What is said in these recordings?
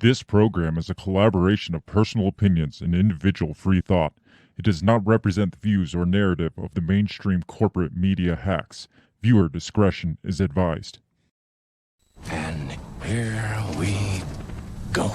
This program is a collaboration of personal opinions and individual free thought. It does not represent the views or narrative of the mainstream corporate media hacks. Viewer discretion is advised. And here we go.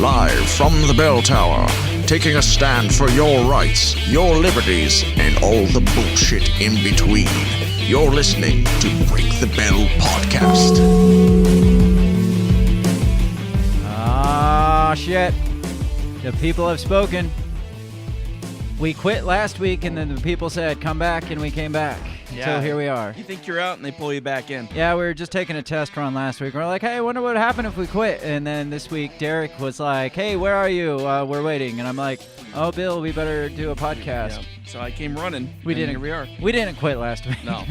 Live from the bell tower, taking a stand for your rights, your liberties, and all the bullshit in between. You're listening to Break the Bell Podcast. Ah, shit. The people have spoken. We quit last week, and then the people said, come back, and we came back. Yeah. So here we are. You think you're out, and they pull you back in. Yeah, we were just taking a test run last week. We're like, hey, I wonder what would happen if we quit. And then this week, Derek was like, hey, where are you? We're waiting. And I'm like, oh, Bill, we better do a podcast. Yeah. So I came running. We didn't. Here we are. We didn't quit last week. No.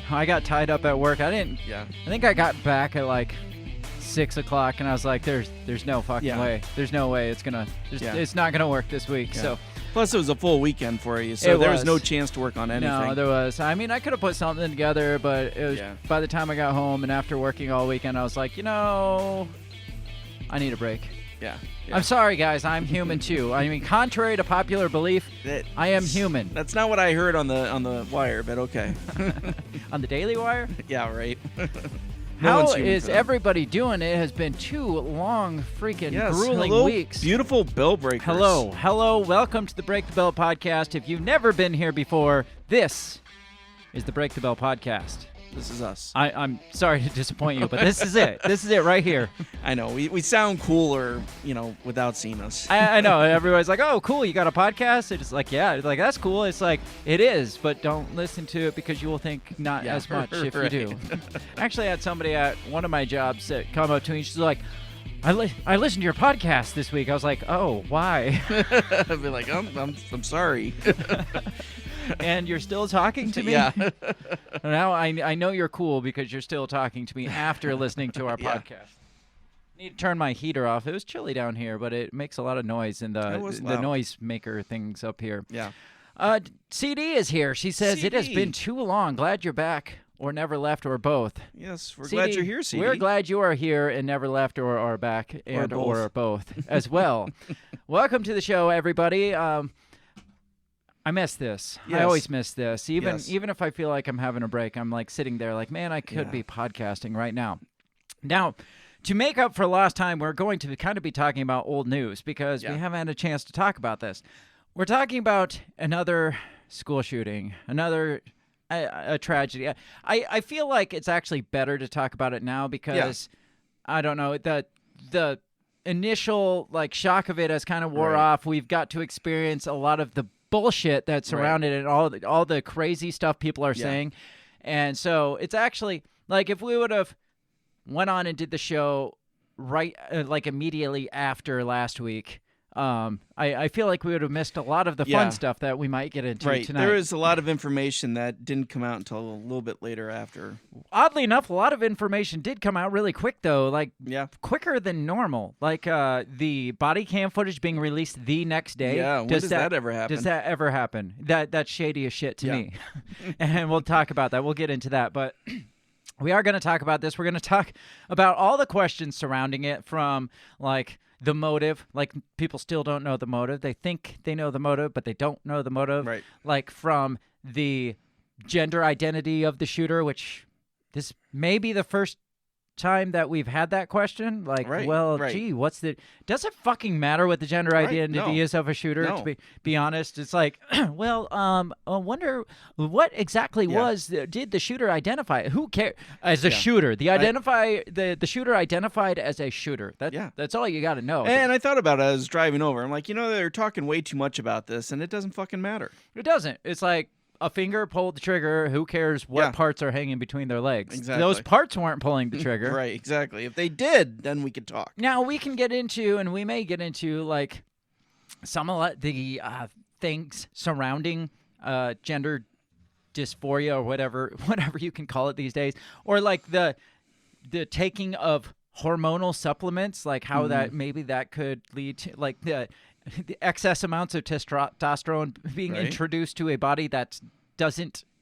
I got tied up at work. Yeah. I think I got back at like 6 o'clock, and I was like, there's no fucking way. There's no way it's not gonna work this week. Yeah. So. Plus, it was a full weekend for you, so there was no chance to work on anything. No, there was. I mean, I could have put something together, but it was by the time I got home and after working all weekend, I was like, I need a break. Yeah. I'm sorry, guys. I'm human too. I mean, contrary to popular belief, I am human. That's not what I heard on the wire, but okay. On the Daily Wire? Yeah, right. How is everybody doing? It has been 2 long, freaking grueling weeks. Beautiful bell breakers. Hello. Welcome to the Break the Bell Podcast. If you've never been here before, this is the Break the Bell Podcast. This is us. I'm sorry to disappoint you, but this is it. This is it right here. I know. We sound cooler, without seeing us. I know. Everybody's like, oh, cool, you got a podcast? It's like, yeah. It's like, that's cool. It's like, it is, but don't listen to it because you will think not as much if you do. Actually, I had somebody at one of my jobs that come up to me. She's like, I listened to your podcast this week. I was like, oh, why? I'd be like, I'm sorry. And you're still talking to me? Yeah. Now I know you're cool because you're still talking to me after listening to our podcast. Need to turn my heater off. It was chilly down here, but it makes a lot of noise, and the noise maker things up here. Yeah. CD is here. She says, CD. It has been too long. Glad you're back, or never left, or both. Yes, we're CD, glad you're here, CD. We're glad you are here and never left or are back, and or both as well. Welcome to the show, everybody. I miss this. Yes. I always miss this. Even if I feel like I'm having a break, I'm like sitting there like, man, I could be podcasting right now. Now, to make up for lost time, we're going to kind of be talking about old news because we haven't had a chance to talk about this. We're talking about another school shooting, another a tragedy. I feel like it's actually better to talk about it now because, I don't know, the initial shock of it has kind of wore off. We've got to experience a lot of the bullshit that surrounded it and all the crazy stuff people are saying. And so it's actually if we would have went on and did the show right immediately after last week, I feel like we would have missed a lot of the fun stuff that we might get into tonight. There is a lot of information that didn't come out until a little bit later after. Oddly enough, a lot of information did come out really quick, though, quicker than normal. The body cam footage being released the next day. Yeah, when does that ever happen? Does that ever happen? That's shady as shit to me. And we'll talk about that. We'll get into that, but we are going to talk about this. We're going to talk about all the questions surrounding it from, the motive, people still don't know the motive. They think they know the motive, but they don't know the motive. Right. From the gender identity of the shooter, which this may be the first time that we've had that question. Gee, does it fucking matter what the gender identity is of a shooter? No. To be honest, it's I wonder what exactly did the shooter identify? Who cares? As a shooter, the shooter identified as a shooter. That's all you got to know. And I thought about it as I was driving over. I'm like, they're talking way too much about this, and it doesn't fucking matter. It doesn't. It's a finger pulled the trigger. Who cares what parts are hanging between their legs? Exactly. Those parts weren't pulling the trigger. Right, exactly. If they did, then we could talk. Now, we can get into, and we may get into, like, some of the things surrounding gender dysphoria or whatever you can call it these days, or like the taking of hormonal supplements, like how that maybe that could lead to like the excess amounts of testosterone being introduced to a body that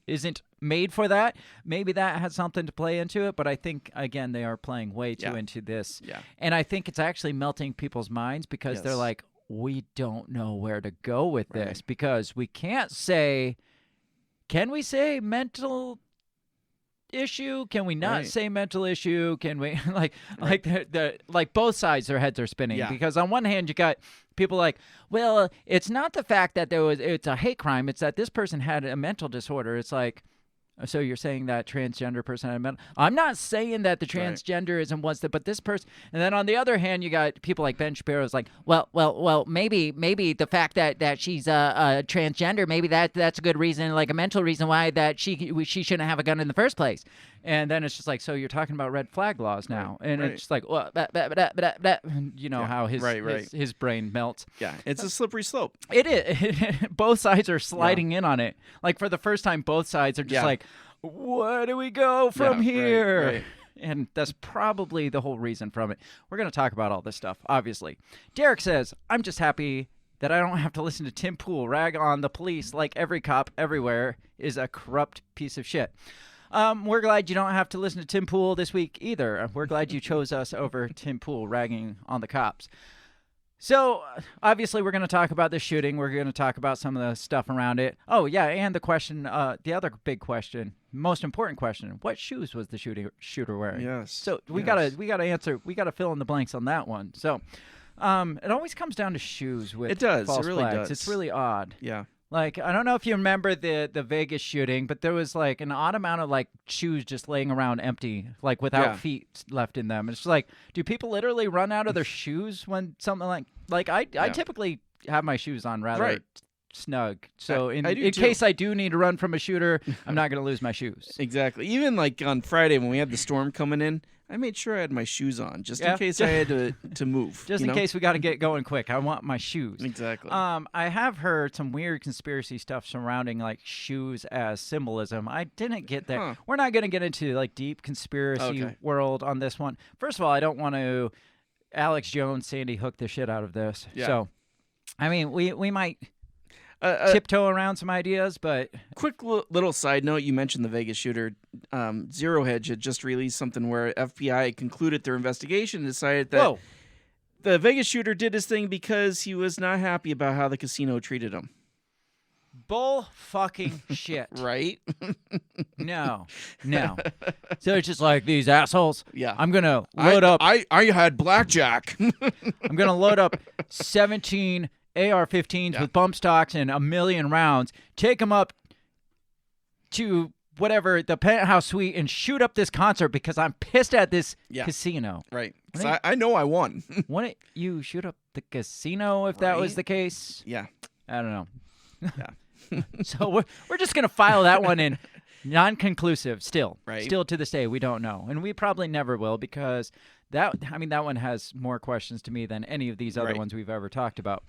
isn't made for that. Maybe that has something to play into it, but I think again they are playing way too into this. Yeah. And I think it's actually melting people's minds because they're like, we don't know where to go with this because we can't say, can we say mental issue? Can we not say mental issue? Can we like both sides their heads are spinning because on one hand you got people like, well, it's not the fact that it's a hate crime, it's that this person had a mental disorder. It's like, so you're saying that transgender person had a mental... I'm not saying that the transgenderism was but this person... And then on the other hand, you got people like Ben Shapiro's like, well, maybe the fact that she's a transgender, maybe that's a good reason, like a mental reason why that she shouldn't have a gun in the first place. And then it's just like, so you're talking about red flag laws now. And it's just like, well, you know how his brain melts. Yeah, it's a slippery slope. It is. Both sides are sliding in on it. Like for the first time, both sides are just like, where do we go from here? Right. And that's probably the whole reason from it. We're going to talk about all this stuff, obviously. Derek says, I'm just happy that I don't have to listen to Tim Pool rag on the police like every cop everywhere is a corrupt piece of shit. We're glad you don't have to listen to Tim Pool this week either. We're glad you chose us over Tim Pool ragging on the cops. So, obviously, we're going to talk about the shooting. We're going to talk about some of the stuff around it. Oh, yeah, and the question, the other big question, most important question, what shoes was the shooter wearing? Yes. So, we gotta answer, we got to fill in the blanks on that one. So, it always comes down to shoes with false flags. It's really odd. Yeah. Like, I don't know if you remember the Vegas shooting, but there was, like, an odd amount of, like, shoes just laying around empty, like, without feet left in them. It's like, do people literally run out of their shoes when something like I typically have my shoes on rather snug. So in case I do need to run from a shooter, I'm not going to lose my shoes. Exactly. Even, like, on Friday when we had the storm coming in, I made sure I had my shoes on just in case I had to move. Just in case we got to get going quick. I want my shoes. Exactly. I have heard some weird conspiracy stuff surrounding like shoes as symbolism. I didn't get that. Huh. We're not going to get into like deep conspiracy world on this one. First of all, I don't want to Alex Jones, Sandy Hook the shit out of this. Yeah. So, I mean, we might tiptoe around some ideas, but... Quick little side note, you mentioned the Vegas shooter. Zero Hedge had just released something where FBI concluded their investigation and decided that the Vegas shooter did his thing because he was not happy about how the casino treated him. Bull fucking shit. Right? No. So it's just like, these assholes. Yeah. I'm going to load up... I had blackjack. I'm going to load up 17... AR-15s with bump stocks and 1 million rounds, take them up to whatever, the penthouse suite, and shoot up this concert because I'm pissed at this casino. Right. Because I know I won. Wouldn't you shoot up the casino if that was the case? Yeah. I don't know. Yeah. So we're just going to file that one in non-conclusive still. Right. Still to this day, we don't know. And we probably never will because that one has more questions to me than any of these other ones we've ever talked about.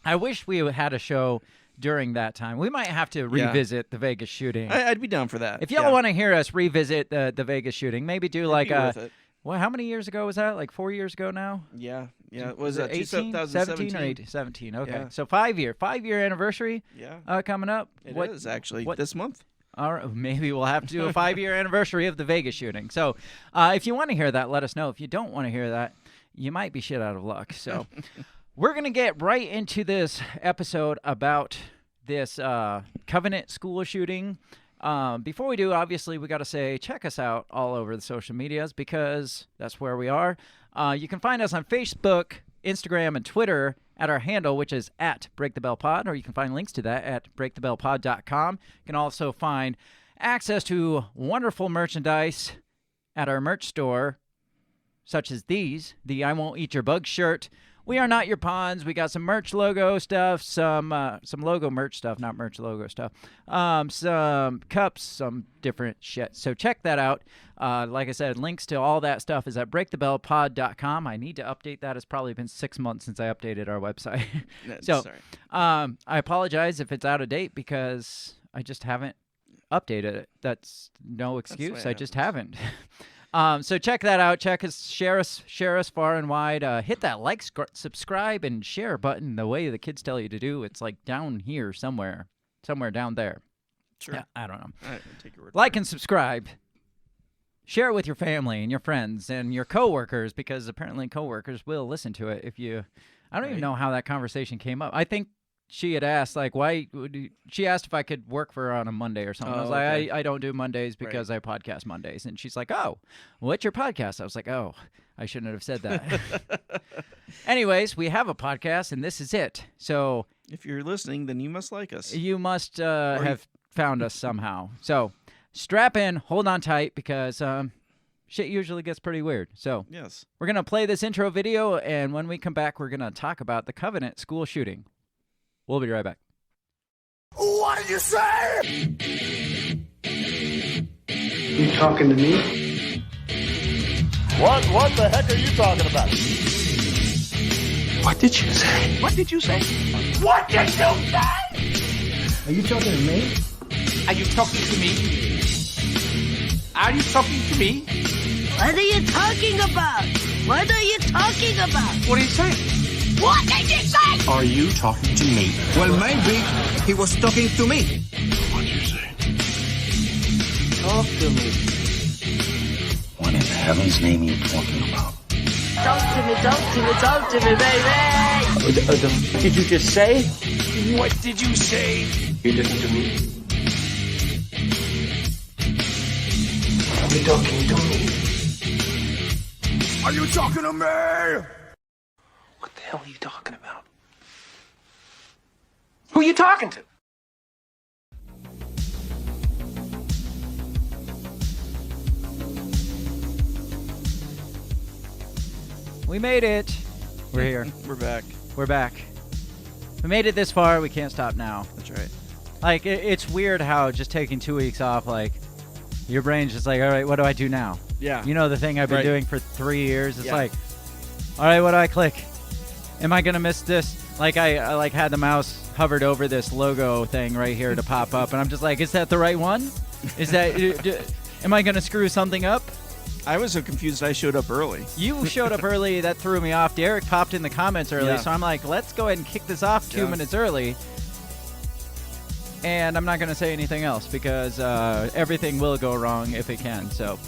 I wish we had a show during that time. We might have to revisit the Vegas shooting. I'd be down for that. If y'all want to hear us revisit the Vegas shooting, maybe do like how many years ago was that? Like 4 years ago now? Yeah. Was it 18, 17 or 18? 17. Okay. Yeah. So 5 year anniversary coming up. It is actually this month. All right, maybe we'll have to do a 5-year anniversary of the Vegas shooting. So if you want to hear that, let us know. If you don't want to hear that, you might be shit out of luck. So... We're going to get right into this episode about this Covenant school shooting. Before we do, obviously, we got to say, check us out all over the social medias because that's where we are. You can find us on Facebook, Instagram, and Twitter at our handle, which is at BreakTheBellPod, or you can find links to that at BreakTheBellPod.com. You can also find access to wonderful merchandise at our merch store, such as these, the I Won't Eat Your Bug shirt, We are not your pawns. We got some merch logo stuff, some logo merch stuff, not merch logo stuff, some cups, some different shit. So check that out. Like I said, links to all that stuff is at breakthebellpod.com. I need to update that. It's probably been 6 months since I updated our website. So I apologize if it's out of date because I just haven't updated it. That's no excuse. I just haven't. So check that out. Share us far and wide. Hit that like, subscribe, and share button the way the kids tell you to do. It's like down here somewhere down there. Sure. Yeah, I don't know. All right, take your word like and subscribe. Share it with your family and your friends and your coworkers, because apparently coworkers will listen to it. I don't even know how that conversation came up. I think she had asked, like, she asked if I could work for her on a Monday or something. I was like, I don't do Mondays because I podcast Mondays. And she's like, oh, what's your podcast? I was like, oh, I shouldn't have said that. Anyways, we have a podcast, and this is it. So if you're listening, then you must like us. You must have found us somehow. So strap in, hold on tight, because shit usually gets pretty weird. So yes, we're going to play this intro video, and when we come back, we're going to talk about the Covenant school shooting. We'll be right back. What did you say? You talking to me? What the heck are you talking about? What did you say? What did you say? What did you say? Are you talking to me? Are you talking to me? Are you talking to me? What are you talking about? What are you talking about? What are you saying? What did you say? Are you talking to me? Well, maybe he was talking to me. What did you say? Talk to me. What in heaven's name are you talking about? Talk to me, baby. What did you just say? What did you say? You listen to me. Are you talking to me? Are you talking to me? What the hell are you talking about? Who are you talking to? We made it. We're here. We're back. We're back. We made it this far. We can't stop now. That's right. Like, it's weird how just taking 2 weeks off, like, your brain's just like, all right, what do I do now? Yeah. You know, the thing I've been Right. doing for 3 years. It's Yeah. like, all right, what do I click? Am I gonna miss this? Like, I like had the mouse hovered over this logo thing right here to pop up, and I'm just like, is that the right one? Is that? Am I gonna screw something up? I was so confused I showed up early. You showed up early. That threw me off. Derek popped in the comments early, Yeah. so I'm like, let's go ahead and kick this off 2 minutes early. And I'm not going to say anything else because everything will go wrong if it can. So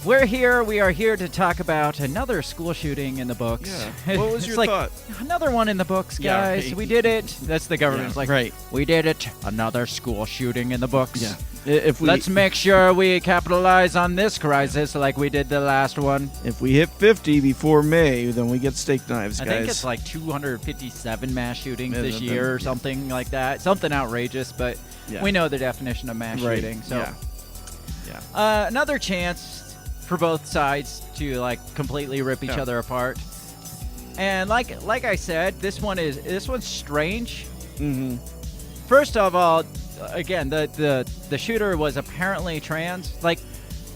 we're here. We are here to talk about another school shooting in the books. Yeah. What was It's your like, thought? Another one in the books, Yeah, guys. right. We did it. That's the government's Yeah, like, right. we did it. Another school shooting in the books. Yeah. If we Let's make sure we capitalize on this crisis like we did the last one. if we hit 50 before May, then we get steak knives, I guys. think it's like 257 mass shootings Yeah, this that- year or yeah. something like that. Something outrageous, but Yeah. we know the definition of mass Right. shooting. So Yeah. another chance for both sides to like completely rip each Yeah. other apart. And like I said, this one's strange. Mm-hmm. First of all, again, the shooter was apparently trans. Like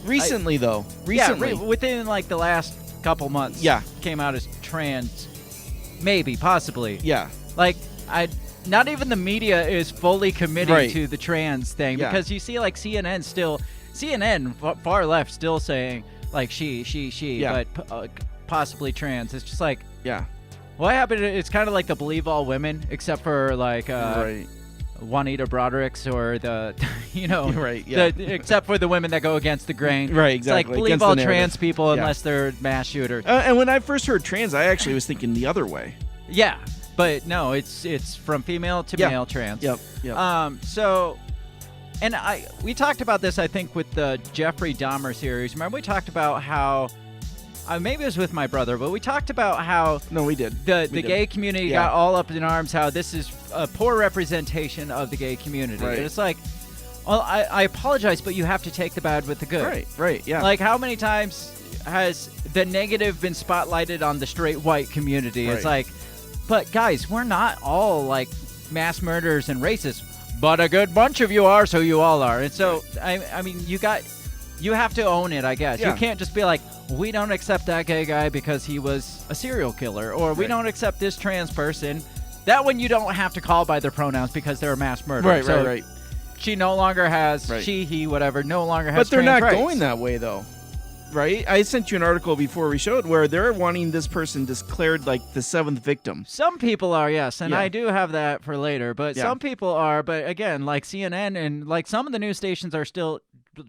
Recently, though. yeah, Recently. within like the last couple months. Yeah. Came out as trans. Maybe, possibly. Yeah. Like, not even the media is fully committing Right. to the trans thing Yeah. because you see, like, CNN far left still saying, like, she, Yeah. but possibly trans. It's just like, Yeah. what happened? It's kind of like the believe all women, except for, like, Right. Juanita Brodericks or the, you know, Right, yeah. except for the women that go against the grain. Right, It's like, exactly, believe against all the trans narrative. people Yeah. unless they're mass shooters. And when I first heard trans, I actually was thinking the other way. Yeah, but no, it's from female to Yeah. male trans. Yep. So, and we talked about this, I think, with the Jeffrey Dahmer series. Remember we talked about how, maybe it was with my brother, but we talked about how No, we did. the We did. gay community Yeah. got all up in arms, how this is a poor representation of the gay community. Right. And it's like, Well, I apologize, but you have to take the bad with the good. Right, yeah. Like, how many times has the negative been spotlighted on the straight white community? Right. It's like, but guys, we're not all like mass murderers and racists, but a good bunch of you are, so you all are. And so, I mean, you have to own it, I guess. Yeah. You can't just be like, we don't accept that gay guy because he was a serial killer, or we don't accept this trans person. That one you don't have to call by their pronouns because they're a mass murderer. Right. She no longer has, she, he, whatever, no longer has But they're trans not rights. going that way, though. Right? I sent you an article before we showed where they're wanting this person declared like the 7th victim. Some people are, yes, and Yeah. I do have that for later, but Yeah. some people are, but again, like CNN and like some of the news stations are still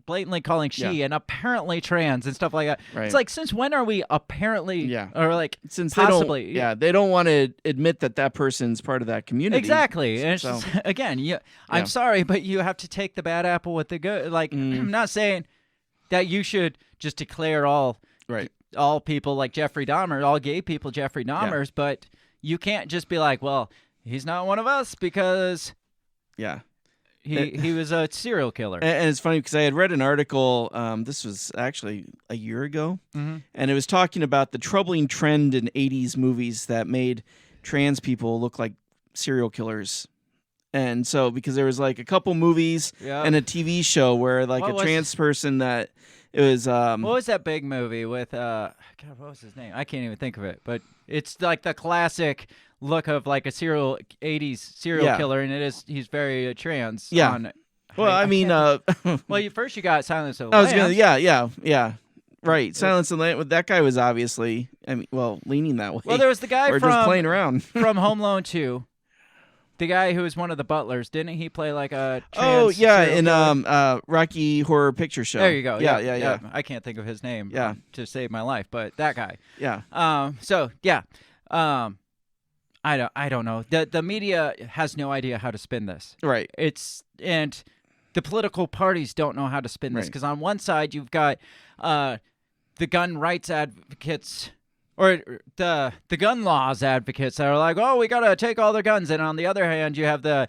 blatantly calling she and apparently trans and stuff like that. Right. It's like, since when are we apparently, or like Since possibly? they don't want to admit that person's part of that community. Exactly. And it's So- just, again, I'm sorry, but you have to take the bad apple with the good. Like, I'm not saying that you should just declare all people like Jeffrey Dahmer, all gay people Jeffrey Dahmers, but you can't just be like, well, he's not one of us because he was a serial killer. And it's funny because I had read an article, this was actually a year ago, and it was talking about the troubling trend in 80s movies that made trans people look like serial killers. And so, because there was like a couple movies and a TV show where like a trans person that it was. What was that big movie with, God, what was his name? I can't even think of it, but it's like the classic look of like a 80s serial killer, and he's very trans. Yeah. On, well, I mean, well, first you got Silence of the I was Lambs. yeah. Right. Silence of the Lambs. That guy was obviously, leaning that way. Well, there was the guy or from just playing around. from Home Alone 2. The guy who was one of the butlers, didn't he play like a trans in killer? Rocky Horror Picture Show. There you go. Yeah. I can't think of his name. Yeah. To save my life, but that guy. Yeah. So yeah. I don't know. The media has no idea how to spin this. Right. And the political parties don't know how to spin this, because on one side you've got the gun rights advocates, or the gun laws advocates that are like, oh, we gotta take all their guns, and on the other hand you have the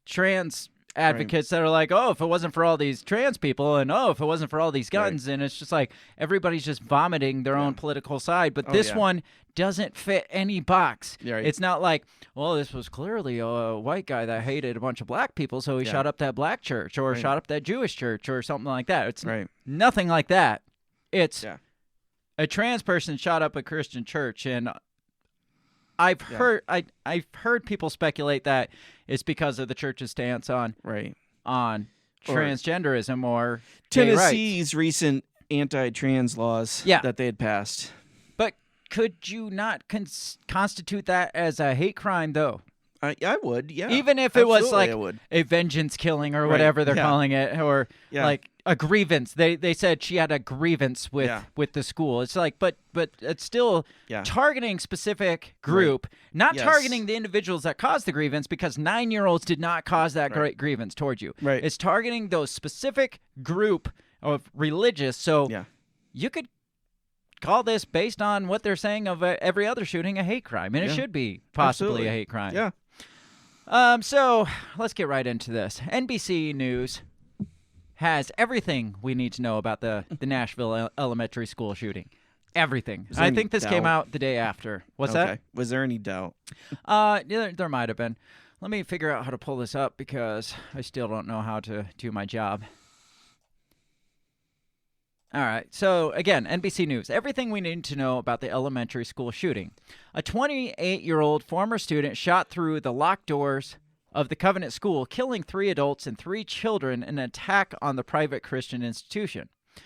trans advocates that are like, oh, if it wasn't for all these trans people, and if it wasn't for all these guns, and it's just like everybody's just vomiting their own political side. But this one doesn't fit any box. It's not like, well, this was clearly a white guy that hated a bunch of black people, so he shot up that black church, or shot up that Jewish church, or something like that. It's nothing like that. It's a trans person shot up a Christian church, and I've heard people speculate that it's because of the church's stance on transgenderism or Tennessee's recent anti-trans laws that they had passed. But could you not constitute that as a hate crime, though? I would, yeah. Even if it was like a vengeance killing or whatever they're calling it, or like a grievance. They said she had a grievance with the school. It's like, but it's still targeting specific group, not targeting the individuals that caused the grievance, because 9-year-olds did not cause that great grievance towards you. Right. It's targeting those specific group of religious. So you could call this, based on what they're saying of every other shooting, a hate crime, and it should be possibly a hate crime. Yeah. So let's get right into this. NBC News has everything we need to know about the Nashville elementary school shooting. Everything. I think this came out the day after. What's that? Was there any doubt? There might have been. Let me figure out how to pull this up, because I still don't know how to do my job. All right. So, again, NBC News. Everything we need to know about the elementary school shooting. A 28-year-old former student shot through the locked doors of the Covenant School, killing 3 adults and 3 children in an attack on the private Christian institution. It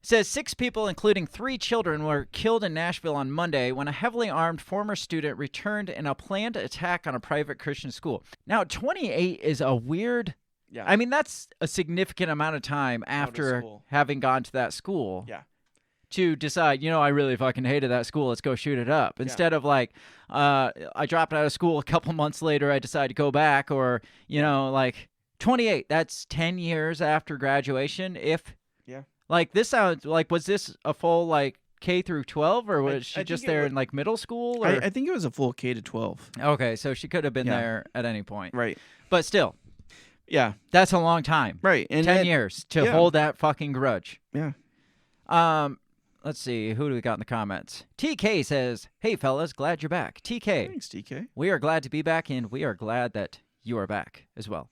says 6 people, including 3 children, were killed in Nashville on Monday when a heavily armed former student returned in a planned attack on a private Christian school. Now, 28 is a weird... Yeah. I mean, that's a significant amount of time after having gone to that school to decide, I really fucking hated that school. Let's go shoot it up. Instead of like, I dropped out of school a couple months later, I decided to go back, or, like 28, that's 10 years after graduation. Like, this sounds like, was this a full like K through 12, or was she just there in like middle school? Or? I think it was a full K to 12. Okay. So she could have been there at any point. Right. But still. Yeah. That's a long time. Right. And 10 years to hold that fucking grudge. Yeah. Let's see. Who do we got in the comments? TK says, "Hey, fellas, glad you're back." TK. Thanks, TK. We are glad to be back, and we are glad that you are back as well.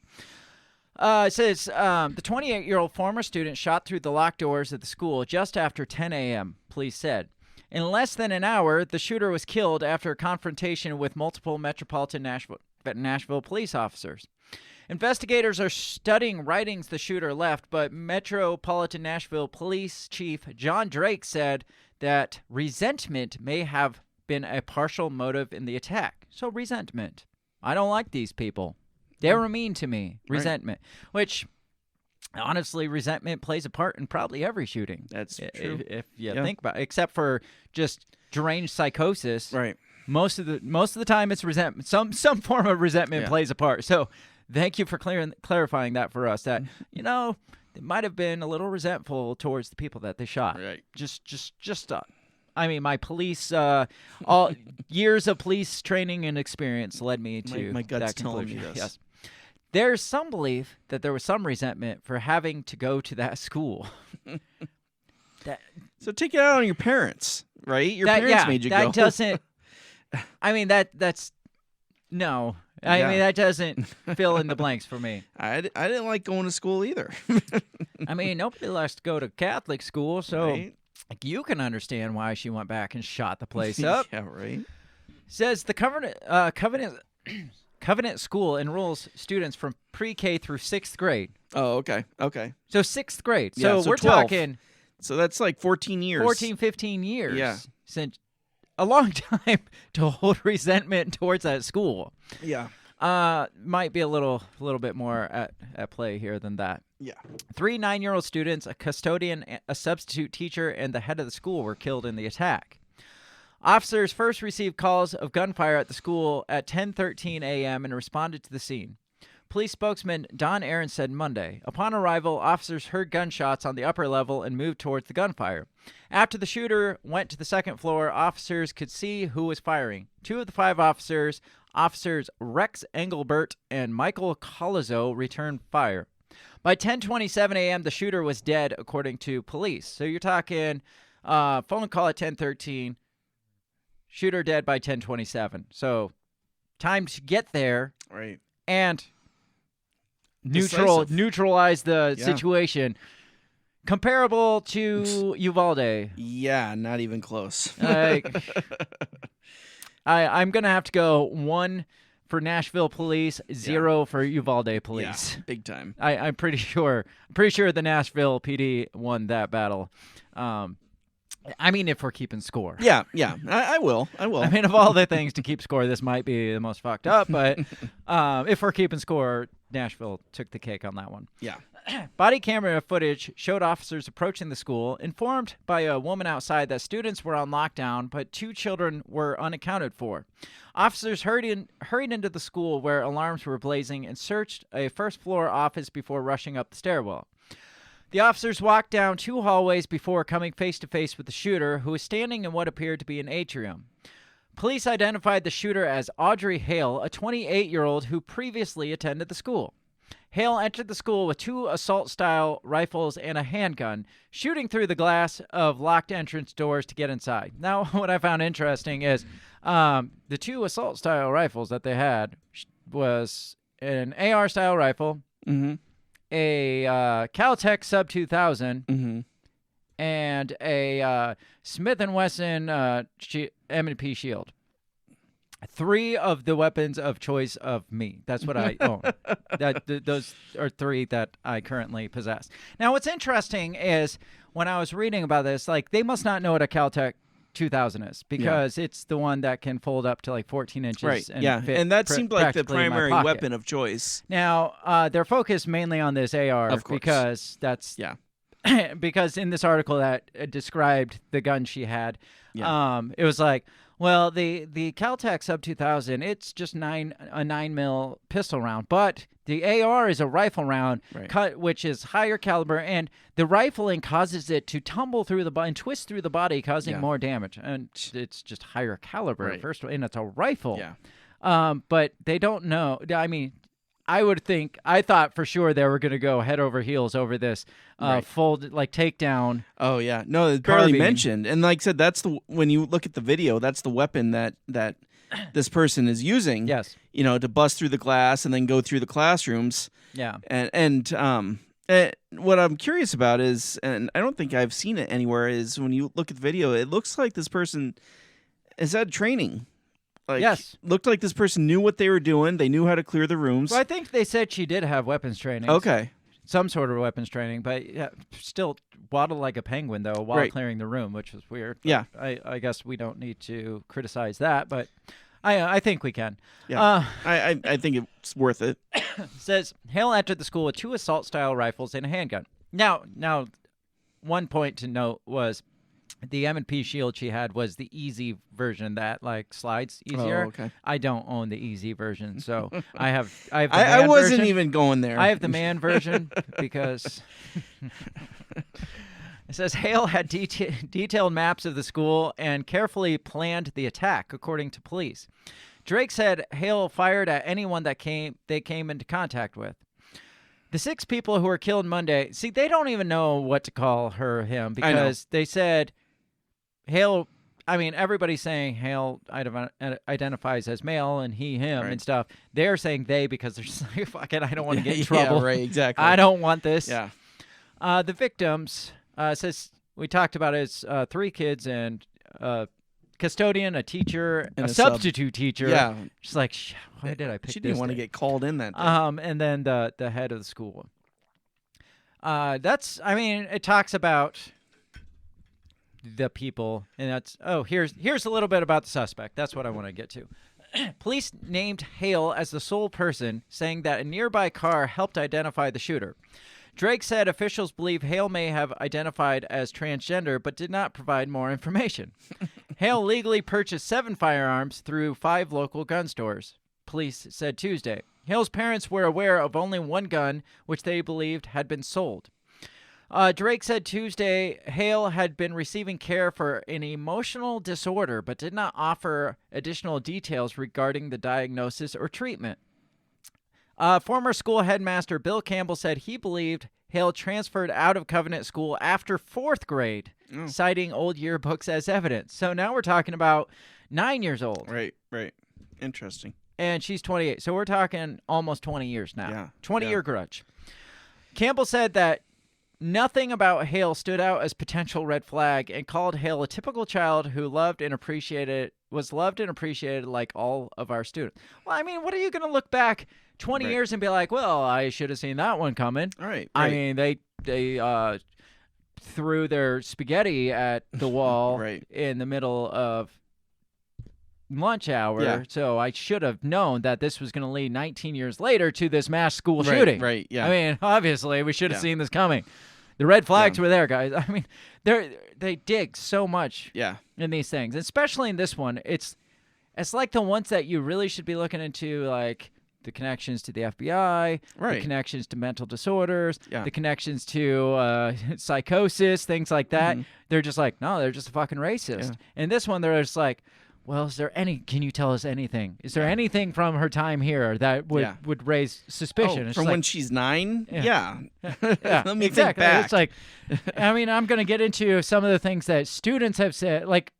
It says, the 28-year-old former student shot through the locked doors of the school just after 10 a.m., police said. In less than an hour, the shooter was killed after a confrontation with multiple Metropolitan Nashville police officers. Investigators are studying writings the shooter left, but Metropolitan Nashville Police Chief John Drake said that resentment may have been a partial motive in the attack. So resentment. I don't like these people. They were mean to me. Resentment. Right. Which, honestly, resentment plays a part in probably every shooting. That's true. If you think about it. Except for just deranged psychosis. Right. Most of the time it's resentment. Some form of resentment plays a part. So thank you for clarifying that for us. That, they might have been a little resentful towards the people that they shot. Right. Just I mean, my police, all years of police training and experience led me to my gut's that conclusion. telling me this. Yes. There's some belief that there was some resentment for having to go to that school. So take it out on your parents, right? Your parents made you go. That doesn't. I mean, that's no. I mean, that doesn't fill in the blanks for me. I didn't like going to school either. I mean, nobody likes to go to Catholic school, so you can understand why she went back and shot the place up. Yeah, right. Says the Covenant School enrolls students from pre-K through 6th grade. Oh, okay. So 6th grade. Yeah, so we're 12. talking... So that's like 14 years. 14, 15 years. Yeah. Since a long time to hold resentment towards that school. Yeah. Might be a little bit more at play here than that. Yeah. 3 9-year-old students, a custodian, a substitute teacher, and the head of the school were killed in the attack. Officers first received calls of gunfire at the school at 10:13 a.m. and responded to the scene. Police spokesman Don Aaron said Monday. Upon arrival, officers heard gunshots on the upper level and moved towards the gunfire. After the shooter went to the second floor, officers could see who was firing. 2 of the 5 officers, Officers Rex Engelbert and Michael Colizzo, returned fire. By 10:27 a.m., the shooter was dead, according to police. So you're talking phone call at 10:13, shooter dead by 10:27. So time to get there, right, and neutralize the situation. Comparable to Uvalde. Yeah, not even close. I'm going to have to go 1 for Nashville police, 0 for Uvalde police. Yeah, big time. I'm pretty sure the Nashville PD won that battle. I mean, if we're keeping score. Yeah. I will. I mean, of all the things to keep score, this might be the most fucked up, but if we're keeping score, Nashville took the cake on that one. Yeah. Body camera footage showed officers approaching the school, informed by a woman outside that students were on lockdown, but 2 children were unaccounted for. Officers hurried into the school where alarms were blazing and searched a first-floor office before rushing up the stairwell. The officers walked down 2 hallways before coming face-to-face with the shooter, who was standing in what appeared to be an atrium. Police identified the shooter as Audrey Hale, a 28-year-old who previously attended the school. Hale entered the school with 2 assault-style rifles and a handgun, shooting through the glass of locked entrance doors to get inside. Now, what I found interesting is the 2 assault-style rifles that they had was an AR-style rifle, a Caltech Sub 2000, and a Smith & Wesson M&P Shield. 3 of the weapons of choice of me. That's what I own. Those are 3 that I currently possess. Now, what's interesting is when I was reading about this, like, they must not know what a Caltech 2000 is, because it's the one that can fold up to like 14 inches. Right. And fit and that seemed like the primary my weapon of choice. Now, they're focused mainly on this AR, of course, because that's because in this article that described the gun she had, it was like, well, the Caltech Sub 2000, it's just a 9mm pistol round, but the AR is a rifle round, which is higher caliber, and the rifling causes it to tumble through the body and twist through the body, causing more damage. And it's just higher caliber, first of all, and it's a rifle. Yeah. But they don't know. I mean, I thought for sure they were going to go head over heels over this full takedown. Oh yeah, no, it's barely carbine. mentioned. And like I said, when you look at the video, that's the weapon that this person is using. Yes, to bust through the glass and then go through the classrooms. Yeah, and what I'm curious about is, and I don't think I've seen it anywhere, is when you look at the video, it looks like this person has had training. Yes. Looked like this person knew what they were doing. They knew how to clear the rooms. Well, I think they said she did have weapons training. Okay. Some sort of weapons training, but still waddled like a penguin, though, while clearing the room, which was weird. Yeah. I guess we don't need to criticize that, but I think we can. Yeah. I think it's worth it. Says, Hale entered the school with 2 assault-style rifles and a handgun. Now, one point to note was the M&P shield she had was the easy version that slides easier. Oh, okay. I don't own the easy version, so I have the man I wasn't version. even going there. I have the man version because it says Hale had detailed maps of the school and carefully planned the attack, according to police. Drake said Hale fired at anyone that they came into contact with. The 6 people who were killed Monday, see, they don't even know what to call him because they said Hale, everybody's saying Hale identifies as male and he, him, and stuff. They're saying they because they're just like, fuck it, I don't want to get in trouble. Yeah, right, exactly. I don't want this. Yeah. The victims, says we talked about is 3 kids and custodian, a teacher, and a substitute teacher. Yeah. She's like, why did I pick this? She didn't want to get called in that day. And then the head of the school. It talks about the people, and that's here's a little bit about the suspect. That's what I want to get to. Police named Hale as the sole person, saying that a nearby car helped identify the shooter. Drake said officials believe Hale may have identified as transgender, but did not provide more information. Hale legally purchased 7 firearms through 5 local gun stores, police said Tuesday. Hale's parents were aware of only 1 gun, which they believed had been sold. Drake said Tuesday Hale had been receiving care for an emotional disorder, but did not offer additional details regarding the diagnosis or treatment. Former school headmaster Bill Campbell said he believed Hale transferred out of Covenant School after 4th grade, citing old yearbooks as evidence. So now we're talking about 9 years old. Right. Interesting. And she's 28. So we're talking almost 20 years now. Yeah. 20-year grudge. Campbell said that nothing about Hale stood out as potential red flag and called Hale a typical child who was loved and appreciated like all of our students. Well, what are you going to look back 20 years and be like, well, I should have seen that one coming. Right. They threw their spaghetti at the wall in the middle of lunch hour, so I should have known that this was going to lead 19 years later to this mass school shooting. Right, yeah. Obviously, we should have seen this coming. The red flags were there, guys. They dig so much in these things, especially in this one. It's like the ones that you really should be looking into, like the connections to the FBI, the connections to mental disorders, the connections to psychosis, things like that. They're just like, no, they're just a fucking racist. And this one, they're just like, well, can you tell us anything? Is there anything from her time here that would raise suspicion? Oh, from when she's 9? Yeah. Let me think back. It's like, I'm going to get into some of the things that students have said, like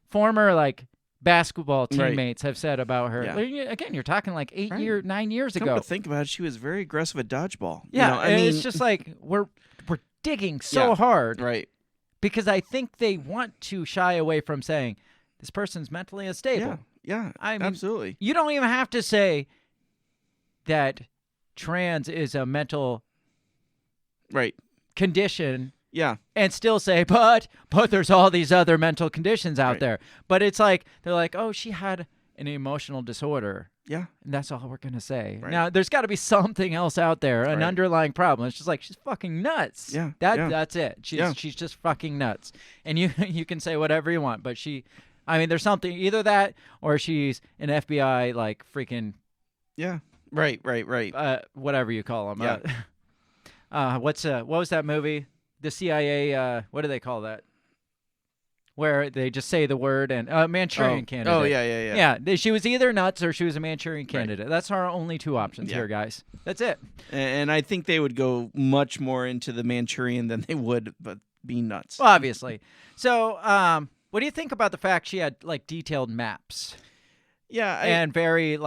former basketball teammates have said about her. Yeah. Again, you're talking like 9 years ago. Come to think about it, she was very aggressive at dodgeball. Yeah, it's just like we're digging so hard, right? Because I think they want to shy away from saying this person's mentally unstable. Yeah, absolutely. You don't even have to say that trans is a mental condition. Yeah. And still say, but there's all these other mental conditions out there. But it's like, they're like, oh, she had an emotional disorder. Yeah. And that's all we're going to say. Right. Now, there's got to be something else out there, an underlying problem. It's just like, she's fucking nuts. Yeah. That's it. She's just fucking nuts. And you can say whatever you want, but there's something, either that or she's an FBI, freaking. Yeah. Right. Whatever you call them. Yeah. What was that movie? The CIA, what do they call that? where they just say the word and Manchurian candidate. Oh, yeah. Yeah, she was either nuts or she was a Manchurian candidate. That's our only two options here, guys. That's it. And I think they would go much more into the Manchurian than they would but be nuts. Well, obviously. So, what do you think about the fact she had like detailed maps? Yeah, and very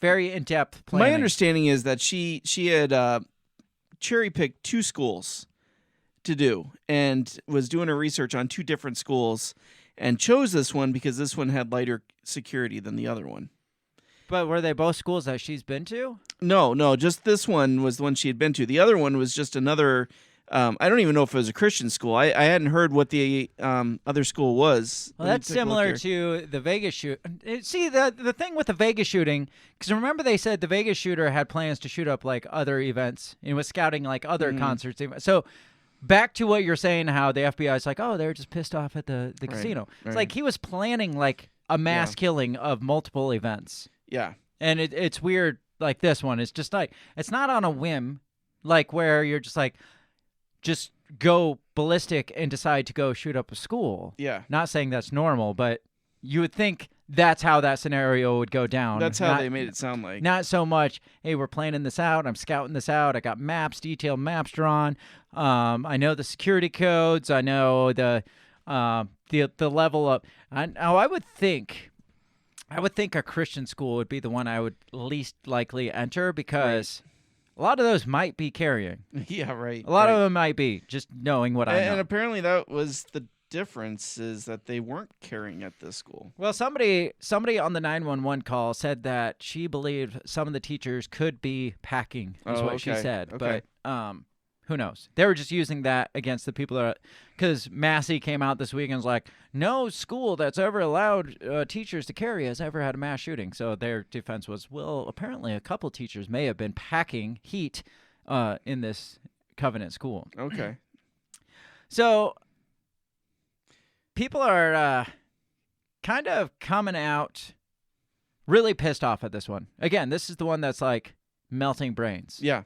very in-depth planning. My understanding is that she had cherry-picked 2 schools to do and was doing her research on 2 different schools and chose this one because this one had lighter security than the other one. But were they both schools that she's been to? No, just this one was the one she had been to. The other one was just another. I don't even know if it was a Christian school. I hadn't heard what the other school was. Well, that's similar to the Vegas shoot. See, the thing with the Vegas shooting, because remember they said the Vegas shooter had plans to shoot up like other events and was scouting like other concerts. So back to what you're saying, how the FBI is like, oh, they're just pissed off at the casino. It's like he was planning like a mass killing of multiple events. Yeah. And it's weird, like this one. It's just like, it's not on a whim, like where you're just like, just go ballistic and decide to go shoot up a school. Yeah. Not saying that's normal, but you would think that's how that scenario would go down. That's how they made it sound like. Not so much, hey, we're planning this out. I'm scouting this out. I got maps, detailed maps drawn. I know the security codes. I know the level of. I would think a Christian school would be the one I would least likely enter because a lot of those might be carrying. Yeah, right. A lot of them might be, just knowing what I know. And apparently that was the difference, is that they weren't carrying at this school. Well, somebody on the 911 call said that she believed some of the teachers could be packing, is what she said. Okay. But who knows? They were just using that against the people that, because Massey came out this week and was like, no school that's ever allowed teachers to carry has ever had a mass shooting. So their defense was, well, apparently a couple teachers may have been packing heat in this Covenant school. Okay. So people are kind of coming out really pissed off at this one. Again, this is the one that's like melting brains. Yeah.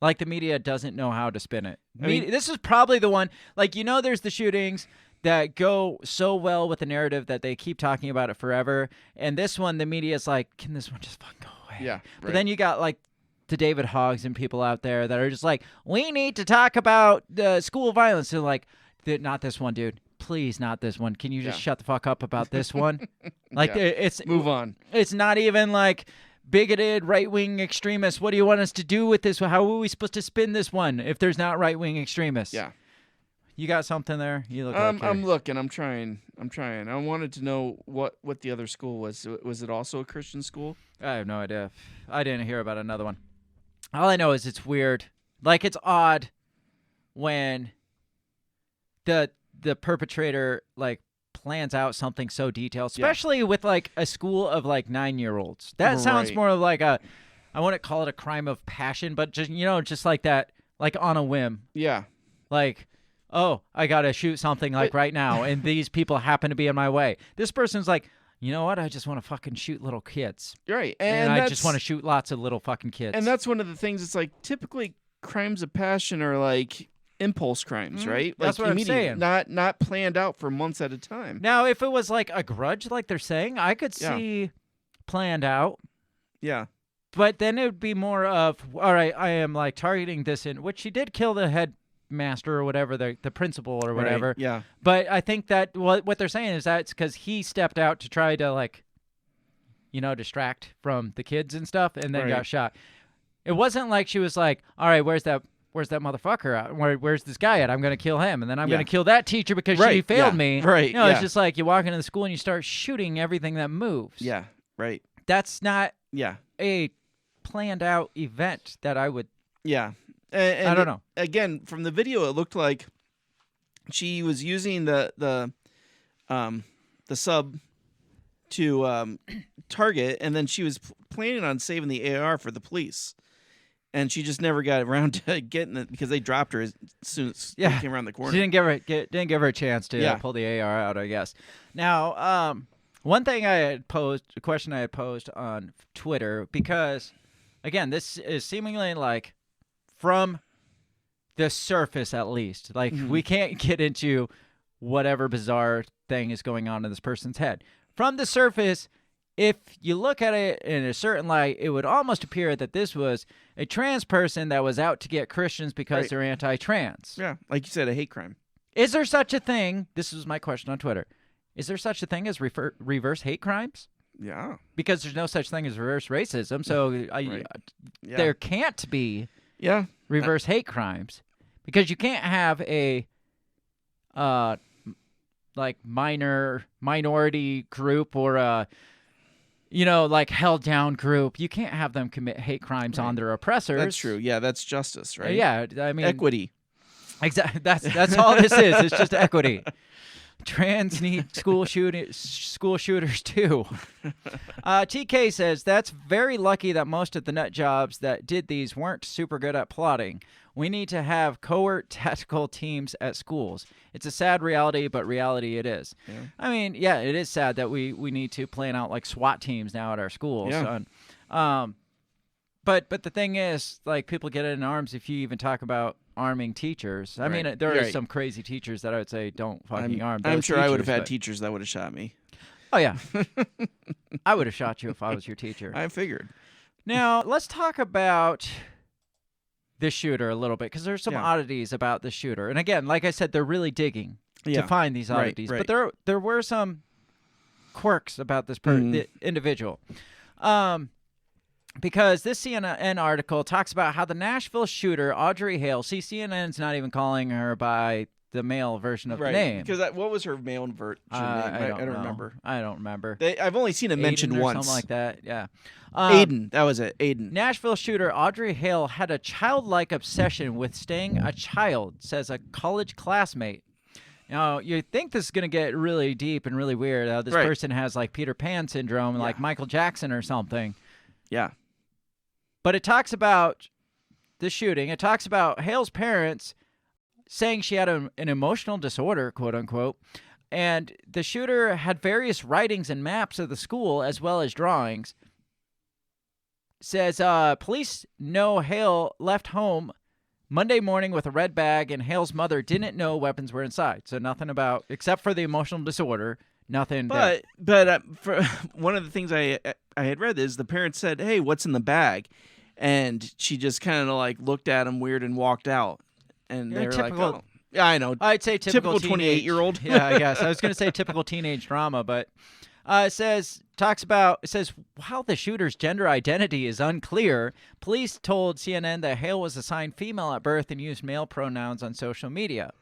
Like the media doesn't know how to spin it. This is probably the one, like, there's the shootings that go so well with the narrative that they keep talking about it forever. And this one, the media is like, can this one just fucking go away? Yeah. Right. But then you got like the David Hoggs and people out there that are just like, we need to talk about school violence. And like, not this one, dude. Please, not this one. Can you just shut the fuck up about this one? Like, it's move on. It's not even like bigoted right-wing extremists. What do you want us to do with this? How are we supposed to spin this one if there's not right-wing extremists? Yeah. You got something there? You look I'm looking. I'm trying. I wanted to know what the other school was. Was it also a Christian school? I have no idea. I didn't hear about another one. All I know is it's weird. Like, it's odd when the perpetrator like plans out something so detailed, especially with like a school of like 9-year-olds. That sounds more like I wouldn't call it a crime of passion, but just just like that, like on a whim. Yeah. Like, oh, I gotta shoot something like right now, and these people happen to be in my way. This person's like, you know what? I just want to fucking shoot little kids. Right. And I just want to shoot lots of little fucking kids. And that's one of the things. It's like typically crimes of passion are like impulse crimes, right? That's like what I'm saying. Not planned out for months at a time. Now, if it was like a grudge, like they're saying, I could see planned out. Yeah. But then it would be more of, all right, I am like targeting this in, which she did kill the headmaster or whatever, the principal or whatever. Right. Yeah. But I think that what they're saying is that it's because he stepped out to try to like, distract from the kids and stuff, and then got shot. It wasn't like she was like, all right, where's that motherfucker at? Where's this guy at? I'm going to kill him. And then I'm going to kill that teacher because she failed me. Right. It's just like you walk into the school and you start shooting everything that moves. Yeah. Right. That's not a planned out event that I would. Yeah. And I don't know. Again, from the video, it looked like she was using the sub to target, and then she was planning on saving the AR for the police. And she just never got around to getting it because they dropped her as soon as they came around the corner. She didn't give her a chance to pull the AR out, I guess. Now, one thing a question I had posed on Twitter, because again, this is seemingly like from the surface at least. Like we can't get into whatever bizarre thing is going on in this person's head. From the surface, if you look at it in a certain light, it would almost appear that this was a trans person that was out to get Christians because they're anti-trans. Yeah, like you said, a hate crime. Is there such a thing? This was my question on Twitter. Is there such a thing as reverse hate crimes? Yeah. Because there's no such thing as reverse racism, so there can't be reverse hate crimes. Because you can't have a like minority group or a like held down group. You can't have them commit hate crimes on their oppressors. That's true. Yeah, that's justice, right? Yeah, I mean equity. Exactly. That's all this is. It's just equity. Trans need school shooters too. TK says that's very lucky that most of the nut jobs that did these weren't super good at plotting. We need to have cohort tactical teams at schools. It's a sad reality, but reality it is. Yeah. I mean, yeah, it is sad that we need to plan out like SWAT teams now at our schools. Yeah. But the thing is, like, people get in arms if you even talk about arming teachers. I mean, there are some crazy teachers that I would say don't fucking arm. I'm sure I would have had teachers that would have shot me. Oh, yeah. I would have shot you if I was your teacher. I figured. Now, let's talk about this shooter a little bit, because there's some oddities about the shooter. And again, like I said, they're really digging to find these oddities. But there were some quirks about this the individual. Because this CNN article talks about how the Nashville shooter, Audrey Hale, CNN's not even calling her by the male version of the name. Because what was her male version name? I don't remember. I don't remember. I've only seen it mentioned once. Something like that, yeah. Aiden, that was it, Aiden. Nashville shooter Audrey Hale had a childlike obsession with staying a child, says a college classmate. Now, you think this is going to get really deep and really weird. This person has like Peter Pan syndrome, like Michael Jackson or something. Yeah. But it talks about the shooting. It talks about Hale's parents saying she had an emotional disorder, quote unquote. And the shooter had various writings and maps of the school as well as drawings. Says police know Hale left home Monday morning with a red bag, and Hale's mother didn't know weapons were inside. So nothing about, except for the emotional disorder, nothing. But for one of the things I had read is the parents said, "Hey, what's in the bag?" And she just kind of like looked at him weird and walked out. And they were like, "Oh, yeah, I know." I'd say typical 28-year-old. Yeah, I guess I was going to say typical teenage drama, but it says while the shooter's gender identity is unclear, police told CNN that Hale was assigned female at birth and used male pronouns on social media.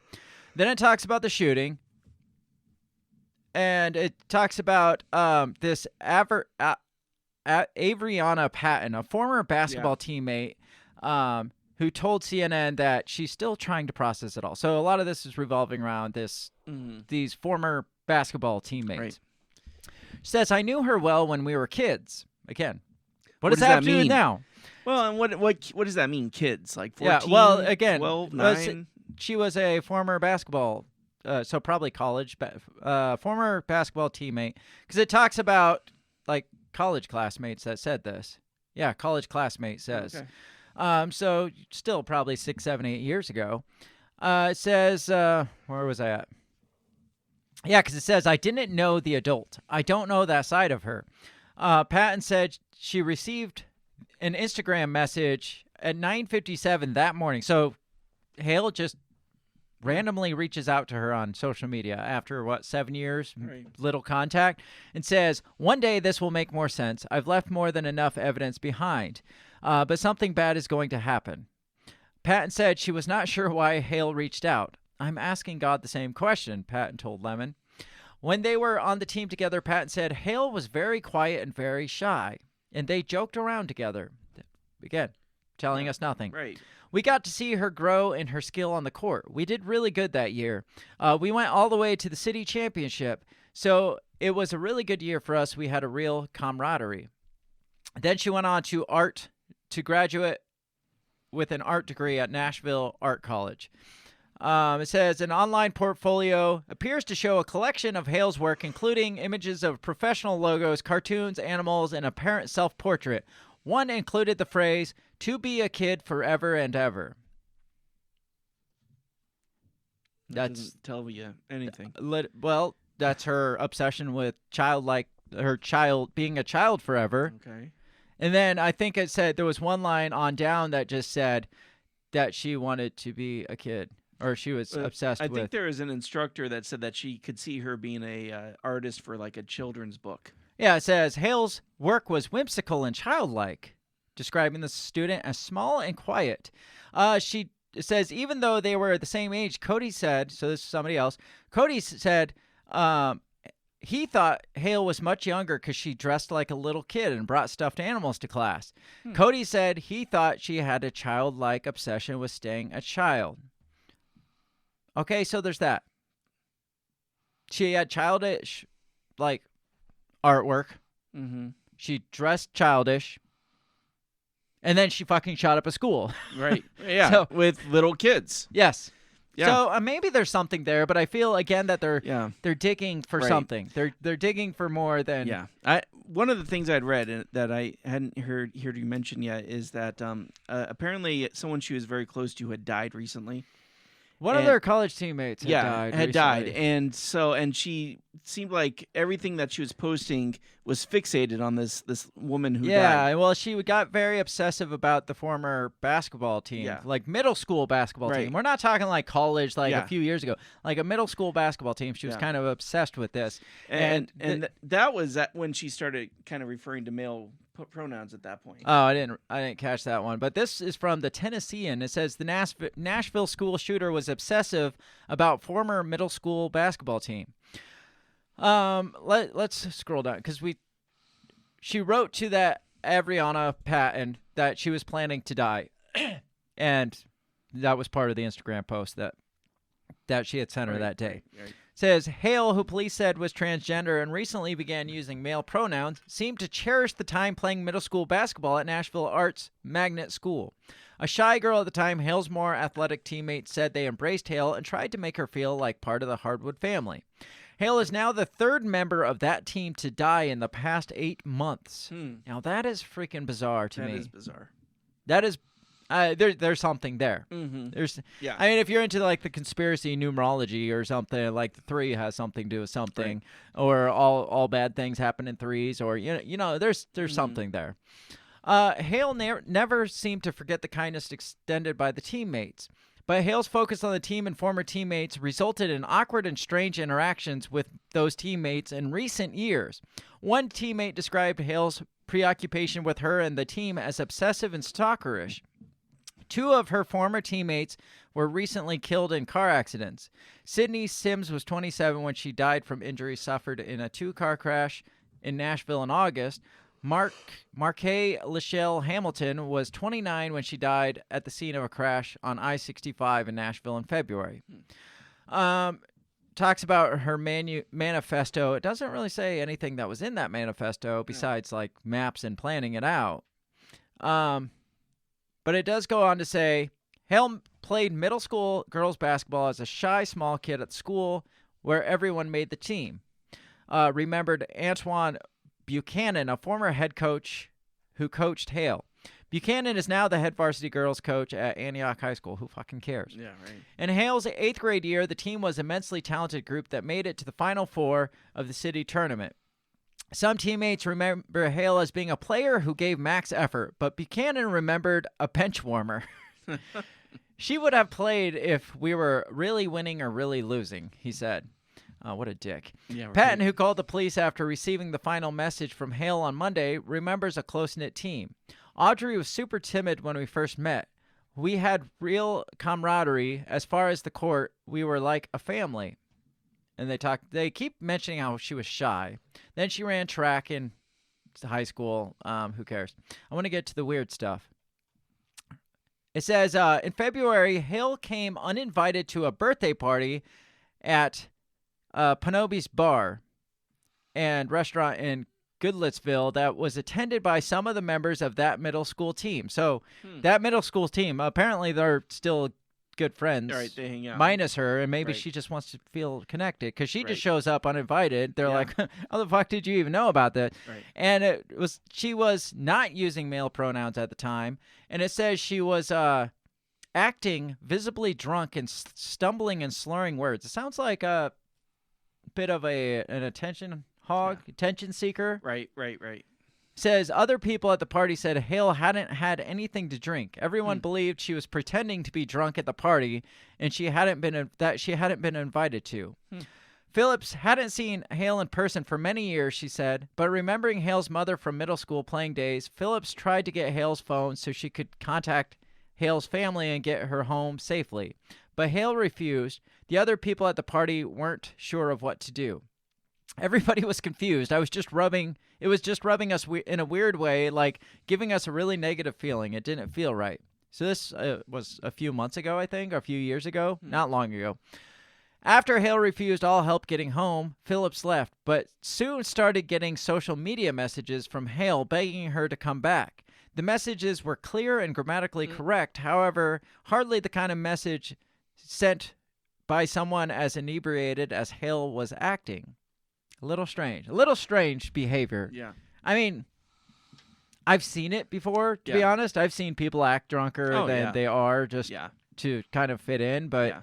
Then it talks about the shooting. And it talks about this Avriana Patton, a former basketball teammate, who told CNN that she's still trying to process it all. So a lot of this is revolving around these former basketball teammates. Right. She says, "I knew her well when we were kids." Again, what does that have to do now? Well, and what does that mean, kids? Like 14, yeah, well, again, 12, 9? She was a former basketball so probably college, former basketball teammate, because it talks about like college classmates that said this. Yeah, college classmate says. Okay. So still probably 6, 7, 8 years ago. It says, where was I at? Yeah, because it says, "I didn't know the adult. I don't know that side of her." Patton said she received an Instagram message at 9:57 that morning. So Hale just randomly reaches out to her on social media after, 7 years, little contact, and says, "One day this will make more sense. I've left more than enough evidence behind, but something bad is going to happen." Patton said she was not sure why Hale reached out. "I'm asking God the same question," Patton told Lemon. When they were on the team together, Patton said Hale was very quiet and very shy, and they joked around together. Again, telling us nothing. Right. "We got to see her grow in her skill on the court. We did really good that year. We went all the way to the city championship, so it was a really good year for us. We had a real camaraderie." Then she went on to graduate with an art degree at Nashville Art College. It says an online portfolio appears to show a collection of Hale's work, including images of professional logos, cartoons, animals, and a parent self-portrait. One included the phrase, "To be a kid forever and ever." That doesn't tell you anything. Well, that's her obsession with being a child forever. Okay. And then I think it said there was one line on down that just said that she wanted to be a kid, or she was obsessed with. I think there was an instructor that said that she could see her being a artist for like a children's book. Yeah, it says Hale's work was whimsical and childlike, describing the student as small and quiet. It says even though they were the same age, Cody said, so this is somebody else, Cody said he thought Hale was much younger because she dressed like a little kid and brought stuffed animals to class. Cody said he thought she had a childlike obsession with staying a child. Okay, so there's that. She had childish, like, artwork. Mm-hmm. She dressed childish. And then she fucking shot up a school. Right. Yeah. So, with little kids. Yes. Yeah. So maybe there's something there, but I feel again that they're digging for something. They're digging for more than. Yeah. One of the things I'd read that I hadn't heard you mention yet is that apparently someone she was very close to had died recently. One of their college teammates had died. And she seemed like everything that she was posting was fixated on this woman who died. Yeah, well, she got very obsessive about the former basketball team, like middle school basketball team. We're not talking like college, like a few years ago, like a middle school basketball team. She was kind of obsessed with this, and that was when she started kind of referring to male pronouns at that point. Oh, I didn't catch that one. But this is from the Tennessean. It says the Nashville school shooter was obsessive about former middle school basketball team. Let's scroll down because she wrote to that Abrianna Patton that she was planning to die, and that was part of the Instagram post that she had sent her that day. Right. Says Hale, who police said was transgender and recently began using male pronouns, seemed to cherish the time playing middle school basketball at Nashville Arts Magnet School. A shy girl at the time, Hale's more athletic teammates said they embraced Hale and tried to make her feel like part of the Hardwood family. Hale is now the third member of that team to die in the past 8 months. Now that is freaking bizarre to me. That is bizarre. That is there's something there. Mm-hmm. I mean, if you're into like the conspiracy numerology or something, like the 3 has something to do with something, or all bad things happen in 3s, or there's something there. Hale never seemed to forget the kindness extended by the teammates, but Hale's focus on the team and former teammates resulted in awkward and strange interactions with those teammates in recent years. One teammate described Hale's preoccupation with her and the team as obsessive and stalkerish. 2 of her former teammates were recently killed in car accidents. Sydney Sims was 27 when she died from injuries suffered in a 2-car crash in Nashville in August. Markay Lachelle Hamilton was 29 when she died at the scene of a crash on I-65 in Nashville in February. Talks about her manifesto. It doesn't really say anything that was in that manifesto besides like maps and planning it out. But it does go on to say, Hale played middle school girls basketball as a shy, small kid at school where everyone made the team. Remembered Antoine Buchanan, a former head coach who coached Hale. Buchanan is now the head varsity girls coach at Antioch High School. Who fucking cares? Yeah, right. In Hale's 8th grade year, the team was an immensely talented group that made it to the Final Four of the city tournament. Some teammates remember Hale as being a player who gave max effort, but Buchanan remembered a bench warmer. She would have played if we were really winning or really losing, he said. What a dick. Yeah, right. Patton, who called the police after receiving the final message from Hale on Monday, remembers a close-knit team. Audrey was super timid when we first met. We had real camaraderie. As far as the court, we were like a family. And they keep mentioning how she was shy. Then she ran track in high school. Who cares? I want to get to the weird stuff. It says, in February, Hale came uninvited to a birthday party at Panobi's Bar and restaurant in Goodlettsville that was attended by some of the members of that middle school team. So that middle school team, apparently they're still good friends. Right, they hang out. Minus her, and maybe she just wants to feel connected because she just shows up uninvited. They're like, how the fuck did you even know about that? Right. And she was not using male pronouns at the time, and it says she was acting visibly drunk and stumbling and slurring words. It sounds like a bit of an attention hog, attention seeker. Right. Says other people at the party said Hale hadn't had anything to drink. Everyone believed she was pretending to be drunk at the party, and she hadn't been invited to. Phillips hadn't seen Hale in person for many years, she said, but remembering Hale's mother from middle school playing days, Phillips tried to get Hale's phone so she could contact Hale's family and get her home safely. But Hale refused. The other people at the party weren't sure of what to do. Everybody was confused. It was just rubbing us in a weird way, like giving us a really negative feeling. It didn't feel right. So this was a few months ago, I think, or a few years ago, not long ago. After Hale refused all help getting home, Phillips left, but soon started getting social media messages from Hale begging her to come back. The messages were clear and grammatically correct, however, hardly the kind of message sent by someone as inebriated as Hale was acting. A little strange behavior. Yeah. I mean, I've seen it before, to be honest. I've seen people act drunker than they are just to kind of fit in, but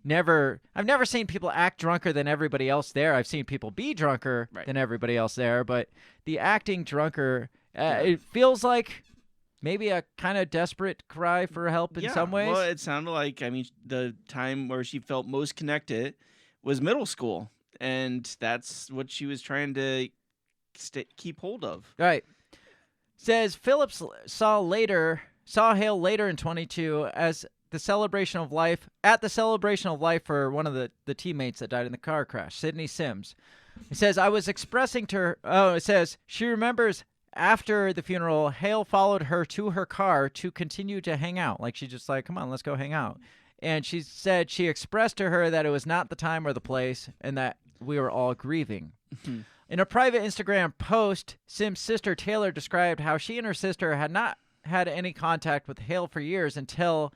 I've never seen people act drunker than everybody else there. I've seen people be drunker than everybody else there, but the acting drunker, it feels like maybe a kind of desperate cry for help in some ways. Well, it sounded like, the time where she felt most connected was middle school. And that's what she was trying to keep hold of. Right. Says Phillips saw Hale later in 22 as the celebration of life for one of the teammates that died in the car crash, Sydney Sims. It says, I was expressing to her, it says she remembers after the funeral, Hale followed her to her car to continue to hang out. Like she just like, come on, let's go hang out. And she said she expressed to her that it was not the time or the place and that we were all grieving. In a private Instagram post, Sim's sister Taylor described how she and her sister had not had any contact with Hale for years until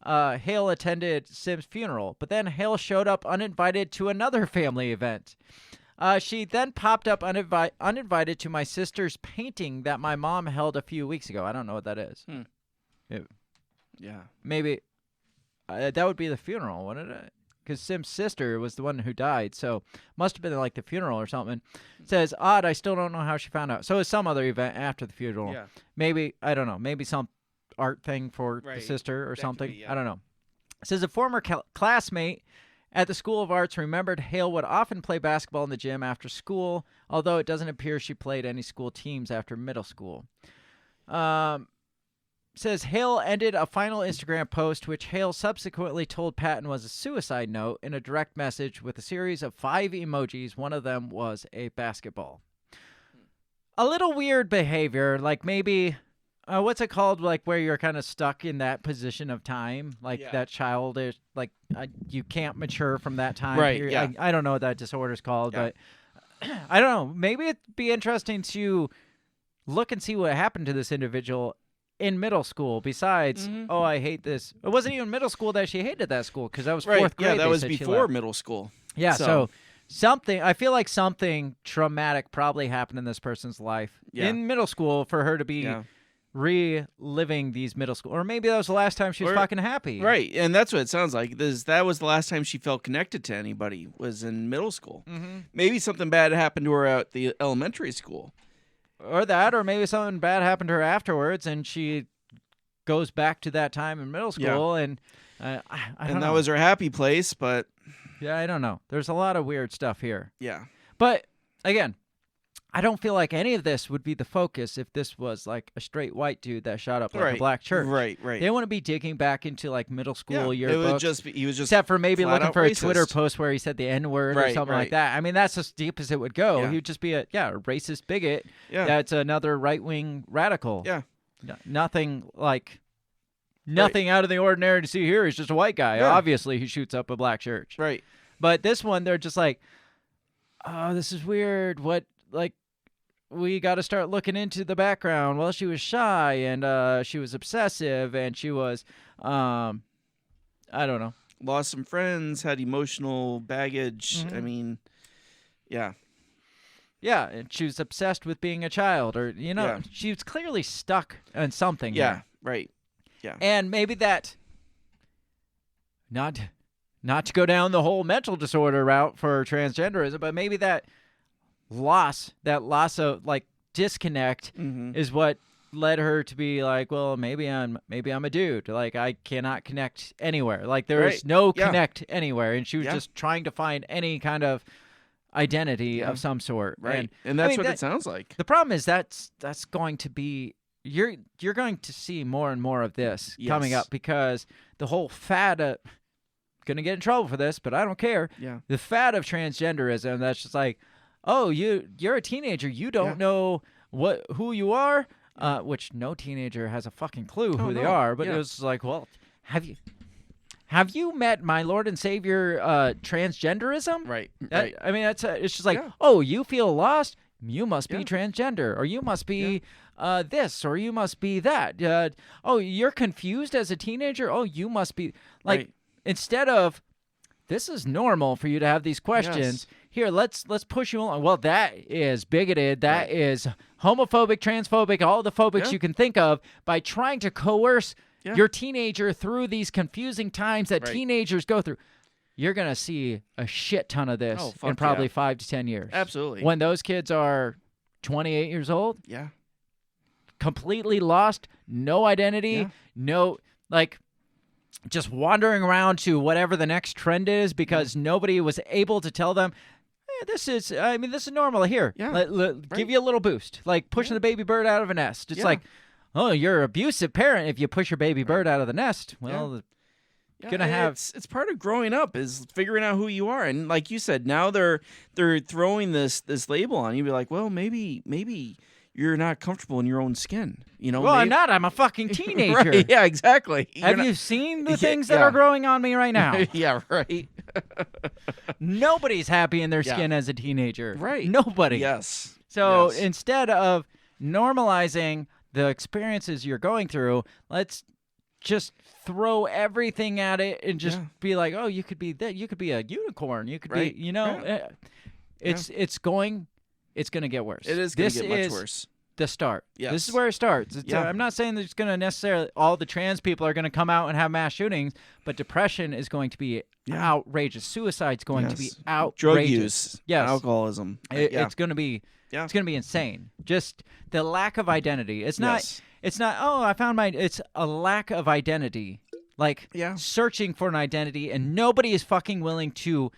Hale attended Sim's funeral. But then Hale showed up uninvited to another family event. She then popped up uninvited to my sister's painting that my mom held a few weeks ago. I don't know what that is. Maybe that would be the funeral, wouldn't it? Because Sim's sister was the one who died, so must have been like the funeral or something. It says, odd, I still don't know how she found out. So it's some other event after the funeral. Yeah. Maybe, I don't know, maybe some art thing for the sister or something. I don't know. It says a former classmate at the School of Arts remembered Hale would often play basketball in the gym after school, although it doesn't appear she played any school teams after middle school. Says Hale ended a final Instagram post, which Hale subsequently told Patton was a suicide note, in a direct message with a series of 5 emojis. One of them was a basketball. A little weird behavior, like maybe, what's it called? Like where you're kind of stuck in that position of time, like that child is like you can't mature from that time. Right. Period. Yeah. I don't know what that disorder is called, but I don't know. Maybe it'd be interesting to look and see what happened to this individual in middle school, besides, I hate this. It wasn't even middle school that she hated that school, because that was 4th grade. Yeah, that was before middle school. Yeah, so something, I feel like something traumatic probably happened in this person's life in middle school for her to be reliving these middle school. Or maybe that was the last time she was fucking happy. Right, and that's what it sounds like. That was the last time she felt connected to anybody, was in middle school. Maybe something bad happened to her at the elementary school. Or that, or maybe something bad happened to her afterwards, and she goes back to that time in middle school, and I don't know. That was her happy place, but I don't know. There's a lot of weird stuff here. Yeah. But again, I don't feel like any of this would be the focus if this was like a straight white dude that shot up like a black church. Right. They wouldn't be digging back into like middle school yearbooks. It would just be, he was just except for maybe looking for racist. A Twitter post where he said the N-word or something like that. I mean, that's as deep as it would go. He would just be a racist bigot. That's another right-wing radical. Nothing out of the ordinary to see here. He's just a white guy. Obviously, he shoots up a black church. Right. But this one, they're just like, oh, this is weird. What, like, we got to start looking into the background. Well, she was shy, and she was obsessive, and she was, I don't know. Lost some friends, had emotional baggage. I mean, Yeah, and she was obsessed with being a child, or, she was clearly stuck on something. Yeah, right. And maybe that not to go down the whole mental disorder route for transgenderism, but maybe that loss of like disconnect is what led her to be like, well, maybe I'm a dude. Like I cannot connect anywhere. Like there's no connect anywhere, and she was just trying to find any kind of identity of some sort. Right, and that's what it sounds like. The problem is that's going to be you're going to see more and more of this coming up, because the whole fad of gonna get in trouble for this, but I don't care. Yeah, the fad of transgenderism, that's just like, oh, you're a teenager, you don't know who you are. Which no teenager has a fucking clue who they are, but it was like, well, have you met my Lord and Savior transgenderism? Right. I mean, it's just like, oh, you feel lost? You must be transgender, or you must be this, or you must be that. Oh, you're confused as a teenager? Oh, you must be like, instead of, this is normal for you to have these questions. Here, let's push you along. Well, that is bigoted. That is homophobic, transphobic, all the phobics you can think of, by trying to coerce your teenager through these confusing times that teenagers go through. You're going to see a shit ton of this in probably 5 to 10 years. Absolutely. When those kids are 28 years old, completely lost, no identity, no, like, just wandering around to whatever the next trend is, because nobody was able to tell them, this is normal. Here, give you a little boost, like pushing the baby bird out of a nest. It's like, oh, you're an abusive parent if you push your baby bird out of the nest. Well, gonna have it's part of growing up, is figuring out who you are. And like you said, now they're throwing this label on you. Be like, well, maybe you're not comfortable in your own skin. You know, well, I'm not. I'm a fucking teenager. Right, yeah, exactly. Have you seen the things that are growing on me right now? Yeah, right. Nobody's happy in their skin as a teenager. Right. Nobody. Yes. So instead of normalizing the experiences you're going through, let's just throw everything at it and just be like, oh, you could be that. You could be a unicorn. You could be, you know, it's going to get worse. It is going to get much worse. The start. Yes. This is where it starts. I'm not saying that it's going to necessarily, all the trans people are going to come out and have mass shootings, but depression is going to be outrageous. Suicide's going to be outrageous. Drug use, yes, alcoholism. It's going to be it's going to be insane. Just the lack of identity. It's not oh, I found it's a lack of identity. Like searching for an identity, and nobody is fucking willing to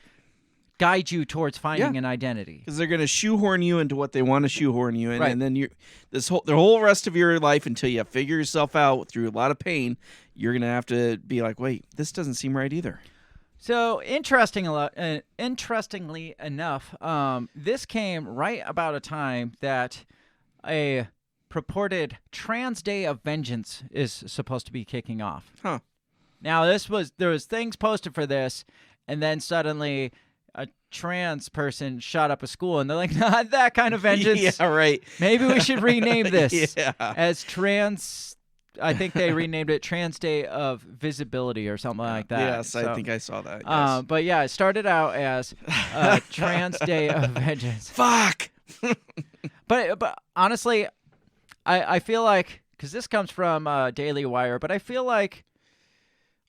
guide you towards finding an identity, because they're going to shoehorn you into what they want to shoehorn you in, and then the whole rest of your life, until you figure yourself out through a lot of pain, you're going to have to be like, wait, this doesn't seem right either. So interestingly enough, this came right about a time that a purported Trans Day of Vengeance is supposed to be kicking off. Huh. Now there was things posted for this, and then suddenly a trans person shot up a school, and they're like, not that kind of vengeance. Yeah, right. Maybe we should rename this as trans. I think they renamed it Trans Day of Visibility or something like that. Yes, so, I think I saw that. Yes. But yeah, it started out as Trans Day of Vengeance. Fuck. But honestly, I feel like, because this comes from Daily Wire, but I feel like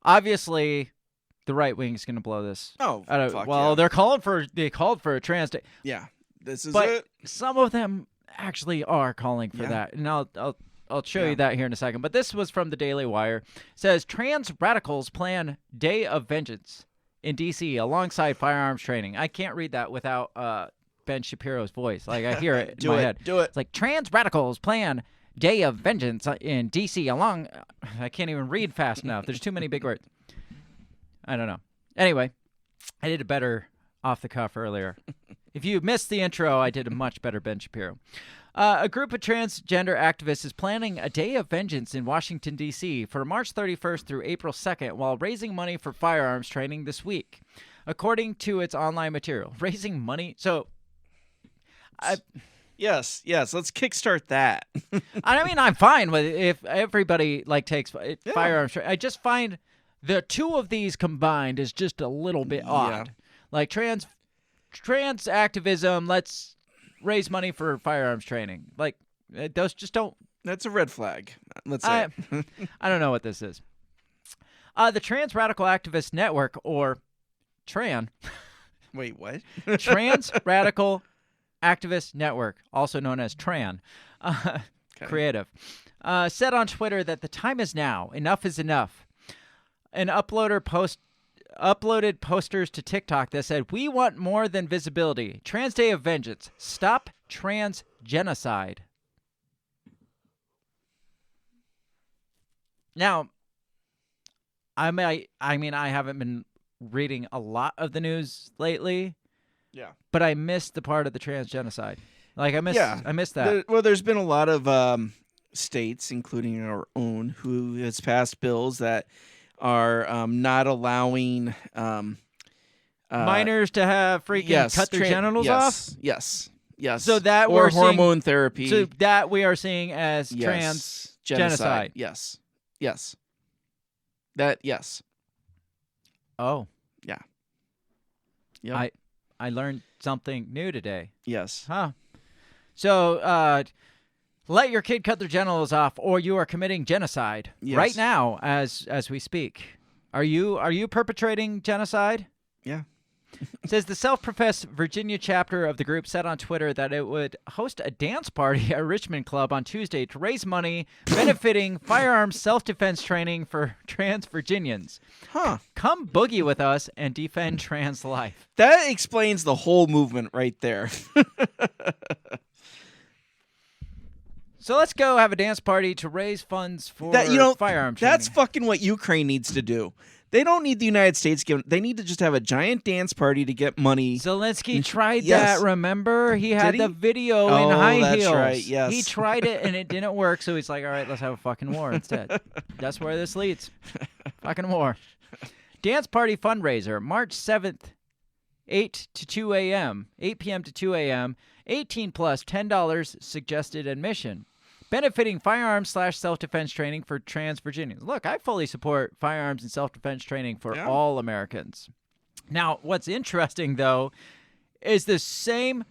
obviously the right wing is going to blow this. Oh, fuck they called for a Trans Day. Yeah, this is but it. Some of them actually are calling for that, and I'll show you that here in a second. But this was from the Daily Wire. It says trans radicals plan Day of Vengeance in D.C. alongside firearms training. I can't read that without Ben Shapiro's voice. Like, I hear it in my head. Do it. It's like trans radicals plan Day of Vengeance in D.C. along. I can't even read fast enough. There's too many big words. I don't know. Anyway, I did a better off the cuff earlier. If you missed the intro, I did a much better Ben Shapiro. A group of transgender activists is planning a Day of Vengeance in Washington, D.C. for March 31st through April 2nd while raising money for firearms training this week, according to its online material. Raising money? So, Yes, let's kickstart that. I mean, I'm fine with it if everybody takes firearms training. I just find the two of these combined is just a little bit odd. Like trans activism, let's raise money for firearms training. Like, those just don't. That's a red flag. Let's say. I don't know what this is. The Trans Radical Activist Network, or TRAN. Wait, what? Trans Radical Activist Network, also known as TRAN, creative, said on Twitter that the time is now. Enough is enough. An uploaded posters to TikTok that said, "We want more than visibility. Trans Day of Vengeance. Stop trans genocide." Now, I haven't been reading a lot of the news lately. Yeah. But I missed the part of the trans genocide. Like I missed that. There's been a lot of states, including our own, who has passed bills that are not allowing minors to have freaking cut their genitals off. Yes. So that or we're hormone therapy. So that we are seeing as trans genocide. Yes. Oh. Yeah. Yep. I learned something new today. Yes. Huh. So let your kid cut their genitals off, or you are committing genocide right now as we speak. Are you perpetrating genocide? Yeah. It says the self-professed Virginia chapter of the group said on Twitter that it would host a dance party at Richmond Club on Tuesday to raise money benefiting firearms self-defense training for trans Virginians. Huh. Come boogie with us and defend trans life. That explains the whole movement right there. So let's go have a dance party to raise funds for firearm training. That's fucking what Ukraine needs to do. They don't need the United States giving. They need to just have a giant dance party to get money. Zelensky tried that, remember? He had the video in high heels. Right, yes. He tried it, and it didn't work, so he's like, all right, let's have a fucking war instead. That's where this leads. Fucking war. Dance party fundraiser, March 7th, 8 p.m. to 2 a.m., 18 plus, $10 suggested admission. Benefiting firearms / self-defense training for trans Virginians. Look, I fully support firearms and self-defense training for all Americans. Now, what's interesting, though, is the same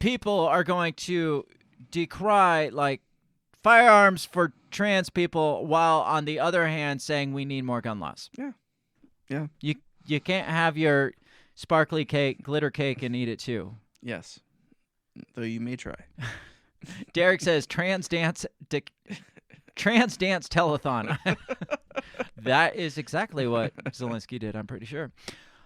people are going to decry, like, firearms for trans people while, on the other hand, saying we need more gun laws. Yeah. You can't have your sparkly cake, glitter cake, and eat it, too. Yes. Though you may try. Derek says trans dance telethon. That is exactly what Zelensky did, I'm pretty sure.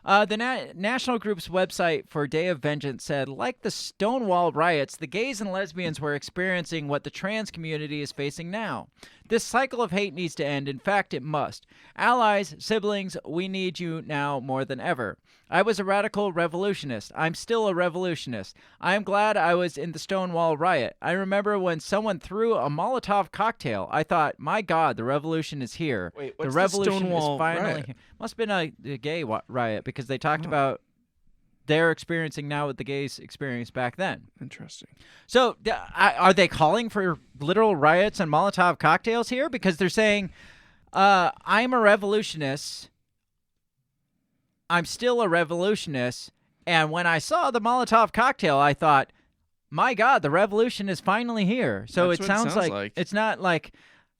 The national group's website for Day of Vengeance said, like the Stonewall riots, the gays and lesbians were experiencing what the trans community is facing now. This cycle of hate needs to end. In fact, it must. Allies, siblings, we need you now more than ever. I was a radical revolutionist. I'm still a revolutionist. I am glad I was in the Stonewall riot. I remember when someone threw a Molotov cocktail. I thought, my God, the revolution is here. Wait, what's the revolution Stonewall is finally riot? here. Must have been a gay riot because they talked about they're experiencing now what the gays experienced back then. Interesting. So are they calling for literal riots and Molotov cocktails here? Because they're saying, I'm a revolutionist. I'm still a revolutionist. And when I saw the Molotov cocktail, I thought, my God, the revolution is finally here. So That's it what sounds like it's not like,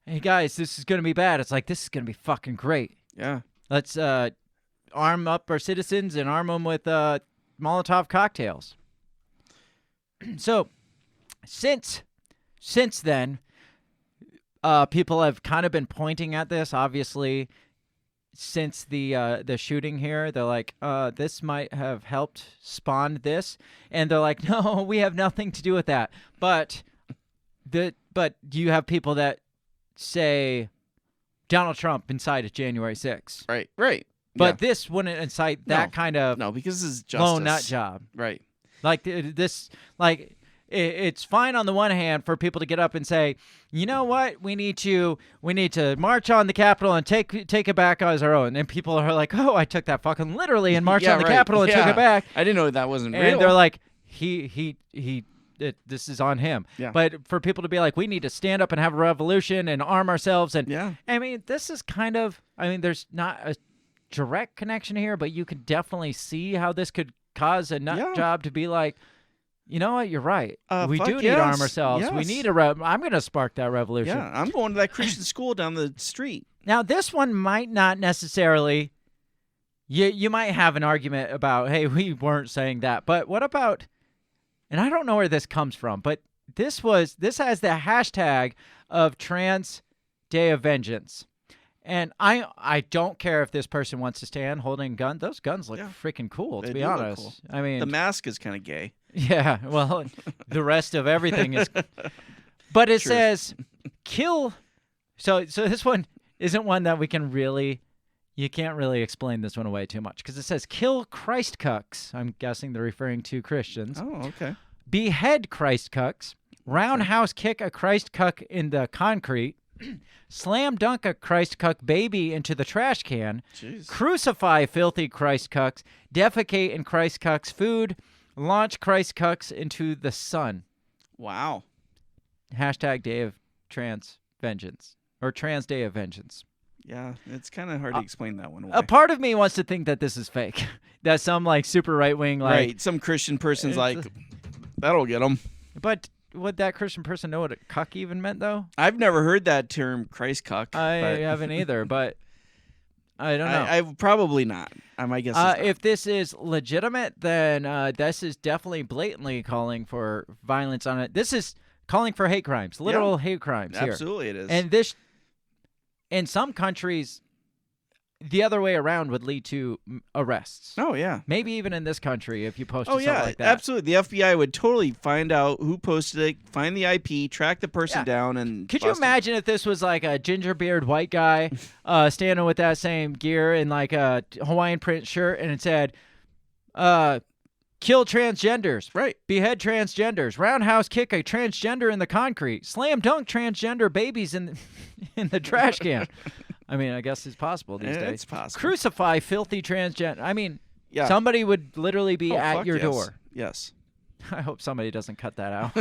hey, guys, this is going to be bad. It's like, this is going to be fucking great. Yeah. Let's arm up our citizens and arm them with Molotov cocktails. So since then, people have kind of been pointing at this, obviously, since the shooting here. They're like, this might have helped spawn this. And they're like, no, we have nothing to do with that. But you have people that say Donald Trump incited January 6th. Right. But this wouldn't incite that kind of because this is justice. lone nut job. Right. Like this, like it's fine on the one hand for people to get up and say, you know what, we need to march on the Capitol and take it back as our own. And people are like, oh, I took that fucking literally and marched on the Capitol and took it back. I didn't know that wasn't real. And they're like, this is on him. Yeah. But for people to be like, we need to stand up and have a revolution and arm ourselves. And I mean, this is kind of, there's not a direct connection here, but you could definitely see how this could cause a nut job to be like, you know what, you're right. We do need to arm ourselves. Yes. We need I'm going to spark that revolution. Yeah, I'm going to that Christian school down the street. Now, this one might not necessarily. You might have an argument about, hey, we weren't saying that. But what about, and I don't know where this comes from, but this has the hashtag of Trans Day of Vengeance. And I don't care if this person wants to stand holding a gun. Those guns look freaking cool, to be honest. Cool. I mean, the mask is kind of gay. Yeah, well, the rest of everything is. But it says kill. So this one isn't one that we can really. You can't really explain this one away too much because it says kill Christ cucks. I'm guessing they're referring to Christians. Oh, okay. Behead Christ cucks. Roundhouse kick a Christ cuck in the concrete. Slam dunk a Christ cuck baby into the trash can. Jeez. Crucify filthy Christ cucks. Defecate in Christ cucks' food. Launch Christ cucks into the sun. Wow. Hashtag Day of Trans Vengeance. Or Trans Day of Vengeance. Yeah, it's kind of hard to explain that one away. A part of me wants to think that this is fake. That some like super right-wing like... Right, some Christian person's like, that'll get them. But would that Christian person know what a cuck even meant, though? I've never heard that term, Christ cuck. I haven't either, but I don't know. I probably not. My guess is not. If this is legitimate, then this is definitely blatantly calling for violence on it. This is calling for hate crimes, literal hate crimes here. Absolutely it is. And this, in some countries, the other way around would lead to arrests. Oh, yeah. Maybe even in this country if you posted something like that. Absolutely. The FBI would totally find out who posted it, find the IP, track the person down, and could you imagine if this was like a ginger-beard white guy standing with that same gear in like a Hawaiian print shirt and it said, kill transgenders, right? Behead transgenders, roundhouse kick a transgender in the concrete, slam dunk transgender babies in the trash can. I mean, I guess it's possible these days. It's possible. Crucify filthy transgender. I mean, somebody would literally be at your door. Yes. I hope somebody doesn't cut that out.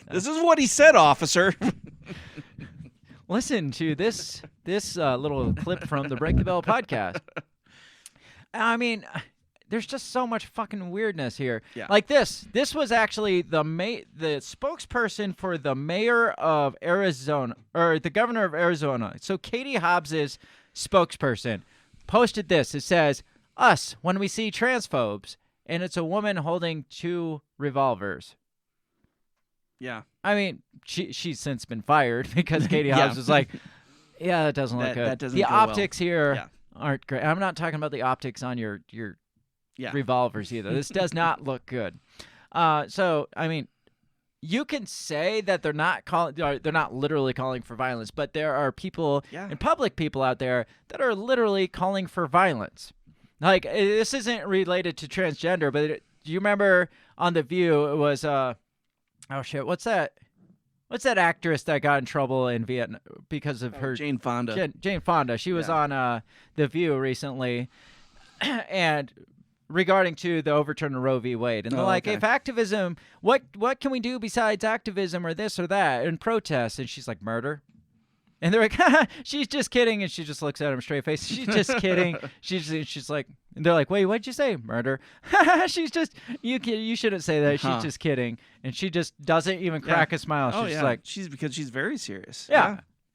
This is what he said, officer. Listen to this little clip from the Break the Bell podcast. I mean, there's just so much fucking weirdness here. Yeah. Like this was actually the spokesperson for the mayor of Arizona, or the governor of Arizona. So Katie Hobbs's spokesperson posted this. It says, "Us when we see transphobes," and it's a woman holding 2 revolvers. Yeah. I mean, she's since been fired because Katie Hobbs was like, "Yeah, that doesn't look good." That doesn't the go optics well. here aren't great. I'm not talking about the optics on your revolvers either. This does not look good. So I mean, you can say that they're not literally calling for violence, but there are people and public people out there that are literally calling for violence. Like, this isn't related to transgender, but do you remember on The View? It was oh shit, what's that actress that got in trouble in Vietnam because of her Jane Fonda? Jane Fonda. She was on The View recently, and regarding to the overturn of Roe v. Wade. And they're like, if activism, what can we do besides activism or this or that and protest? And she's like, murder. And they're like, she's just kidding. And she just looks at him straight face. She's just kidding. She's like, and they're like, wait, what'd you say? Murder. She's just, you shouldn't say that. She's just kidding. And she just doesn't even crack a smile. She's like, because she's very serious.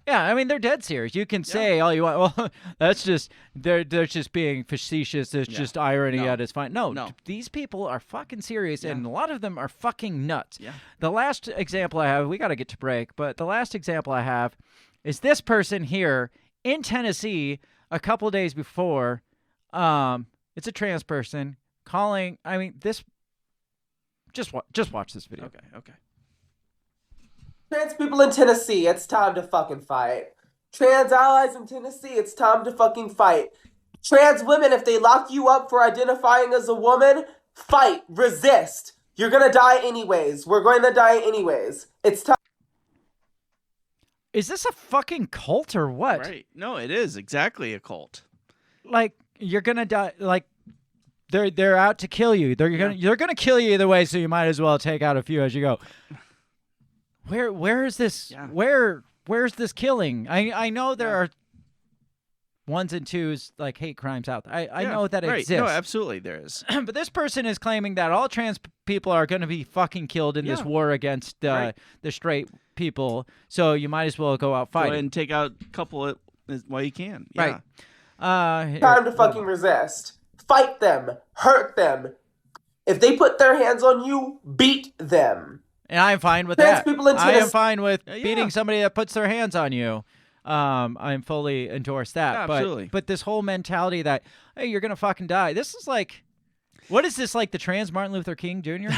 Yeah, I mean, they're dead serious. You can say all you want. Well, that's just, they're just being facetious. It's just irony at its fine. No, these people are fucking serious, and a lot of them are fucking nuts. Yeah. The last example I have, we got to get to break, but the last example I have is this person here in Tennessee a couple days before. It's a trans person calling, I mean, this, just watch this video. Okay. Trans people in Tennessee, it's time to fucking fight. Trans allies in Tennessee, it's time to fucking fight. Trans women, if they lock you up for identifying as a woman, fight, resist. You're gonna die anyways. We're going to die anyways. It's time. Is this a fucking cult or what? Right. No, it is exactly a cult. Like, you're gonna die, like, they're out to kill you. They're gonna kill you either way, so you might as well take out a few as you go. Where is this? Where's this killing? I know there are. ones and twos, like hate crimes out there. I know that right. exists. No, absolutely there is. But this person is claiming that all trans people are going to be fucking killed in this war against the straight people. So you might as well go out fighting. Go ahead and take out a couple while you can. Yeah. Right. Time to fucking resist. Fight them. Hurt them. If they put their hands on you, beat them. And I am fine with Trans that. people in I am Tennessee- fine with beating somebody that puts their hands on you. I'm fully endorse that. Yeah, absolutely. But this whole mentality that, hey, you're gonna fucking die. This is like, what is this, like the trans Martin Luther King Jr.?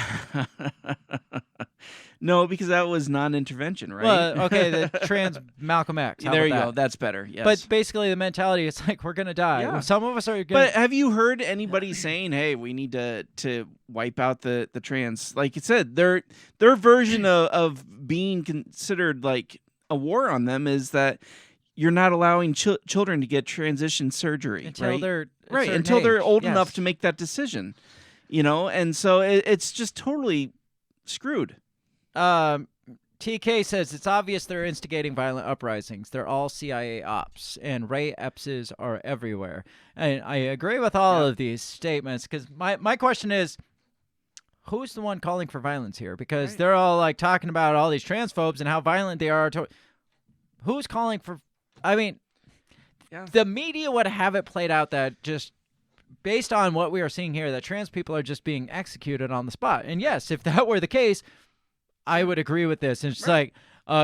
No, because that was non-intervention, right? Well, okay, the trans Malcolm X. How there about you go. that? That's better. Yes. But basically, the mentality is like we're gonna die. Yeah. Some of us are. But have you heard anybody saying, "Hey, we need to wipe out the trans"? Like you said, their version of being considered like a war on them is that you're not allowing children to get transition surgery until they're until they're old yes. enough to make that decision. And so it's just totally screwed. TK says it's obvious they're instigating violent uprisings. They're all CIA ops, and Ray Epps's are everywhere. And I agree with all of these statements because my question is, who's the one calling for violence here? Because they're all like talking about all these transphobes and how violent they are. Who's calling for? I mean, the media would have it played out that just based on what we are seeing here, that trans people are just being executed on the spot. And yes, if that were the case, I would agree with this. It's just like,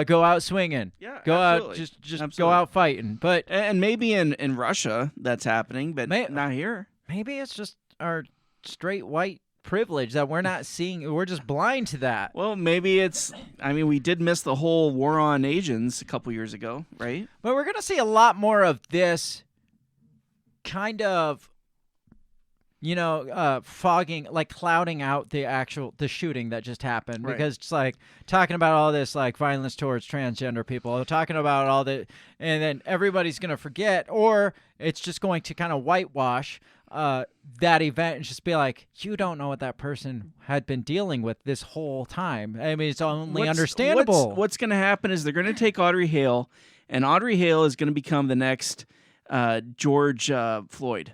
go out swinging. Yeah, go absolutely. out, just go out fighting. But and maybe in Russia that's happening, but not here. Maybe it's just our straight white privilege that we're not seeing. We're just blind to that. Well, maybe it's. I mean, we did miss the whole war on Asians a couple years ago, right? But we're gonna see a lot more of this kind of. Fogging, like clouding out the shooting that just happened because it's like talking about all this like violence towards transgender people, talking about all the, and then everybody's going to forget, or it's just going to kind of whitewash that event and just be like, you don't know what that person had been dealing with this whole time. I mean, it's only understandable. What's going to happen is they're going to take Audrey Hale, and Audrey Hale is going to become the next George Floyd.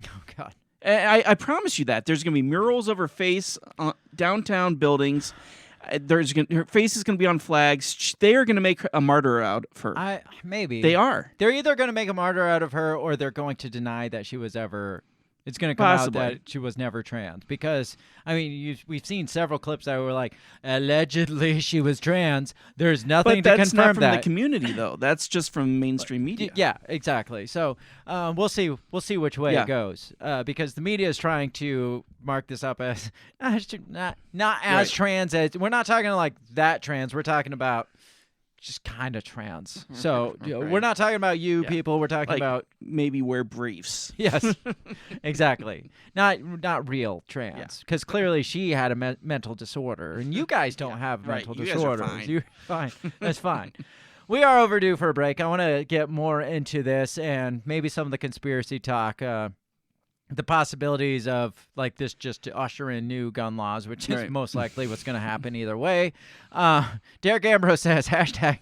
Oh, God. I promise you that. There's going to be murals of her face on downtown buildings. Her face is going to be on flags. They are going to make a martyr out of her. Maybe. They are. They're either going to make a martyr out of her or they're going to deny that she was ever... It's going to come out that she was never trans. Because, I mean, we've seen several clips that were like, allegedly she was trans. There's nothing to confirm that. But that's not from the community, though. That's just from mainstream media. Yeah, exactly. So we'll see which way it goes. Because the media is trying to mark this up as not as trans as... We're not talking like that trans. We're talking about just kind of trans. So we're not talking about you people. We're talking about maybe wear briefs. Yes, exactly. Not real trans, because clearly she had a mental disorder, and you guys don't have mental disorders. You're fine. That's fine. We are overdue for a break. I want to get more into this and maybe some of the conspiracy talk. The possibilities of like this just to usher in new gun laws, which is most likely what's going to happen either way. Derek Ambrose says,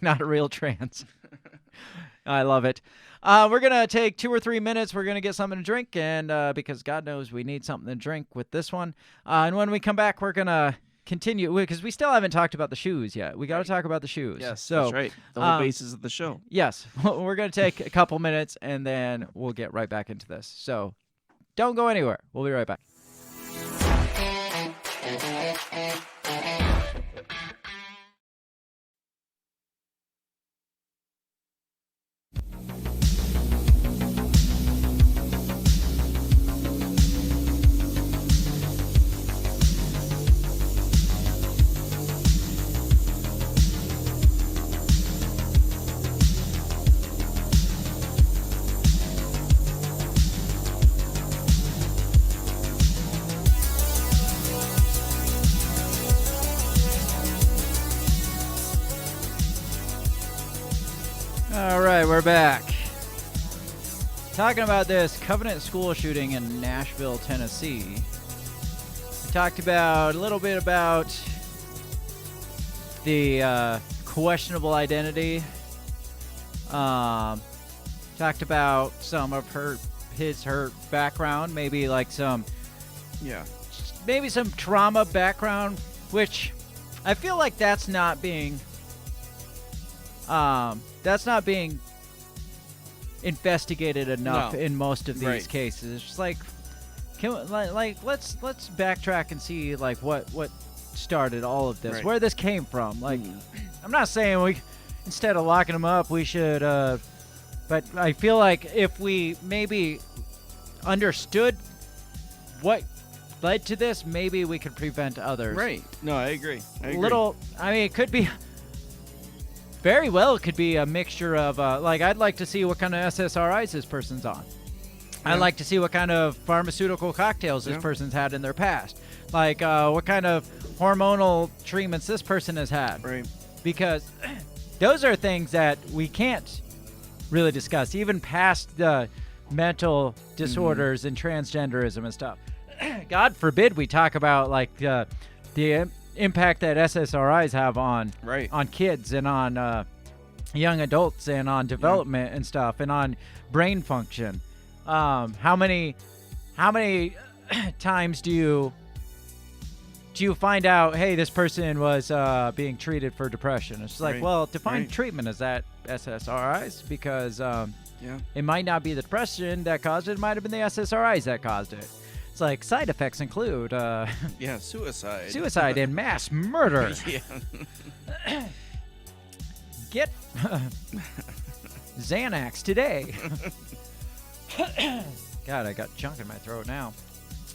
#not a real trans. I love it. We're going to take 2 or 3 minutes. We're going to get something to drink, and because God knows we need something to drink with this one. And when we come back, we're going to continue, because we still haven't talked about the shoes yet. We got to talk about the shoes. Yes, so, that's right. The whole basis of the show. Yes. We're going to take a couple minutes, and then we'll get right back into this. So don't go anywhere. We'll be right back. All right, we're back. Talking about this Covenant school shooting in Nashville, Tennessee. We talked about a little bit about the questionable identity. talked about some of her background, maybe like maybe some trauma background, which I feel like that's not being investigated enough in most of these cases. It's just like, let's backtrack and see like what started all of this, where this came from. Like, I'm not saying we, instead of locking them up, we should, but I feel like if we maybe understood what led to this, maybe we could prevent others. Right. No, I agree. I mean, it could be, very well, it could be a mixture of, like, I'd like to see what kind of SSRIs this person's on. I'd like to see what kind of pharmaceutical cocktails this person's had in their past. Like, what kind of hormonal treatments this person has had. Right. Because those are things that we can't really discuss, even past the mental disorders and transgenderism and stuff. God forbid we talk about, like, the impact that SSRIs have on kids and on young adults and on development and stuff and on brain function. How many times do you find out, hey, this person was being treated for depression? It's like, well, define treatment as that SSRIs, because it might not be the depression that caused it. It might have been the SSRIs that caused it. It's like side effects include suicide and mass murder. Get Xanax today. God, I got junk in my throat now.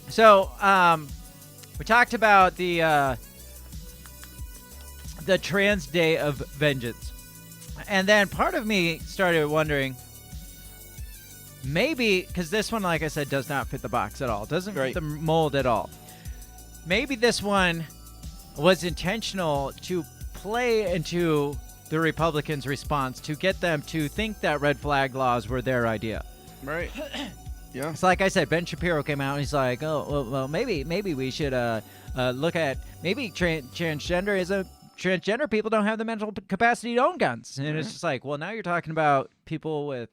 So, we talked about the Trans Day of Vengeance. And then part of me started wondering, maybe, because this one, like I said, does not fit the box at all. Doesn't fit the mold at all. Maybe this one was intentional to play into the Republicans' response to get them to think that red flag laws were their idea. Right. Yeah. It's like I said, Ben Shapiro came out and he's like, oh, well, maybe we should look at maybe transgender people don't have the mental capacity to own guns. And it's just like, well, now you're talking about people with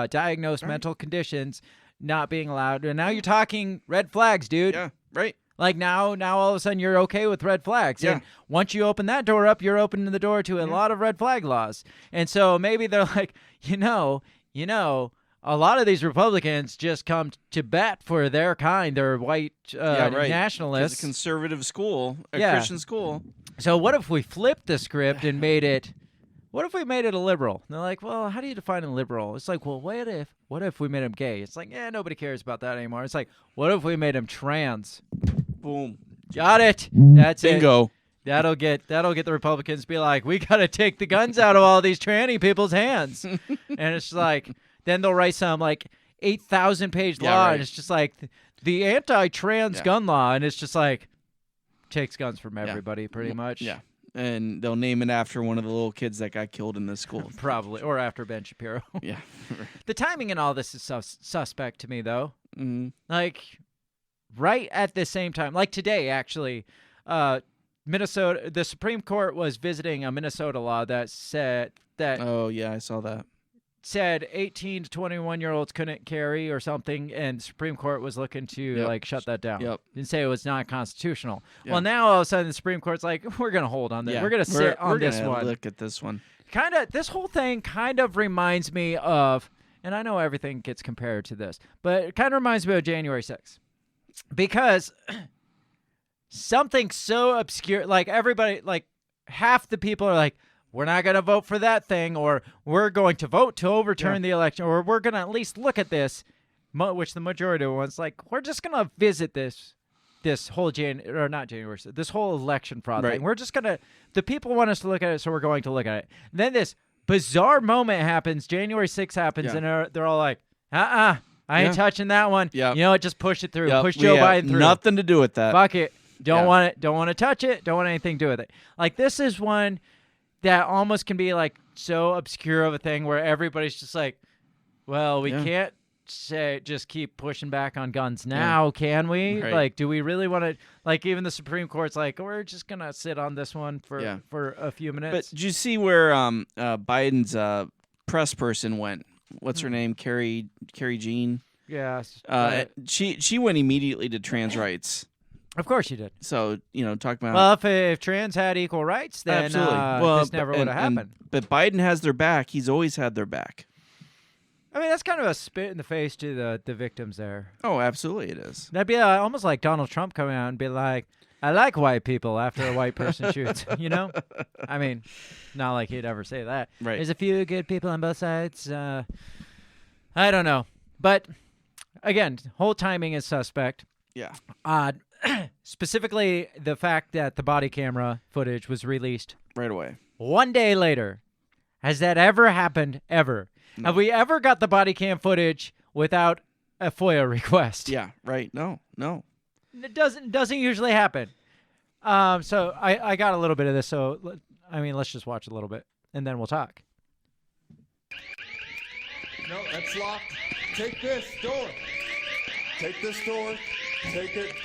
diagnosed mental conditions not being allowed. And now you're talking red flags, dude. Yeah, right. Like now all of a sudden you're okay with red flags. Yeah. And once you open that door up, you're opening the door to a lot of red flag laws. And so maybe they're like, you know, a lot of these Republicans just come to bat for their kind. They're white nationalists. It's a conservative school, Christian school. So what if we flipped the script and made it, what if we made it a liberal? And they're like, well, how do you define a liberal? It's like, well, what if we made him gay? It's like, nobody cares about that anymore. It's like, what if we made him trans? Boom. Got it. That's Bingo. it. That'll get the Republicans to be like, we got to take the guns out of all these tranny people's hands. And it's like, then they'll write some like 8,000-page law, and it's just like the anti-trans gun law, and it's just like takes guns from everybody pretty much. Yeah. And they'll name it after one of the little kids that got killed in the school. Probably. Or after Ben Shapiro. Yeah. The timing in all this is suspect to me, though. Mm-hmm. Like, right at the same time. Like today, actually, Minnesota, the Supreme Court was visiting a Minnesota law that said that... Oh, yeah, I saw that. Said 18 to 21-year-olds couldn't carry or something, and Supreme Court was looking to like shut that down. Didn't say it was not constitutional. Well, now all of a sudden the Supreme Court's like, we're gonna hold on this. We're gonna sit on this one. Look at this one. This whole thing kind of reminds me of, and I know everything gets compared to this, but it kind of reminds me of January 6th, because something so obscure, like everybody, like half the people are like, we're not going to vote for that thing, or we're going to vote to overturn the election, or we're going to at least look at this, which the majority of ones like, we're just going to visit this whole this whole election fraud thing. We're just going to, the people want us to look at it, so we're going to look at it. And then this bizarre moment happens, January 6th happens, and they're all like, I ain't touching that one. You know what, just push it through. Push Joe Biden through. Nothing to do with that. Fuck it. Don't want it. Don't want to touch it. Don't want anything to do with it. Like, this is one that almost can be like so obscure of a thing where everybody's just like, well, we can't just keep pushing back on guns now, can we? Like, do we really want to, like, even the Supreme Court's like, we're just going to sit on this one for a few minutes. But did you see where Biden's press person went what's her name, Carrie Jean. Yes. She went immediately to trans rights. Of course you did. So, talk about... Well, if trans had equal rights, then this never would have happened. But Biden has their back. He's always had their back. I mean, that's kind of a spit in the face to the victims there. Oh, absolutely it is. That'd be almost like Donald Trump coming out and be like, I like white people after a white person shoots, I mean, not like he'd ever say that. Right. There's a few good people on both sides. I don't know. But, again, whole timing is suspect. Yeah. Specifically, the fact that the body camera footage was released right away. 1 day later. Has that ever happened? Ever? No. Have we ever got the body cam footage without a FOIA request? Yeah, right. No. It doesn't usually happen. So I got a little bit of this. So, let's just watch a little bit, and then we'll talk. No, that's locked. Take this door. Take this door. Take it.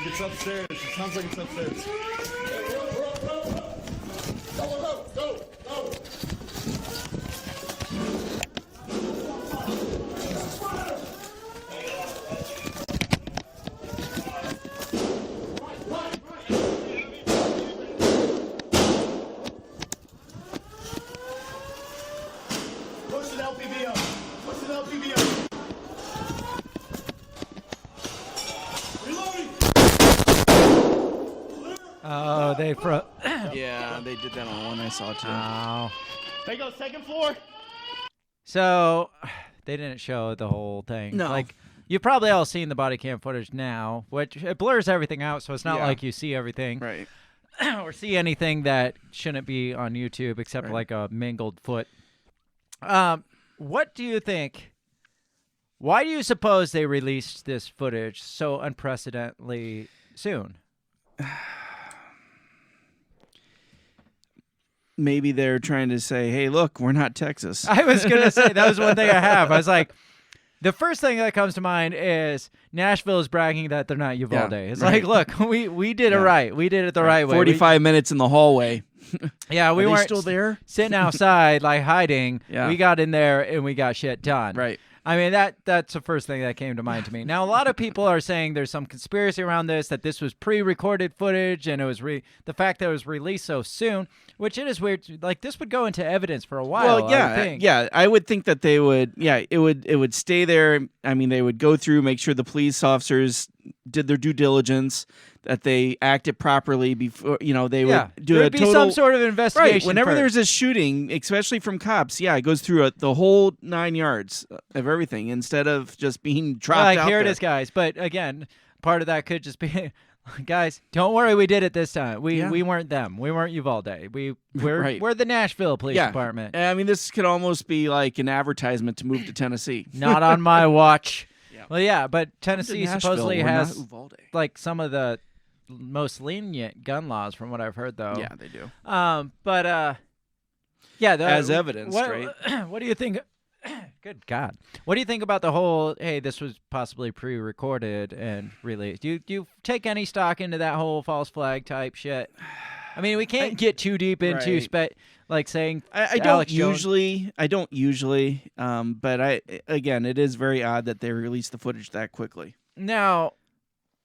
It's upstairs. It sounds like it's upstairs. Go. Push an LPV up. Oh, yeah, they did that on one I saw too. Oh. They go second floor. So they didn't show the whole thing. No. Like, you've probably all seen the body cam footage now, which it blurs everything out, so it's not like you see everything. Right. Or see anything that shouldn't be on YouTube except like a mangled foot. What do you think? Why do you suppose they released this footage so unprecedentedly soon? Maybe they're trying to say, hey, look, we're not Texas. I was going to say, that was one thing I have. I was like, the first thing that comes to mind is Nashville is bragging that they're not Uvalde. It's like, look, we did it right. We did it the right way. 45 minutes in the hallway. Yeah, we weren't still there? Sitting outside, like hiding. Yeah. We got in there and we got shit done. Right. I mean, that's the first thing that came to mind to me. Now, a lot of people are saying there's some conspiracy around this, that this was pre-recorded footage, and it was the fact that it was released so soon, which it is weird. Like, this would go into evidence for a while. Well, yeah, I would think that they would. Yeah, it would stay there. I mean, they would go through, make sure the police officers did their due diligence, that they acted properly before, they would do There'd a be total... some sort of investigation. Right, whenever first. there's a shooting, especially from cops, it goes through the whole 9 yards of everything instead of just being dropped out here there. it is, guys. But again, part of that could just be, guys, don't worry, we did it this time. We weren't them. We weren't Uvalde. We're the Nashville Police Department. I mean, this could almost be like an advertisement to move to Tennessee. Not on my watch. Well, yeah, but Tennessee Nashville, supposedly we're has not Uvalde. like some of the most lenient gun laws, from what I've heard, though. Yeah, they do. As evidence, right? What do you think? Good God, what do you think about the whole? Hey, this was possibly pre-recorded and released. Do you take any stock into that whole false flag type shit? I mean, we can't get too deep into like saying I don't usually, but again, it is very odd that they released the footage that quickly. Now,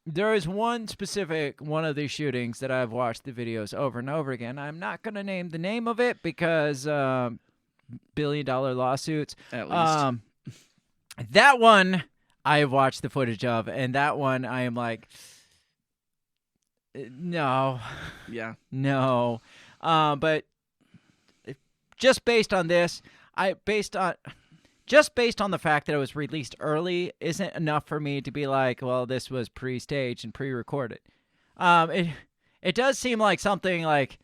there is one of these shootings that I've watched the videos over and over again. I'm not going to name the name of it because billion-dollar lawsuits. At least. That one I have watched the footage of, and that one I am like, no. Yeah. No. But just based on this, just based on the fact that it was released early isn't enough for me to be like, well, this was pre-staged and pre-recorded. It does seem like something like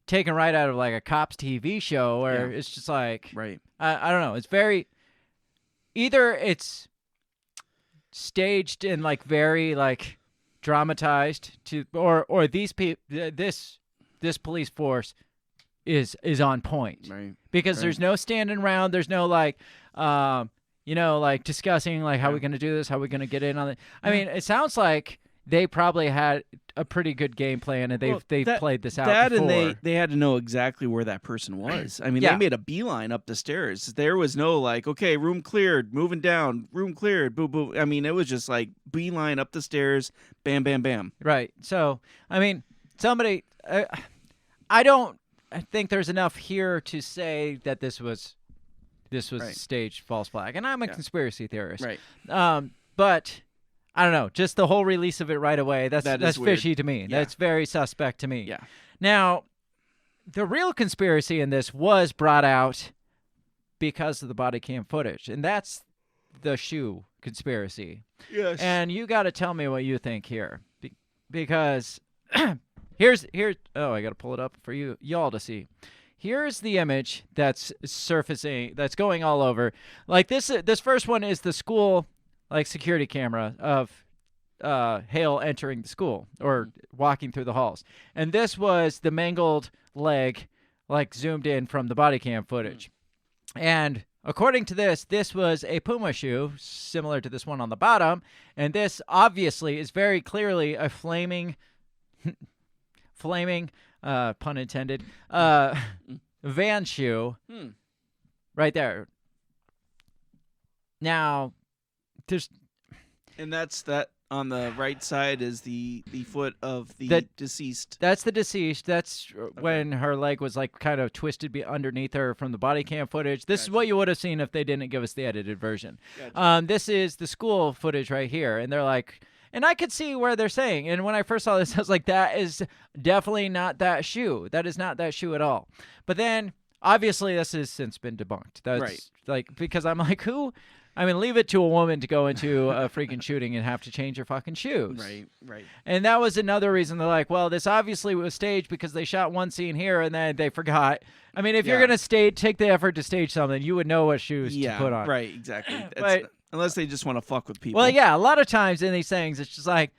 taken right out of like a cops TV show where it's just like, I don't know. It's very, either it's staged and like very like dramatized or these people, this police force is on point. Right. because there's no standing around. There's no like, like discussing like how we're going to do this, how we're going to get in on it. I mean, it sounds like they probably had a pretty good game plan, and they've played this out before. And they had to know exactly where that person was. I mean, they made a beeline up the stairs. There was no like, okay, room cleared, moving down, room cleared, boo boo. I mean, it was just like beeline up the stairs, bam, bam, bam. Right. So, I mean, somebody, I don't think there's enough here to say that this was a staged false flag, and I'm a conspiracy theorist. Right. But I don't know, just the whole release of it right away, that's fishy to me. Yeah. That's very suspect to me. Yeah. Now, the real conspiracy in this was brought out because of the body cam footage, and that's the shoe conspiracy. Yes. And you got to tell me what you think here, because here's oh, I got to pull it up for y'all to see. Here's the image that's surfacing, that's going all over. Like this first one is the school like security camera of Hale entering the school or walking through the halls. And this was the mangled leg like zoomed in from the body cam footage. And according to this was a Puma shoe similar to this one on the bottom, and this obviously is very clearly a flaming pun intended, Van shoe right there. Now, and that's that on the right side is the foot of the deceased. That's the deceased. That's when her leg was like kind of twisted underneath her from the body cam footage. This is what you would have seen if they didn't give us the edited version. Gotcha. This is the school footage right here, and they're like, and I could see where they're saying. And when I first saw this, I was like, that is definitely not that shoe. That is not that shoe at all. But then, obviously, this has since been debunked. That's right. Like, because I'm like, who? I mean, leave it to a woman to go into a freaking shooting and have to change her fucking shoes. Right. And that was another reason they're like, well, this obviously was staged because they shot one scene here and then they forgot. I mean, if you're going to take the effort to stage something, you would know what shoes to put on. Right, exactly. But, unless they just want to fuck with people. Well, yeah, a lot of times in these things, it's just like,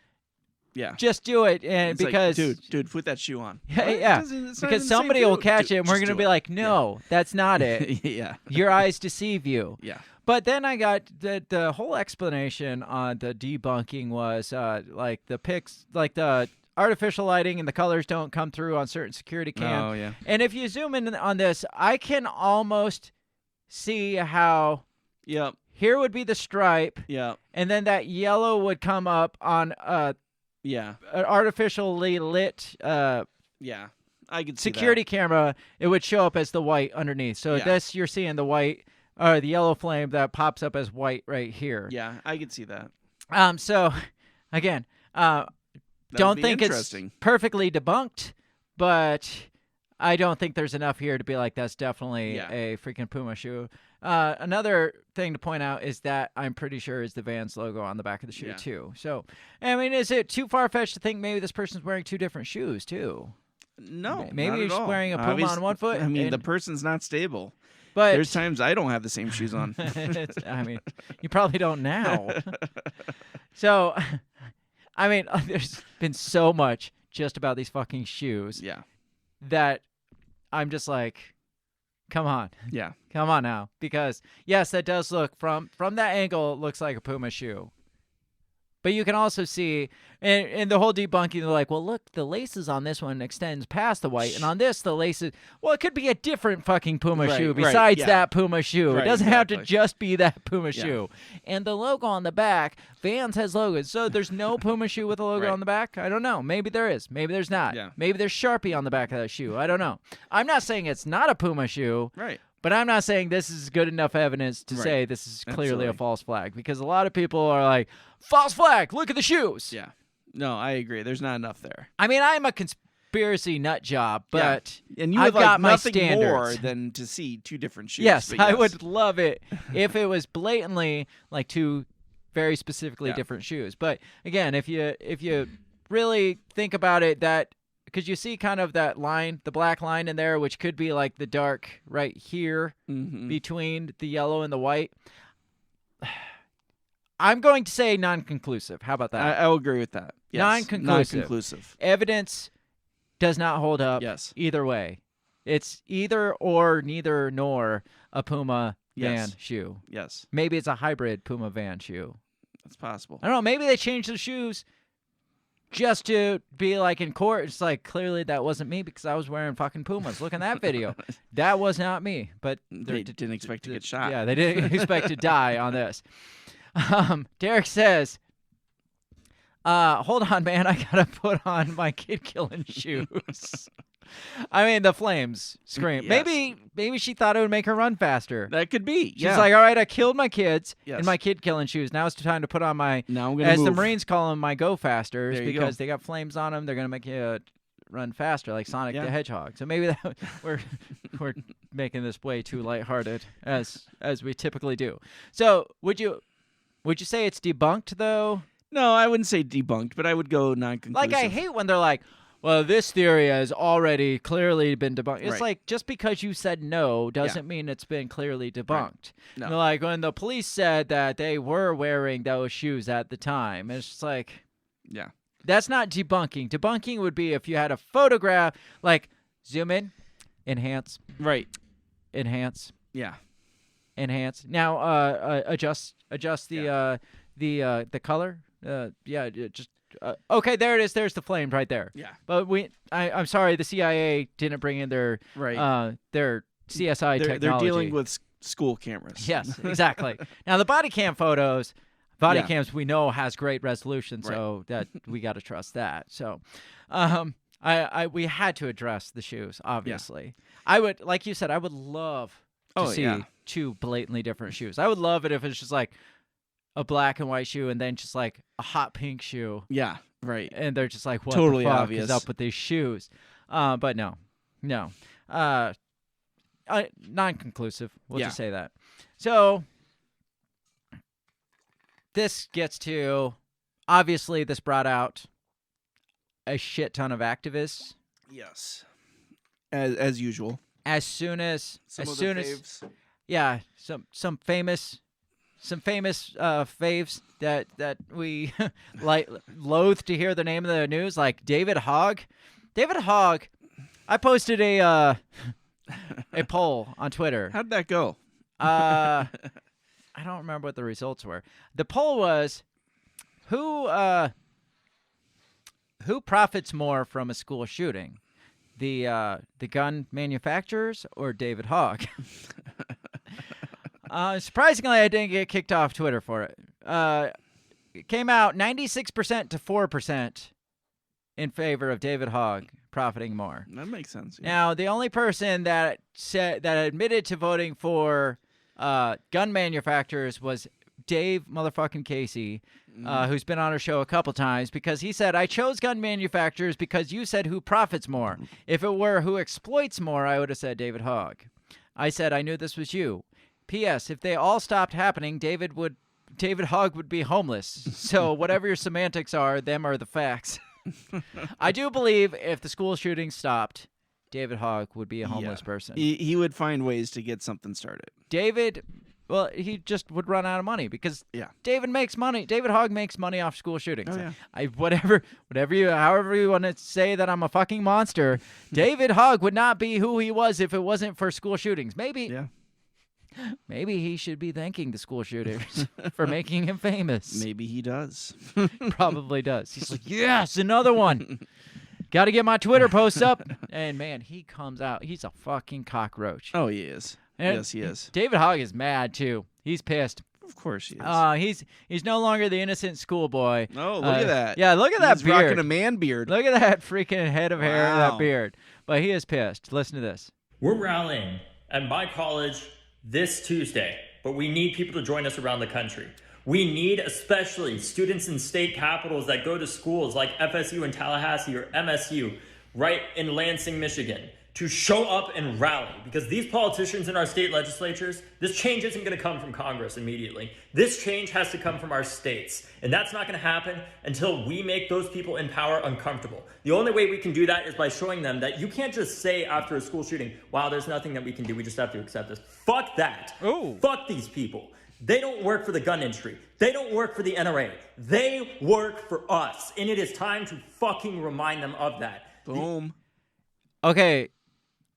just do it, and it's because like, dude, put that shoe on. Yeah, because somebody will catch it, and we're gonna be like, no, that's not it. Yeah, your eyes deceive you. Yeah. But then I got the whole explanation on the debunking was like the pics, like the artificial lighting and the colors don't come through on certain security cam. Oh yeah. And if you zoom in on this, I can almost see how. Yep. Here would be the stripe. Yeah. And then that yellow would come up on an artificially lit I could see security camera. It would show up as the white underneath. So this you're seeing the white or the yellow flame that pops up as white right here. Yeah, I could see that. So again, don't think it's perfectly debunked, but I don't think there's enough here to be like that's definitely a freaking Puma shoe. Another thing to point out is that I'm pretty sure is the Vans logo on the back of the shoe too. So, I mean, is it too far-fetched to think maybe this person's wearing two different shoes too? No, maybe he's wearing a Puma on one foot. I mean, the person's not stable. But there's times I don't have the same shoes on. I mean, you probably don't now. So, I mean, there's been so much just about these fucking shoes. Yeah. That I'm just like, come on. Yeah. Come on now. Because, yes, that does look, from that angle, it looks like a Puma shoe. But you can also see, and the whole debunking, they're like, well, look, the laces on this one extends past the white, and on this, the laces, well, it could be a different fucking Puma shoe besides that Puma shoe. It doesn't have to just be that Puma shoe. And the logo on the back, Vans has logos, so there's no Puma shoe with a logo on the back? I don't know. Maybe there is. Maybe there's not. Maybe there's Sharpie on the back of that shoe. I don't know. I'm not saying it's not a Puma shoe. Right. But I'm not saying this is good enough evidence to say this is clearly a false flag, because a lot of people are like, false flag, look at the shoes. Yeah. No, I agree. There's not enough there. I mean, I'm a conspiracy nut job, but and you I've would got like my nothing standards. more than to see two different shoes. Yes, I would love it if it was blatantly like two very specifically different shoes. But again, if you really think about it, that because you see kind of that line, the black line in there, which could be like the dark right here between the yellow and the white. I'm going to say non-conclusive. How about that? I will agree with that. Yes. Non-conclusive. Non-conclusive. Evidence does not hold up Yes. either way. It's either or, neither nor a Puma Van shoe. Yes. Maybe it's a hybrid Puma Van shoe. That's possible. I don't know. Maybe they changed the shoes just to be like in court. It's like, clearly that wasn't me because I was wearing fucking Pumas. Look in that video. That was not me. But they didn't expect to get shot. Yeah, they didn't expect to die on this. Derek says, hold on, man. I got to put on my kid-killing shoes. I mean, the flames scream. Yes. Maybe she thought it would make her run faster. That could be. She's like, all right, I killed my kids Yes. in my kid-killing shoes. Now it's time to put on my, Now I'm gonna as the move. Marines call them, my go-fasters, There you because go. they got flames on them. They're going to make you run faster, like Sonic Yeah. the Hedgehog. So maybe we're making this way too lighthearted, as we typically do. So would you say it's debunked, though? No, I wouldn't say debunked, but I would go non-conclusive. Like, I hate when they're like, well, this theory has already clearly been debunked. It's Right. like, just because you said no doesn't mean it's been clearly debunked. Right. No. They're like, when the police said that they were wearing those shoes at the time, it's just like, Yeah. that's not debunking. Debunking would be if you had a photograph, like, zoom in, enhance, Right. enhance, Yeah. enhance. Now, adjust the color. Just okay. There it is. There's the flame right there. Yeah. But I'm sorry, the CIA didn't bring in their their CSI technology. They're dealing with school cameras. Yes, exactly. Now the body cams we know has great resolution, so Right. that we got to trust that. So, we had to address the shoes. Obviously, I would, like you said, I would love to see two blatantly different shoes. I would love it if it's just like a black and white shoe and then just like a hot pink shoe. Yeah. Right. And they're just like, what Totally the fuck obvious. is up with these shoes? But no. Non-conclusive. We'll just say that. So this gets to, obviously this brought out a shit ton of activists. Yes. As usual. As soon as faves. Yeah, some famous faves that we like loathe to hear the name of the news, like David Hogg. David Hogg, I posted a poll on Twitter. How'd that go? I don't remember what the results were. The poll was who profits more from a school shooting? The gun manufacturers or David Hogg? Surprisingly, I didn't get kicked off Twitter for it. It came out 96% to 4% in favor of David Hogg profiting more. That makes sense. Yeah. Now, the only person that admitted to voting for gun manufacturers was Dave motherfucking Casey, who's been on our show a couple times, because he said, I chose gun manufacturers because you said who profits more. If it were who exploits more, I would have said David Hogg. I said I knew this was you. P.S. If they all stopped happening, David Hogg would be homeless. So whatever your semantics are, them are the facts. I do believe if the school shooting stopped, David Hogg would be a homeless person. He would find ways to get something started. Well, he just would run out of money because David makes money. David Hogg makes money off school shootings. Oh, yeah. However you want to say that I'm a fucking monster, David Hogg would not be who he was if it wasn't for school shootings. Maybe he should be thanking the school shooters for making him famous. Maybe he does. Probably does. He's like, yes, another one. Got to get my Twitter posts up. And man, he comes out. He's a fucking cockroach. Oh, he is. And yes, he is. David Hogg is mad too. He's pissed. Of course he is. He's no longer the innocent schoolboy. Oh, look at that. Yeah, look at that He's beard. rocking a man beard. Look at that freaking head of hair, that beard. But he is pissed. Listen to this. We're rallying at my college this Tuesday, but we need people to join us around the country. We need especially students in state capitals that go to schools like FSU in Tallahassee or MSU right in Lansing, Michigan, to show up and rally, because these politicians in our state legislatures, this change isn't going to come from Congress immediately. This change has to come from our states, and that's not going to happen until we make those people in power uncomfortable. The only way we can do that is by showing them that you can't just say after a school shooting, wow, there's nothing that we can do, we just have to accept this. Fuck that. Ooh. Fuck these people. They don't work for the gun industry. They don't work for the NRA. They work for us, and it is time to fucking remind them of that. Boom. Okay.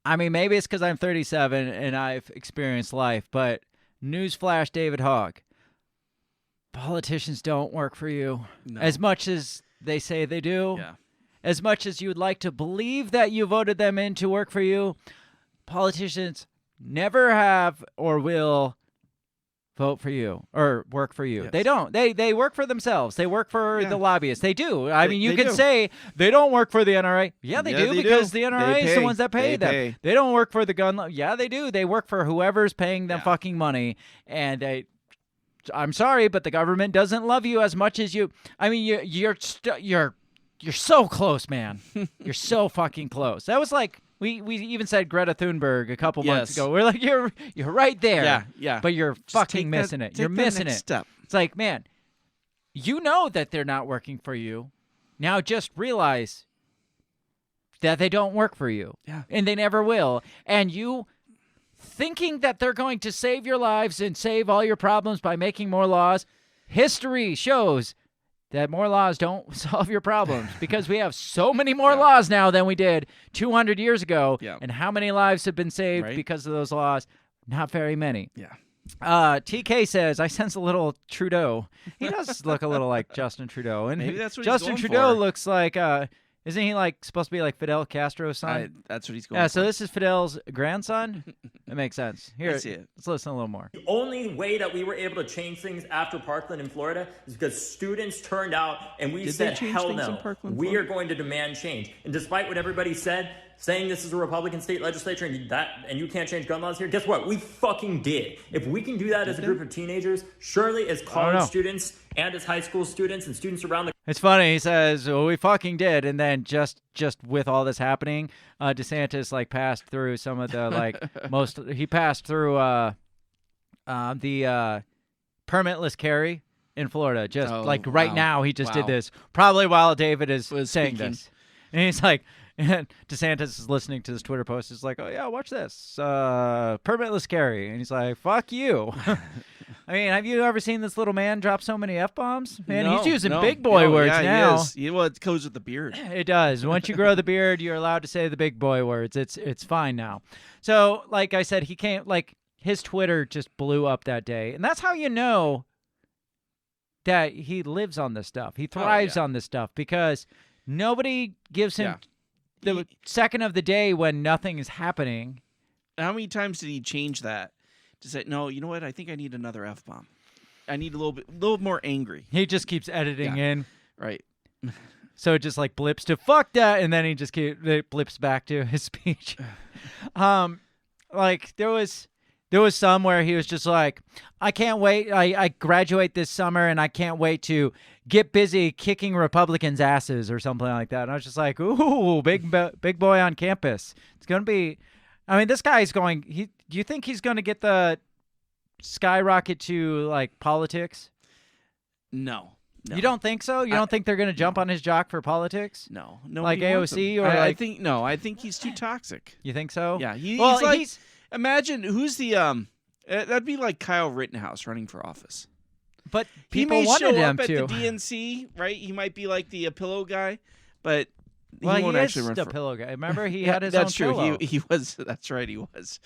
I mean, maybe it's because I'm 37 and I've experienced life, but newsflash, David Hogg. Politicians don't work for you as much as they say they do. Yeah. As much as you would like to believe that you voted them in to work for you, politicians never have or will vote for you or work for you. Yes. They don't. They work for themselves. They work for the lobbyists. They do. I mean, you they can do. say they don't work for the NRA. Yeah, they do they because do. the NRA is the ones that pay them. Pay. They don't work for the gun. Yeah, they do. They work for whoever's paying them fucking money. And I'm sorry, but the government doesn't love you as much as you. I mean, you're so close, man. You're so fucking close. That was like we even said Greta Thunberg a couple months ago. We're like, you're right there. Yeah. But you're fucking missing it. You're missing it. Step. It's like, man, you know that they're not working for you. Now just realize that they don't work for you. Yeah. And they never will. And you thinking that they're going to save your lives and save all your problems by making more laws, history shows that more laws don't solve your problems because we have so many more laws now than we did 200 years ago. Yeah. And how many lives have been saved Right. because of those laws? Not very many. Yeah. TK says, I sense a little Trudeau. He does look a little like Justin Trudeau. And Maybe that's what Justin he's going Trudeau for. looks like, isn't he like supposed to be like Fidel Castro's son? That's what he's going Yeah, for. so this is Fidel's grandson? That makes sense. Here, I see it. let's listen a little more. The only way that we were able to change things after Parkland in Florida is because students turned out and we Did they said, change hell things in no, Parkland, we Florida? are going to demand change. And despite what everybody said, saying this is a Republican state legislature and you can't change gun laws here, guess what? We fucking did. If we can do that as a group of teenagers, surely as college students and as high school students and students around the It's funny. He says, well, we fucking did. And then just with all this happening, DeSantis like passed through some of the he passed through the permitless carry in Florida. Just now he just did this. Probably while David was saying speaking. this. And he's like, and DeSantis is listening to this Twitter post. He's like, oh yeah, watch this. Permitless carry. And he's like, fuck you. I mean, have you ever seen this little man drop so many F-bombs? Man, he's using big boy words now. He is. Well, it goes with the beard. It does. Once you grow the beard, you're allowed to say the big boy words. It's fine now. So, like I said, he can't, his Twitter just blew up that day. And that's how you know that he lives on this stuff. He thrives on this stuff because nobody gives him the second of the day when nothing is happening. How many times did he change that to say, no, you know what? I think I need another F-bomb. I need a little more angry. He just keeps editing in. Right. So it just blips to fuck that, and then it blips back to his speech. There was some where he was just like, I can't wait. I graduate this summer, and I can't wait to get busy kicking Republicans' asses or something like that. And I was just like, ooh, big boy on campus. It's going to be. I mean, this guy's going. Do you think he's going to get the skyrocket to politics? No. You don't think so? You don't think they're going to jump on his jock for politics? No. Like AOC or I think no. I think he's too toxic. You think so? Yeah. Imagine who's the that'd be like Kyle Rittenhouse running for office. But He people may wanted show him up at to. the DNC, right? He might be like the pillow guy, but he Well, won't he actually is run the for. pillow guy. Remember, he Yeah, had his that's own true. pillow. He was. That's right. He was.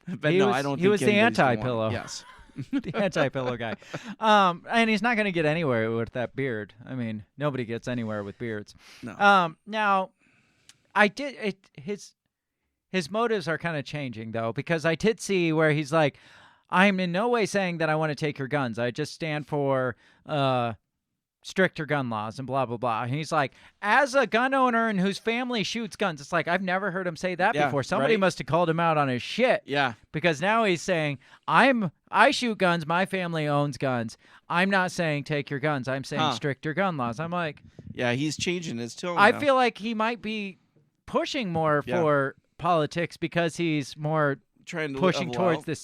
But He no, was- I don't. he think was the anybody's gonna want him. anti-pillow. Yes. The anti-pillow guy. And he's not going to get anywhere with that beard. I mean, nobody gets anywhere with beards. No. Now, his motives are kind of changing, though, because I did see where he's like, I'm in no way saying that I want to take your guns. I just stand for stricter gun laws and blah, blah, blah. And he's like, as a gun owner and whose family shoots guns, it's like, I've never heard him say that Yeah, before. Somebody right. must have called him out on his shit. Yeah. Because now he's saying, I shoot guns, my family owns guns. I'm not saying take your guns. I'm saying stricter gun laws. I'm like, Yeah. He's changing his tone. I now. feel like he might be pushing more for politics because he's more trying to pushing level towards out. the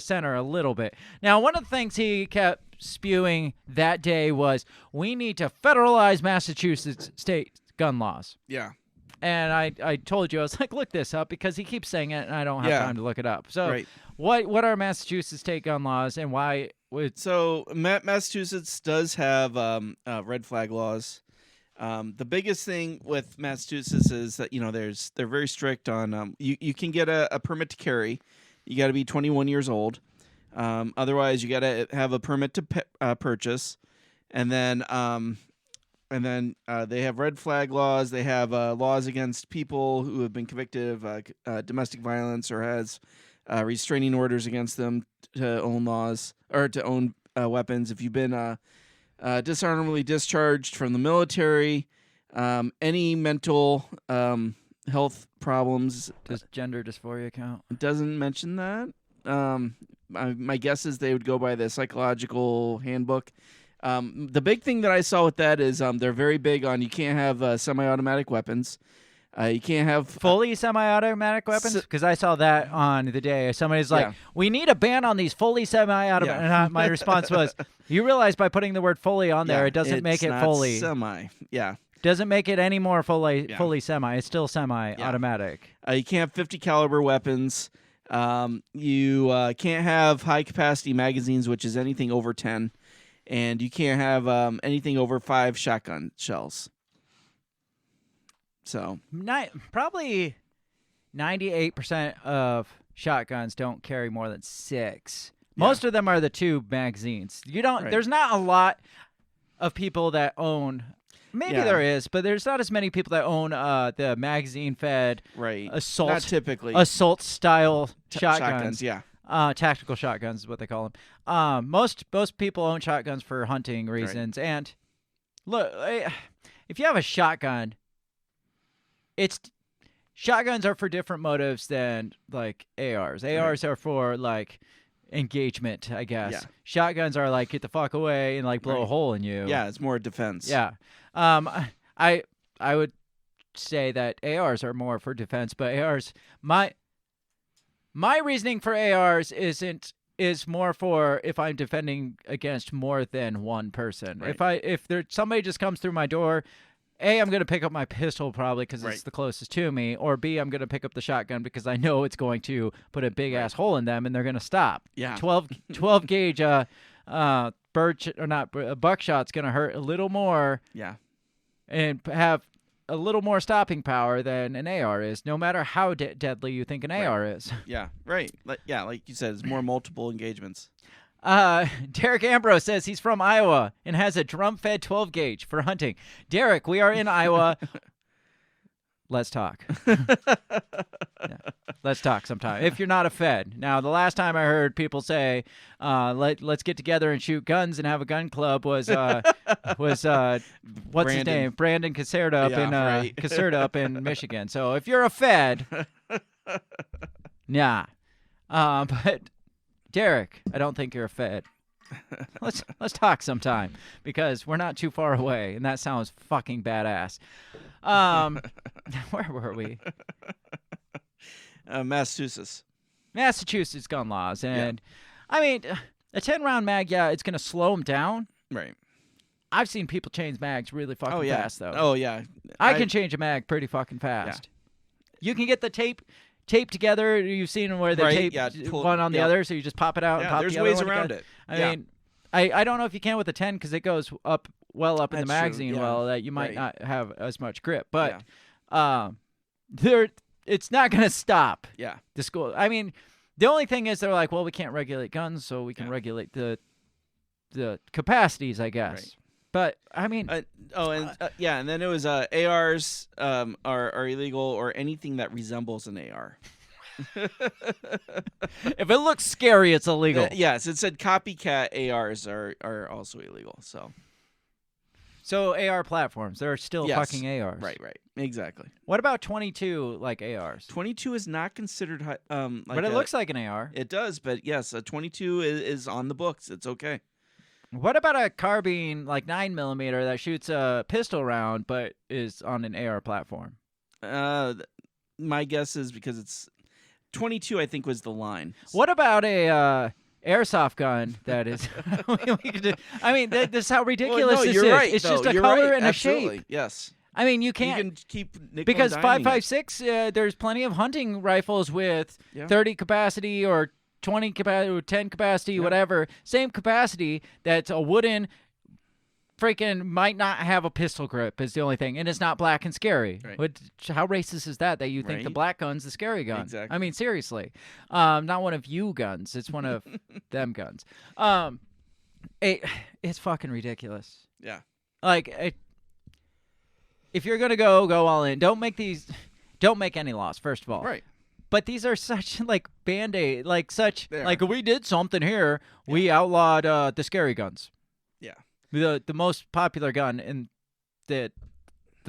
center a little bit. Now, one of the things he kept spewing that day was, we need to federalize Massachusetts state gun laws. Yeah. And I told you, I was like, look this up, because he keeps saying it and I don't have time to look it up. So Right. what are Massachusetts state gun laws and why? So Massachusetts does have red flag laws. The biggest thing with Massachusetts is that they're very strict on you can get a permit to carry. You got to be 21 years old. Otherwise, you got to have a permit to purchase, and then they have red flag laws. They have laws against people who have been convicted of domestic violence or has restraining orders against them to own weapons. If you've been dishonorably discharged from the military, any mental health problems. Does gender dysphoria count? It doesn't mention that. My guess is they would go by the psychological handbook. The big thing that I saw with that is they're very big on you can't have semi-automatic weapons. You can't have fully semi-automatic weapons, because I saw that on the day. Somebody's like, we need a ban on these fully semi-automatic. And my response was, you realize by putting the word fully on there, it doesn't make it fully. Semi. Yeah. Doesn't make it any more fully semi. It's still semi-automatic. You can't have 50 caliber weapons. You can't have high-capacity magazines, which is anything over 10. And you can't have anything over 5 shotgun shells. So probably 98% of shotguns don't carry more than 6. Most of them are the 2 magazines. You don't. Right. There's not a lot of people that own. Maybe there is, but there's not as many people that own the magazine-fed assault. Not typically assault style shotguns. Yeah. Tactical shotguns is what they call them. Most people own shotguns for hunting reasons. Right. And look, if you have a shotgun. Shotguns are for different motives than like ARs. ARs are for like engagement, I guess. Yeah. Shotguns are like get the fuck away and like blow a hole in you. Yeah, it's more defense. Yeah. I would say that ARs are more for defense, but ARs my reasoning for ARs is more for if I'm defending against more than one person. Right. If somebody just comes through my door, A, I'm going to pick up my pistol probably because it's the closest to me, or B, I'm going to pick up the shotgun because I know it's going to put a big-ass hole in them and they're going to stop. Yeah. 12 gauge buckshot's going to hurt a little more and have a little more stopping power than an AR is, no matter how deadly you think an AR is. Yeah, right. Yeah, like you said, it's more multiple engagements. Derek Ambrose says he's from Iowa and has a drum-fed 12 gauge for hunting. Derek, we are in Iowa. Let's talk. Let's talk sometime. If you're not a Fed. Now, the last time I heard people say, let's get together and shoot guns and have a gun club was what's his name? Brandon Caserta up in Michigan. So if you're a Fed, nah. But Derek, I don't think you're a Fed. Let's talk sometime because we're not too far away, and that sounds fucking badass. Where were we? Massachusetts gun laws, and I mean, a 10-round mag, it's gonna slow them down. Right. I've seen people change mags really fucking fast, though. Oh yeah. I can change a mag pretty fucking fast. Yeah. You can get the tape together. You've seen where they tape one on the other, so you just pop it out and pop the other one. There's ways around it. I mean, I don't know if you can with a 10 because it goes up in the magazine that you might not have as much grip. But it's not going to stop the school. I mean, the only thing is they're like, well, we can't regulate guns, so we can regulate the capacities, I guess. Right. But I mean, and then it was ARs are illegal or anything that resembles an AR. If it looks scary, it's illegal. Yes, it said copycat ARs are also illegal. So AR platforms, they're still fucking ARs. Right, exactly. What about 22 like ARs? 22 is not considered but it looks like an AR. It does, but yes, a 22 is on the books. It's okay. What about a carbine like 9mm that shoots a pistol round but is on an AR platform? My guess is because it's 22, I think, was the line. What about a airsoft gun that is? I mean, this is how ridiculous this is. Right, it's just a color and Absolutely. a shape. Yes. I mean, you can't. You can keep because 5.56. There's plenty of hunting rifles with 30 capacity or 20 capacity or 10 capacity, whatever, same capacity. That's a wooden freaking might not have a pistol grip is the only thing, and it's not black and scary. Right. How racist is that you think the black gun's the scary gun? Exactly. I mean, seriously. Not one of you guns. It's one of them guns. It's fucking ridiculous. Yeah. Like, if you're going to go all in, don't make any laws, first of all. Right. But these are such, like, Band-Aid, like, They we did something here. Yeah. We outlawed the scary guns. Yeah. The most popular gun in the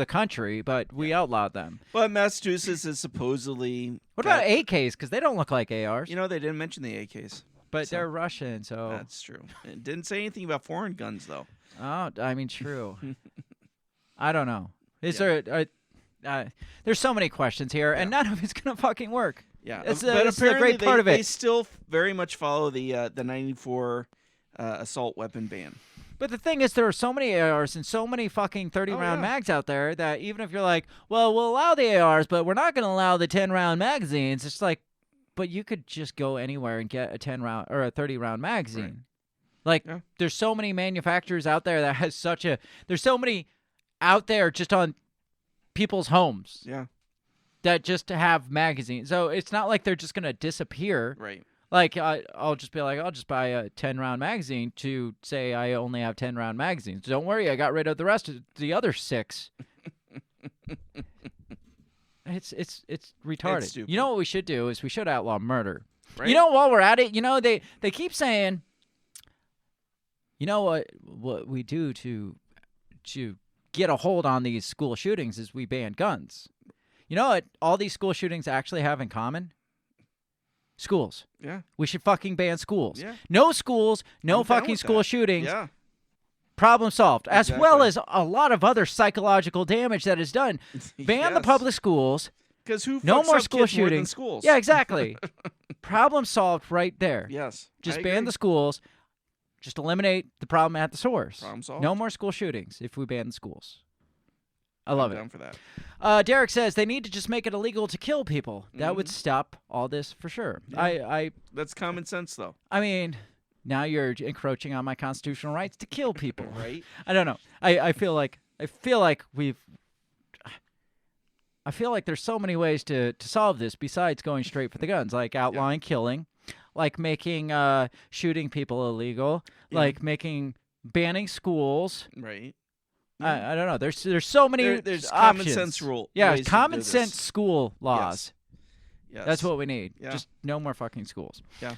country, but we outlawed them. But Massachusetts is supposedly... What about AKs? Because they don't look like ARs. They didn't mention the AKs. But they're Russian, so... That's true. It didn't say anything about foreign guns, though. Oh, I mean, true. I don't know. There's so many questions here, and none of it's going to fucking work. Yeah, it's apparently a great part of it. They still very much follow the 94 assault weapon ban. But the thing is, there are so many ARs and so many fucking 30-round mags out there that even if you're like, well, we'll allow the ARs, but we're not going to allow the 10-round magazines, it's like, but you could just go anywhere and get a 10-round or a 30-round magazine. Right. Like, there's so many manufacturers out there that has there's so many out there just on people's homes. Yeah. That just have magazines. So it's not like they're just going to disappear. Right. Like, I'll just be like, I'll just buy a 10-round magazine to say I only have 10-round magazines. Don't worry, I got rid of the rest of the other 6. It's retarded. It's stupid. You know what we should do is we should outlaw murder. Right? You know, while we're at it, they keep saying, what we do to get a hold on these school shootings is we ban guns. You know what all these school shootings actually have in common? Schools. Yeah. We should fucking ban schools. Yeah. No schools, no fucking school shootings. Yeah. Problem solved. As well as a lot of other psychological damage that is done. Ban the public schools. Because who no fucks more up school kids shootings. More than schools? Yeah, exactly. Problem solved right there. Yes. Just ban the schools. Just eliminate the problem at the source. Problem solved. No more school shootings if we ban the schools. I love it. Down for that. Derek says they need to just make it illegal to kill people. That would stop all this for sure. Yeah. That's common sense, though. I mean, now you're encroaching on my constitutional rights to kill people. Right? I don't know. I feel like there's so many ways to solve this besides going straight for the guns, like outlawing killing, like making shooting people illegal, like banning schools. Right. I don't know. There's so many there's options. common sense rule. Yeah, common sense school laws. Yes. That's what we need. Yeah. Just no more fucking schools. Yeah.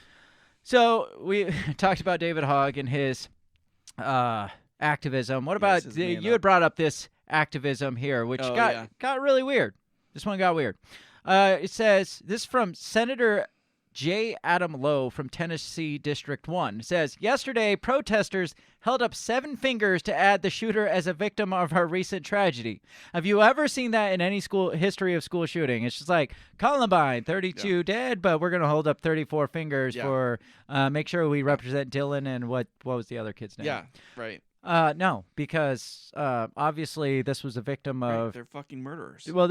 So we talked about David Hogg and his activism. What about you had brought up this activism here, which got really weird. This one got weird. It says, this from Senator J. Adam Lowe from Tennessee District 1. It says, yesterday, protesters held up 7 fingers to add the shooter as a victim of our recent tragedy. Have you ever seen that in any history of school shooting? It's just like, Columbine, 32 dead, but we're going to hold up 34 fingers for make sure we represent Dylan and what was the other kid's name? Yeah, right. No, because obviously this was a victim of... They're fucking murderers. Well,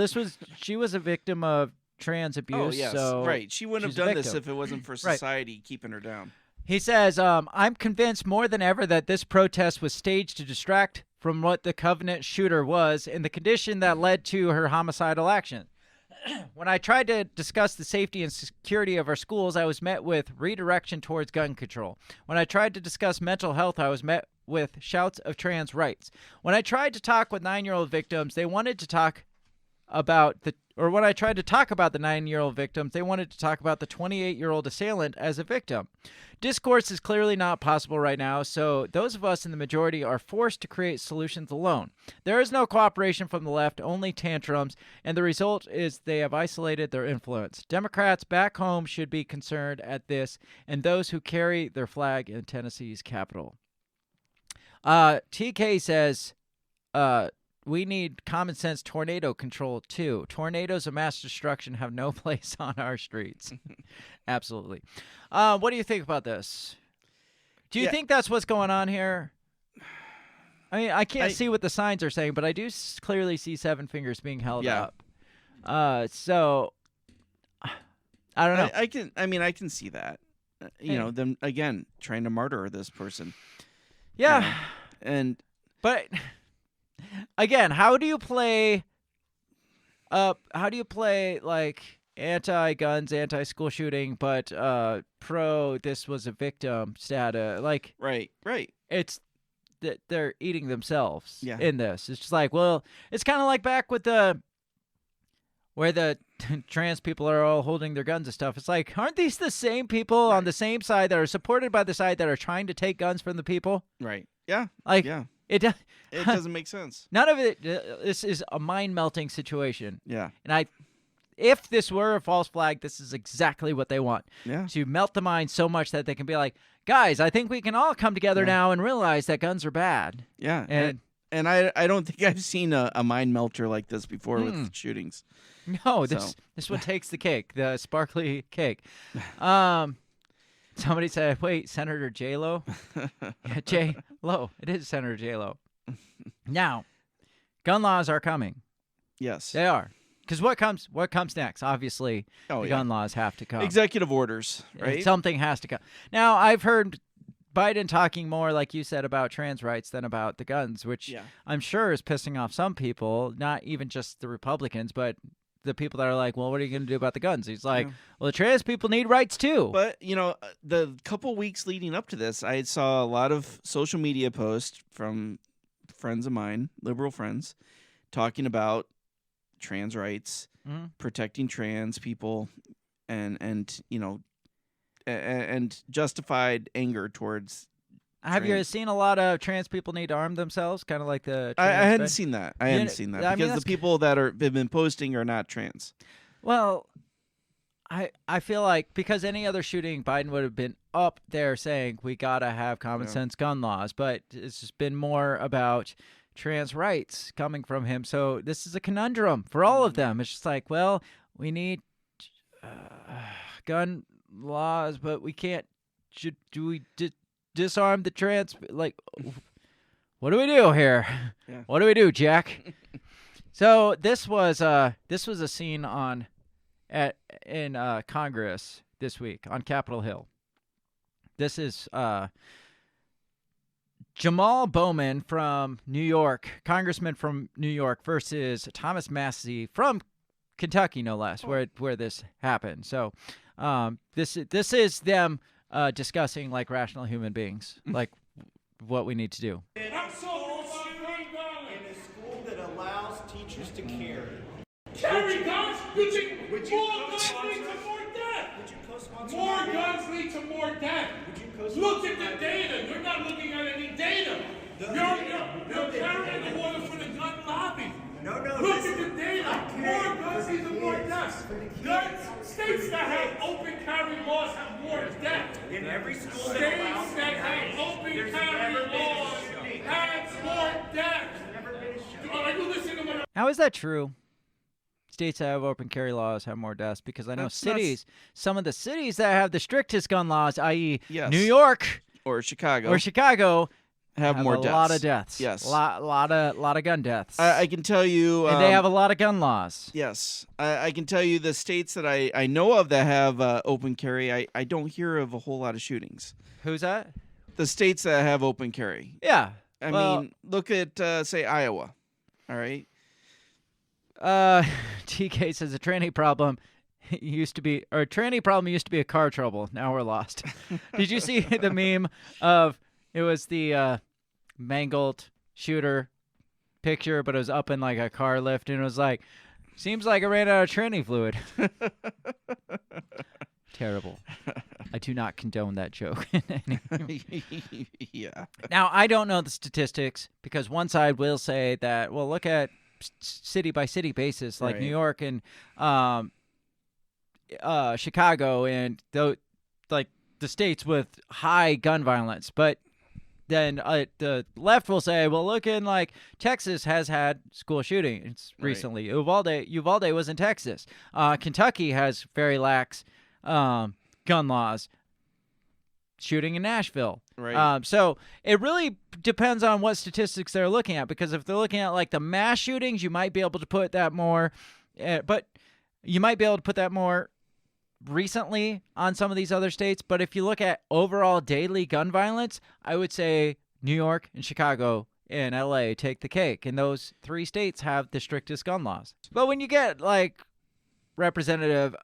she was a victim of trans abuse. Oh, yes. So right. She wouldn't have done this if it wasn't for society keeping her down. He says, I'm convinced more than ever that this protest was staged to distract from what the Covenant shooter was and the condition that led to her homicidal action. When I tried to discuss the safety and security of our schools, I was met with redirection towards gun control. When I tried to discuss mental health, I was met with shouts of trans rights. When I tried to talk with 9-year-old victims, they wanted to talk about when I tried to talk about the 9-year-old victims, they wanted to talk about the 28-year-old assailant as a victim. Discourse is clearly not possible right now, so those of us in the majority are forced to create solutions alone. There is no cooperation from the left, only tantrums, and the result is they have isolated their influence. Democrats back home should be concerned at this, and those who carry their flag in Tennessee's capital. TK says, we need common sense tornado control too. Tornadoes of mass destruction have no place on our streets. Absolutely. What do you think about this? Do you think that's what's going on here? I mean, I can't see what the signs are saying, but I do clearly see 7 fingers being held up. So I don't know. I can see that. You know, them again trying to murder this person. Yeah. You know? And But again, how do you play like anti-guns, anti-school shooting, but pro this was a victim status? Like, right. It's that they're eating themselves Yeah. in this. It's just like, well, it's kind of like back with where the trans people are all holding their guns and stuff. It's like, aren't these the same people on the same side that are supported by the side that are trying to take guns from the people? Right. Yeah. Like, yeah. It doesn't make sense. None of it. This is a mind-melting situation. Yeah. And if this were a false flag, this is exactly what they want. Yeah. To melt the mind so much that they can be like, guys, I think we can all come together now and realize that guns are bad. Yeah. And I don't think I've seen a mind melter like this before with shootings. No, this one takes the cake, the sparkly cake. Somebody said, wait, Senator J-Lo? Yeah, J-Lo. It is Senator J-Lo. Now, gun laws are coming. Yes. They are. Because what comes next? Obviously, gun laws have to come. Executive orders, right? Something has to come. Now, I've heard Biden talking more, like you said, about trans rights than about the guns, which I'm sure is pissing off some people, not even just the Republicans, but the people that are like, well, what are you going to do about the guns? He's like, well, the trans people need rights too. But, the couple weeks leading up to this, I saw a lot of social media posts from friends of mine, liberal friends, talking about trans rights, protecting trans people, and justified anger towards. Have you seen a lot of trans people need to arm themselves, kind of like the? I hadn't seen that. I hadn't seen that because the people that have been posting are not trans. Well, I feel like because any other shooting, Biden would have been up there saying we gotta have common sense gun laws, but it's just been more about trans rights coming from him. So this is a conundrum for all of them. It's just like, well, we need gun laws, but we can't. Do we disarm the trans? Like, what do we do here? Yeah. What do we do, Jack? So this was a scene in Congress this week on Capitol Hill. This is Jamal Bowman from New York, congressman from New York, versus Thomas Massie from Kentucky, no less, where this happened. So this is them discussing like rational human beings, like what we need to do. In a school that allows teachers to carry guns, more guns lead to more death. More guns lead to more death. Look at the data. You're not looking at any data. You're carrying the water for the gun lobby. No. Look at the data. More guns lead to more deaths. States that have open carry laws have more deaths. In every school states that have open carry laws have more deaths. Are you listening to what? How is that true? States that have open carry laws have more deaths, because I know some of the cities that have the strictest gun laws, i.e. New York or Chicago, have more deaths. A lot of deaths. Yes, lot of gun deaths. I can tell you, and they have a lot of gun laws. Yes, I can tell you the states that I know of that have open carry. I don't hear of a whole lot of shootings. Who's that? The states that have open carry. Yeah, I mean, look at say Iowa. All right. TK says a tranny problem used to be a car trouble. Now we're lost. Did you see the meme of it was the mangled shooter picture, but it was up in like a car lift, and it was like, seems like I ran out of tranny fluid. Terrible. I do not condone that joke. Yeah. Now, I don't know the statistics, because one side will say that, well, look at city by city basis, like New York and Chicago and like the states with high gun violence. But then the left will say, well, look in like Texas has had school shootings recently. Uvalde was in Texas. Kentucky has very lax gun laws. Shooting in Nashville. Right. So it really depends on what statistics they're looking at, because if they're looking at like the mass shootings, you might be able to put that more, but you might be able to put that more recently on some of these other states. But if you look at overall daily gun violence, I would say New York and Chicago and LA take the cake. And those 3 states have the strictest gun laws. But when you get like Representative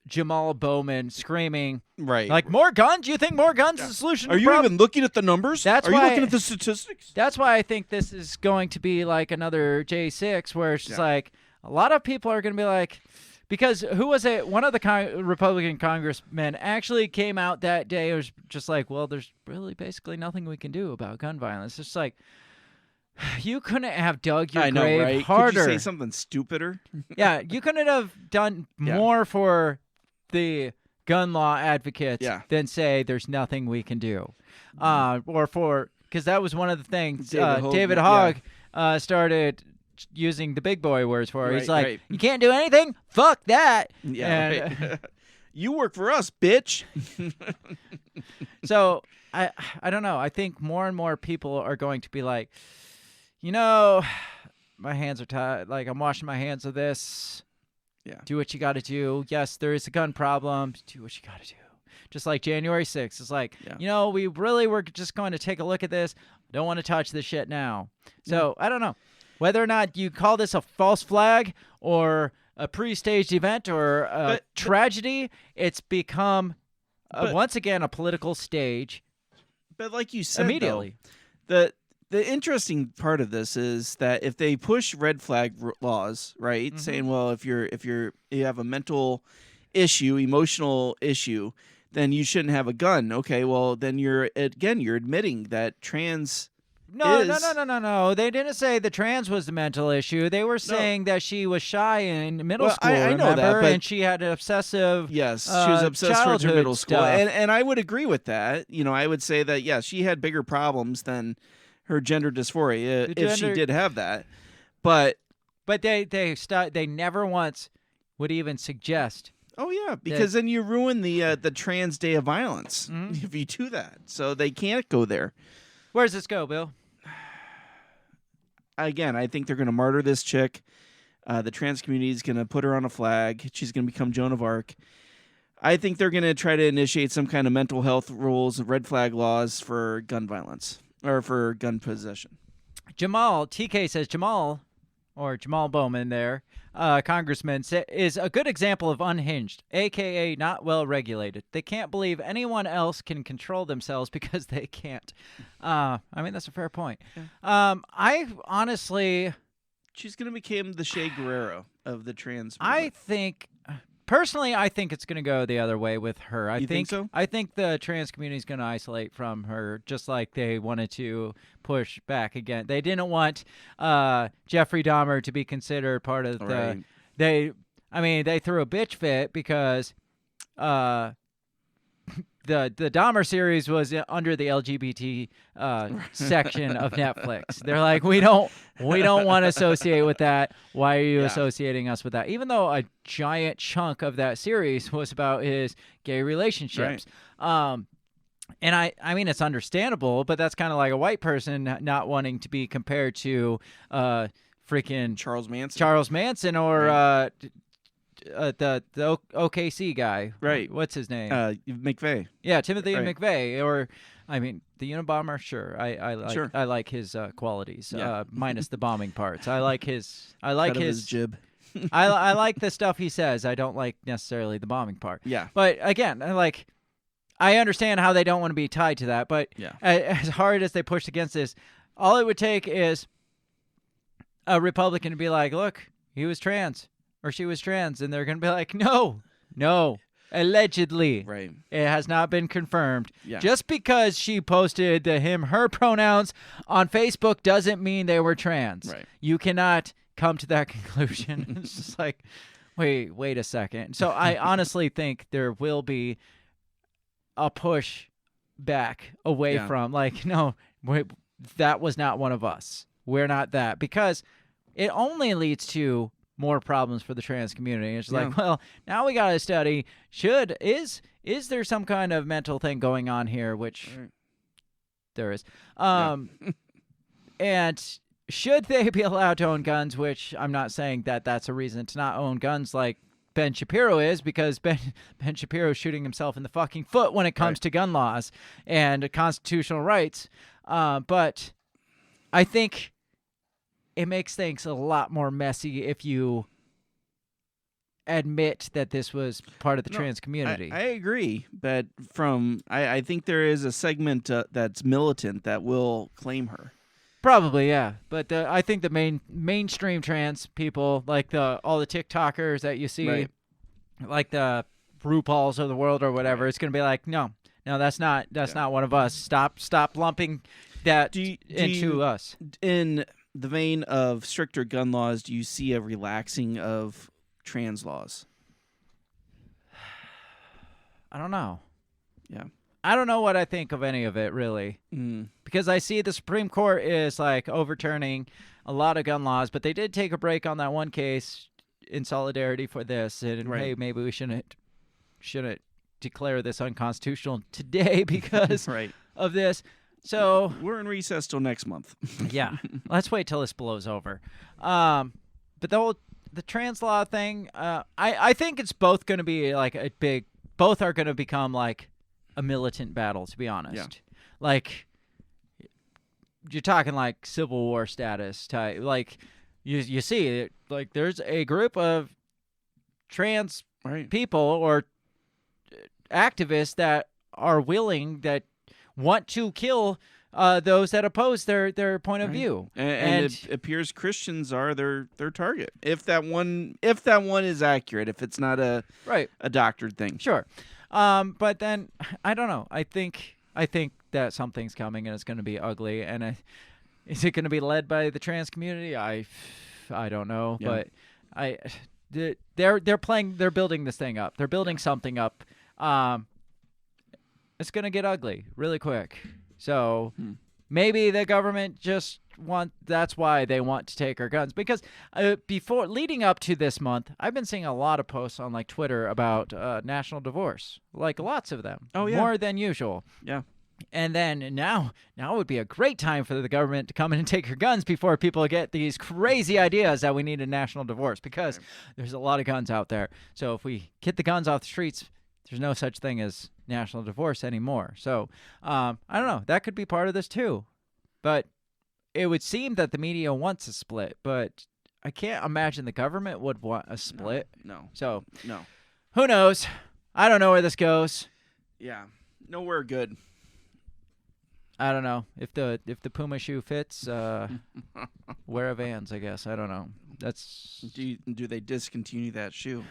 Jamal Bowman screaming, like, more guns? You think more guns is the solution? Are you even looking at the numbers? Are you looking at the statistics? That's why I think this is going to be like another J6, where it's just like a lot of people are going to be like, because who was it? One of the Republican congressmen actually came out that day. It was just like, well, there's really basically nothing we can do about gun violence. It's just like, you couldn't have dug your grave harder. Could you say something stupider? Yeah, you couldn't have done more for the gun law advocates than say there's nothing we can do. Because that was one of the things David Hogg started using the big boy words for. He's like, you can't do anything? Fuck that. Yeah, you work for us, bitch. So, I don't know. I think more and more people are going to be like, you know, my hands are tied. Like, I'm washing my hands of this. Yeah. Do what you got to do. Yes, there is a gun problem. Do what you got to do. Just like January 6th. It's like, you know, we really were just going to take a look at this. Don't want to touch this shit now. So, I don't know. Whether or not you call this a false flag or a pre-staged event or a tragedy, it's become, once again, a political stage. But like you said, immediately. Though, the interesting part of this is that if they push red flag laws, right, saying, well, if you have a mental issue, emotional issue, then you shouldn't have a gun. Okay, well, then you're admitting that trans. No. They didn't say the trans was the mental issue. They were saying that she was shy in middle school. I know that, and she had an obsessive. Yes, she was obsessed towards her middle school, stuff. and I would agree with that. You know, I would say that she had bigger problems than her gender dysphoria if she did have that, but they never once would even suggest. Oh yeah, because then you ruin the Trans Day of Violence if you do that. So they can't go there. Where does this go, Bill? Again, I think they're going to martyr this chick. The trans community is going to put her on a flag. She's going to become Joan of Arc. I think they're going to try to initiate some kind of mental health rules, red flag laws for gun violence or for gun possession. TK says Jamal Bowman there, congressman, is a good example of unhinged, a.k.a. not well regulated. They can't believe anyone else can control themselves because they can't. I mean, that's a fair point. Yeah. I honestly... She's going to become the Che Guerrero of the trans movement. Personally, I think it's going to go the other way with her. You think so? I think the trans community is going to isolate from her, just like they wanted to push back again. They didn't want Jeffrey Dahmer to be considered part of the. They threw a bitch fit because the Dahmer series was under the LGBT section of Netflix. They're like, we don't want to associate with that. Why are you associating us with that? Even though a giant chunk of that series was about his gay relationships. Right. And I mean, it's understandable, but that's kind of like a white person not wanting to be compared to freaking Charles Manson or the OKC guy, right? What's his name? McVeigh. Yeah, Timothy McVeigh, or I mean, the Unabomber. Sure, I like his qualities, minus the bombing parts. I like his jib. I like the stuff he says. I don't like necessarily the bombing part. Yeah, but again, I understand how they don't want to be tied to that. But as hard as they pushed against this, all it would take is a Republican to be like, "Look, he was trans." Or she was trans, and they're going to be like, no, allegedly. Right. It has not been confirmed. Yeah. Just because she posted the him, her pronouns on Facebook doesn't mean they were trans. Right. You cannot come to that conclusion. It's just like, wait a second. So I honestly think there will be a push back away from, no, that was not one of us. We're not that. Because it only leads to more problems for the trans community. It's like, well, now we got to study, is there some kind of mental thing going on here, which there is. And should they be allowed to own guns, which I'm not saying that that's a reason to not own guns like Ben Shapiro is, because Ben Shapiro is shooting himself in the fucking foot when it comes to gun laws and constitutional rights. But I think it makes things a lot more messy if you admit that this was part of the trans community. I agree, but I think there is a segment that's militant that will claim her. Probably, yeah. But I think the mainstream trans people, like all the TikTokers that you see, like the RuPauls of the world or whatever, it's going to be like, no, that's not one of us. Stop lumping that into us. In the vein of stricter gun laws, do you see a relaxing of trans laws? I don't know. Yeah. I don't know what I think of any of it, really. Because I see the Supreme Court is like overturning a lot of gun laws, but they did take a break on that one case in solidarity for this. And hey, maybe we shouldn't declare this unconstitutional today because of this. So we're in recess till next month. Yeah. Let's wait till this blows over. But the trans law thing, I think it's both going to be like both are going to become like a militant battle, to be honest. Yeah. Like, you're talking like Civil War status type. Like, you see it, like there's a group of trans people or activists that are willing, that want to kill those that oppose their point of view. And it appears Christians are their target. If that one is accurate, if it's not a doctored thing. Sure. But then I don't know. I think that something's coming and it's going to be ugly. And is it going to be led by the trans community? I don't know. Yeah. But they're building this thing up. They're building something up. It's going to get ugly really quick. So maybe the government that's why they want to take our guns. Because leading up to this month, I've been seeing a lot of posts on like Twitter about national divorce, like lots of them. Oh, yeah. More than usual. Yeah. And then now would be a great time for the government to come in and take your guns before people get these crazy ideas that we need a national divorce, because there's a lot of guns out there. So if we get the guns off the streets, there's no such thing as national divorce anymore. So I don't know. That could be part of this too. But it would seem that the media wants a split, but I can't imagine the government would want a split. No. So no. Who knows? I don't know where this goes. Yeah. Nowhere good. I don't know. If the Puma shoe fits, wear a Vans, I guess. I don't know. That's do they discontinue that shoe?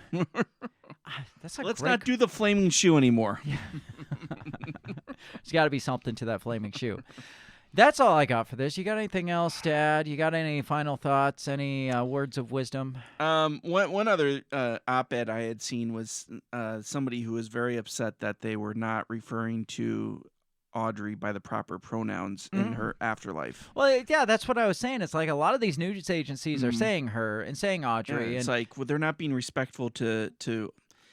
Let's not do the flaming shoe anymore. Yeah. There's got to be something to that flaming shoe. That's all I got for this. You got anything else to add? You got any final thoughts? Any words of wisdom? One other op-ed I had seen was somebody who was very upset that they were not referring to Audrey by the proper pronouns in her afterlife. Well, yeah, that's what I was saying. It's like a lot of these news agencies are saying her and saying Audrey. Yeah, it's like, well, they're not being respectful to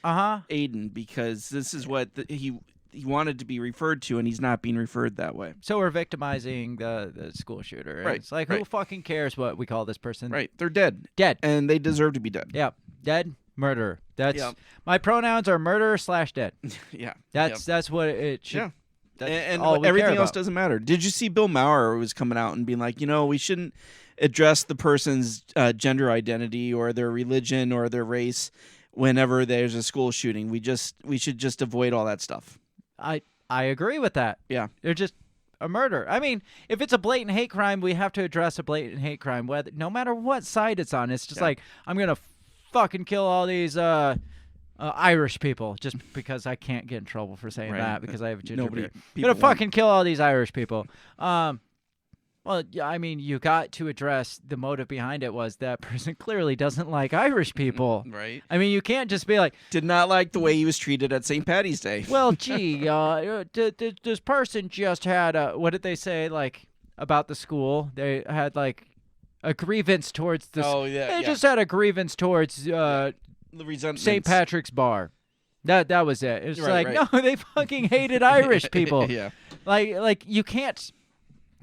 Aiden, because this is what he wanted to be referred to, and he's not being referred that way. So we're victimizing the school shooter. Right. It's like, who fucking cares what we call this person? Right. They're dead. Dead. And they deserve to be dead. Yeah. Dead. Murderer. My pronouns are murderer/dead. Yeah. That's what it should. Yeah. And everything else doesn't matter. Did you see Bill Maher was coming out and being like, we shouldn't address the person's gender identity or their religion or their race whenever there's a school shooting. We should just avoid all that stuff. I agree with that. Yeah. They're just a murder. I mean, if it's a blatant hate crime, we have to address a blatant hate crime, no matter what side it's on. It's just like, I'm going to fucking kill all these Irish people, just because I can't get in trouble for saying that because I have a ginger beard. I'm gonna fucking kill all these Irish people. Well, yeah, I mean, you got to address the motive behind it. Was that person clearly doesn't like Irish people? Right. I mean, you can't just be like, did not like the way he was treated at St. Patty's Day. Well, gee, this person just had what did they say like about the school? They had like a grievance towards the. Oh yeah. They just had a grievance towards the resentments. St. Patrick's Bar. That was it. It's no, they fucking hated Irish people. Yeah. Like you can't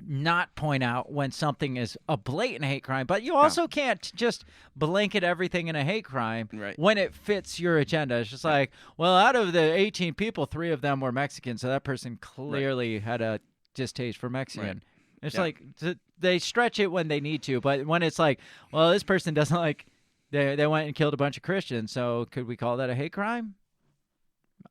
not point out when something is a blatant hate crime, but you also can't just blanket everything in a hate crime when it fits your agenda. It's just like, well, out of the 18 people, 3 of them were Mexican, so that person clearly had a distaste for Mexican. It's like they stretch it when they need to, but when it's like, well, this person doesn't like, they went and killed a bunch of Christians, so could we call that a hate crime?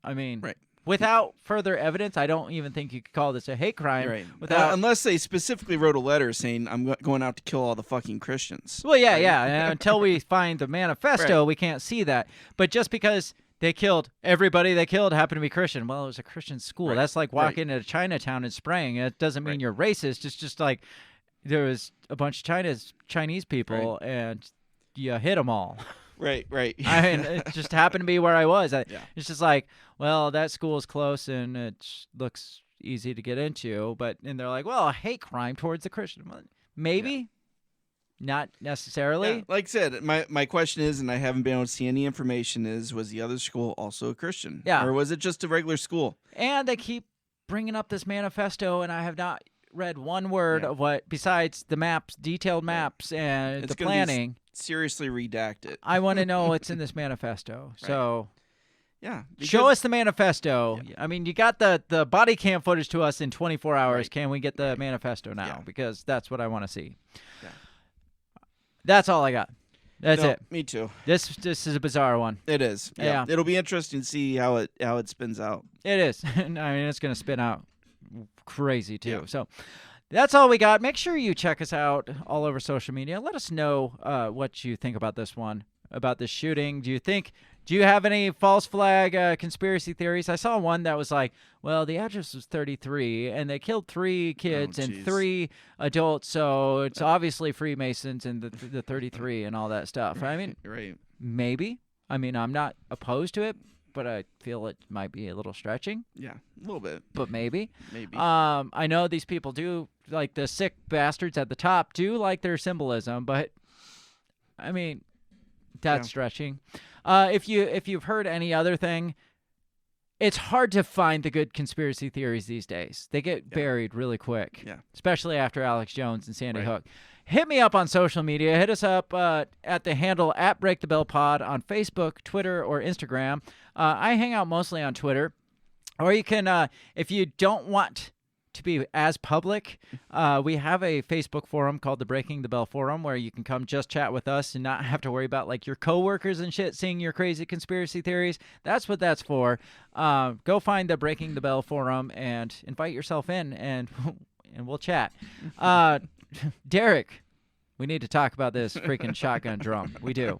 I mean, without further evidence, I don't even think you could call this a hate crime. Right. Without unless they specifically wrote a letter saying, I'm going out to kill all the fucking Christians. Well, yeah. And until we find the manifesto, we can't see that. But just because they killed everybody they killed happened to be Christian, well, it was a Christian school. Right. That's like walking into Chinatown and spraying. It doesn't mean you're racist. It's just like there was a bunch of Chinese people and you hit them all. Right. I mean, it just happened to be where I was. It's just like, well, that school is close and it looks easy to get into. And they're like, well, a hate crime towards the Christian. Well, maybe, not necessarily. Yeah. Like I said, my question is, and I haven't been able to see any information, was the other school also a Christian? Yeah. Or was it just a regular school? And they keep bringing up this manifesto, and I have not read one word of what, besides the maps, detailed maps, and the planning. Seriously redacted. I want to know what's in this manifesto. So, because, show us the manifesto. Yeah. I mean, you got the body cam footage to us in 24 hours. Right. Can we get the manifesto now? Yeah. Because that's what I want to see. Yeah. That's all I got. That's it. Me too. This is a bizarre one. It is. Yeah. It'll be interesting to see how it spins out. It is. I mean, it's going to spin out crazy too. Yeah. So. That's all we got. Make sure you check us out all over social media. Let us know what you think about this one, about this shooting. Do you have any false flag conspiracy theories? I saw one that was like, well, the address was 33, and they killed 3 kids and 3 adults, so it's obviously Freemasons and the 33 and all that stuff. I mean, maybe. I mean, I'm not opposed to it, but I feel it might be a little stretching. Yeah, a little bit. But maybe. I know these people do, like the sick bastards at the top, do like their symbolism, but, I mean, that's stretching. If you've heard any other thing, it's hard to find the good conspiracy theories these days. They get buried really quick, especially after Alex Jones and Sandy Hook. Hit me up on social media. Hit us up at the handle @BreakTheBellPod on Facebook, Twitter, or Instagram. I hang out mostly on Twitter. Or you can, if you don't want to be as public, we have a Facebook forum called the Breaking the Bell Forum where you can come just chat with us and not have to worry about like your coworkers and shit seeing your crazy conspiracy theories. That's what that's for. Go find the Breaking the Bell Forum and invite yourself in and we'll chat. Derek, we need to talk about this freaking shotgun drum. We do.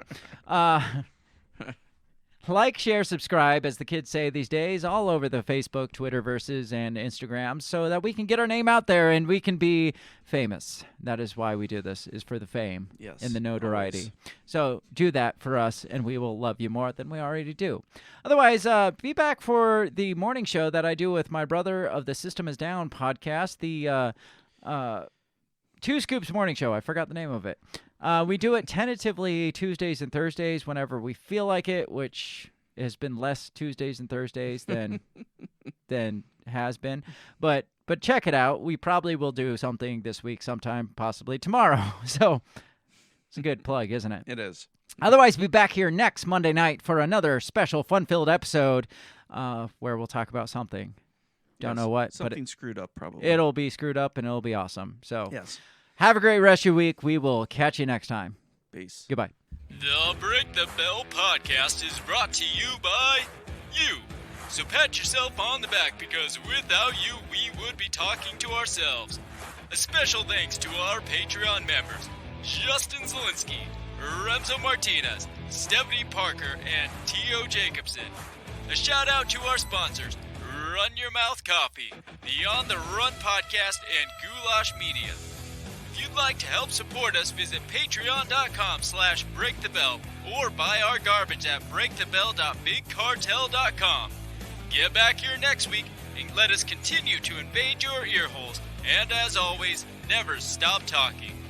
Like, share, subscribe, as the kids say these days, all over the Facebook, Twitterverses, and Instagram, so that we can get our name out there and we can be famous. That is why we do this, is for the fame and the notoriety. Always. So do that for us, and we will love you more than we already do. Otherwise, be back for the morning show that I do with my brother of the System Is Down podcast, the Two Scoops Morning Show. I forgot the name of it. We do it tentatively Tuesdays and Thursdays whenever we feel like it, which has been less Tuesdays and Thursdays than has been. But check it out. We probably will do something this week sometime, possibly tomorrow. So it's a good plug, isn't it? It is. Otherwise, be back here next Monday night for another special fun-filled episode where we'll talk about something. Don't know what. Something screwed up, probably. It'll be screwed up, and it'll be awesome. So have a great rest of your week. We will catch you next time. Peace. Goodbye. The Break the Bell podcast is brought to you by you. So pat yourself on the back because without you, we would be talking to ourselves. A special thanks to our Patreon members, Justin Zielinski, Remzo Martinez, Stephanie Parker, and T.O. Jacobson. A shout out to our sponsors, Run Your Mouth Coffee, the On the Run podcast, and Goulash Media. If you'd like to help support us, visit patreon.com/breakthebell or buy our garbage at breakthebell.bigcartel.com. Get back here next week and let us continue to invade your ear holes. And as always, never stop talking.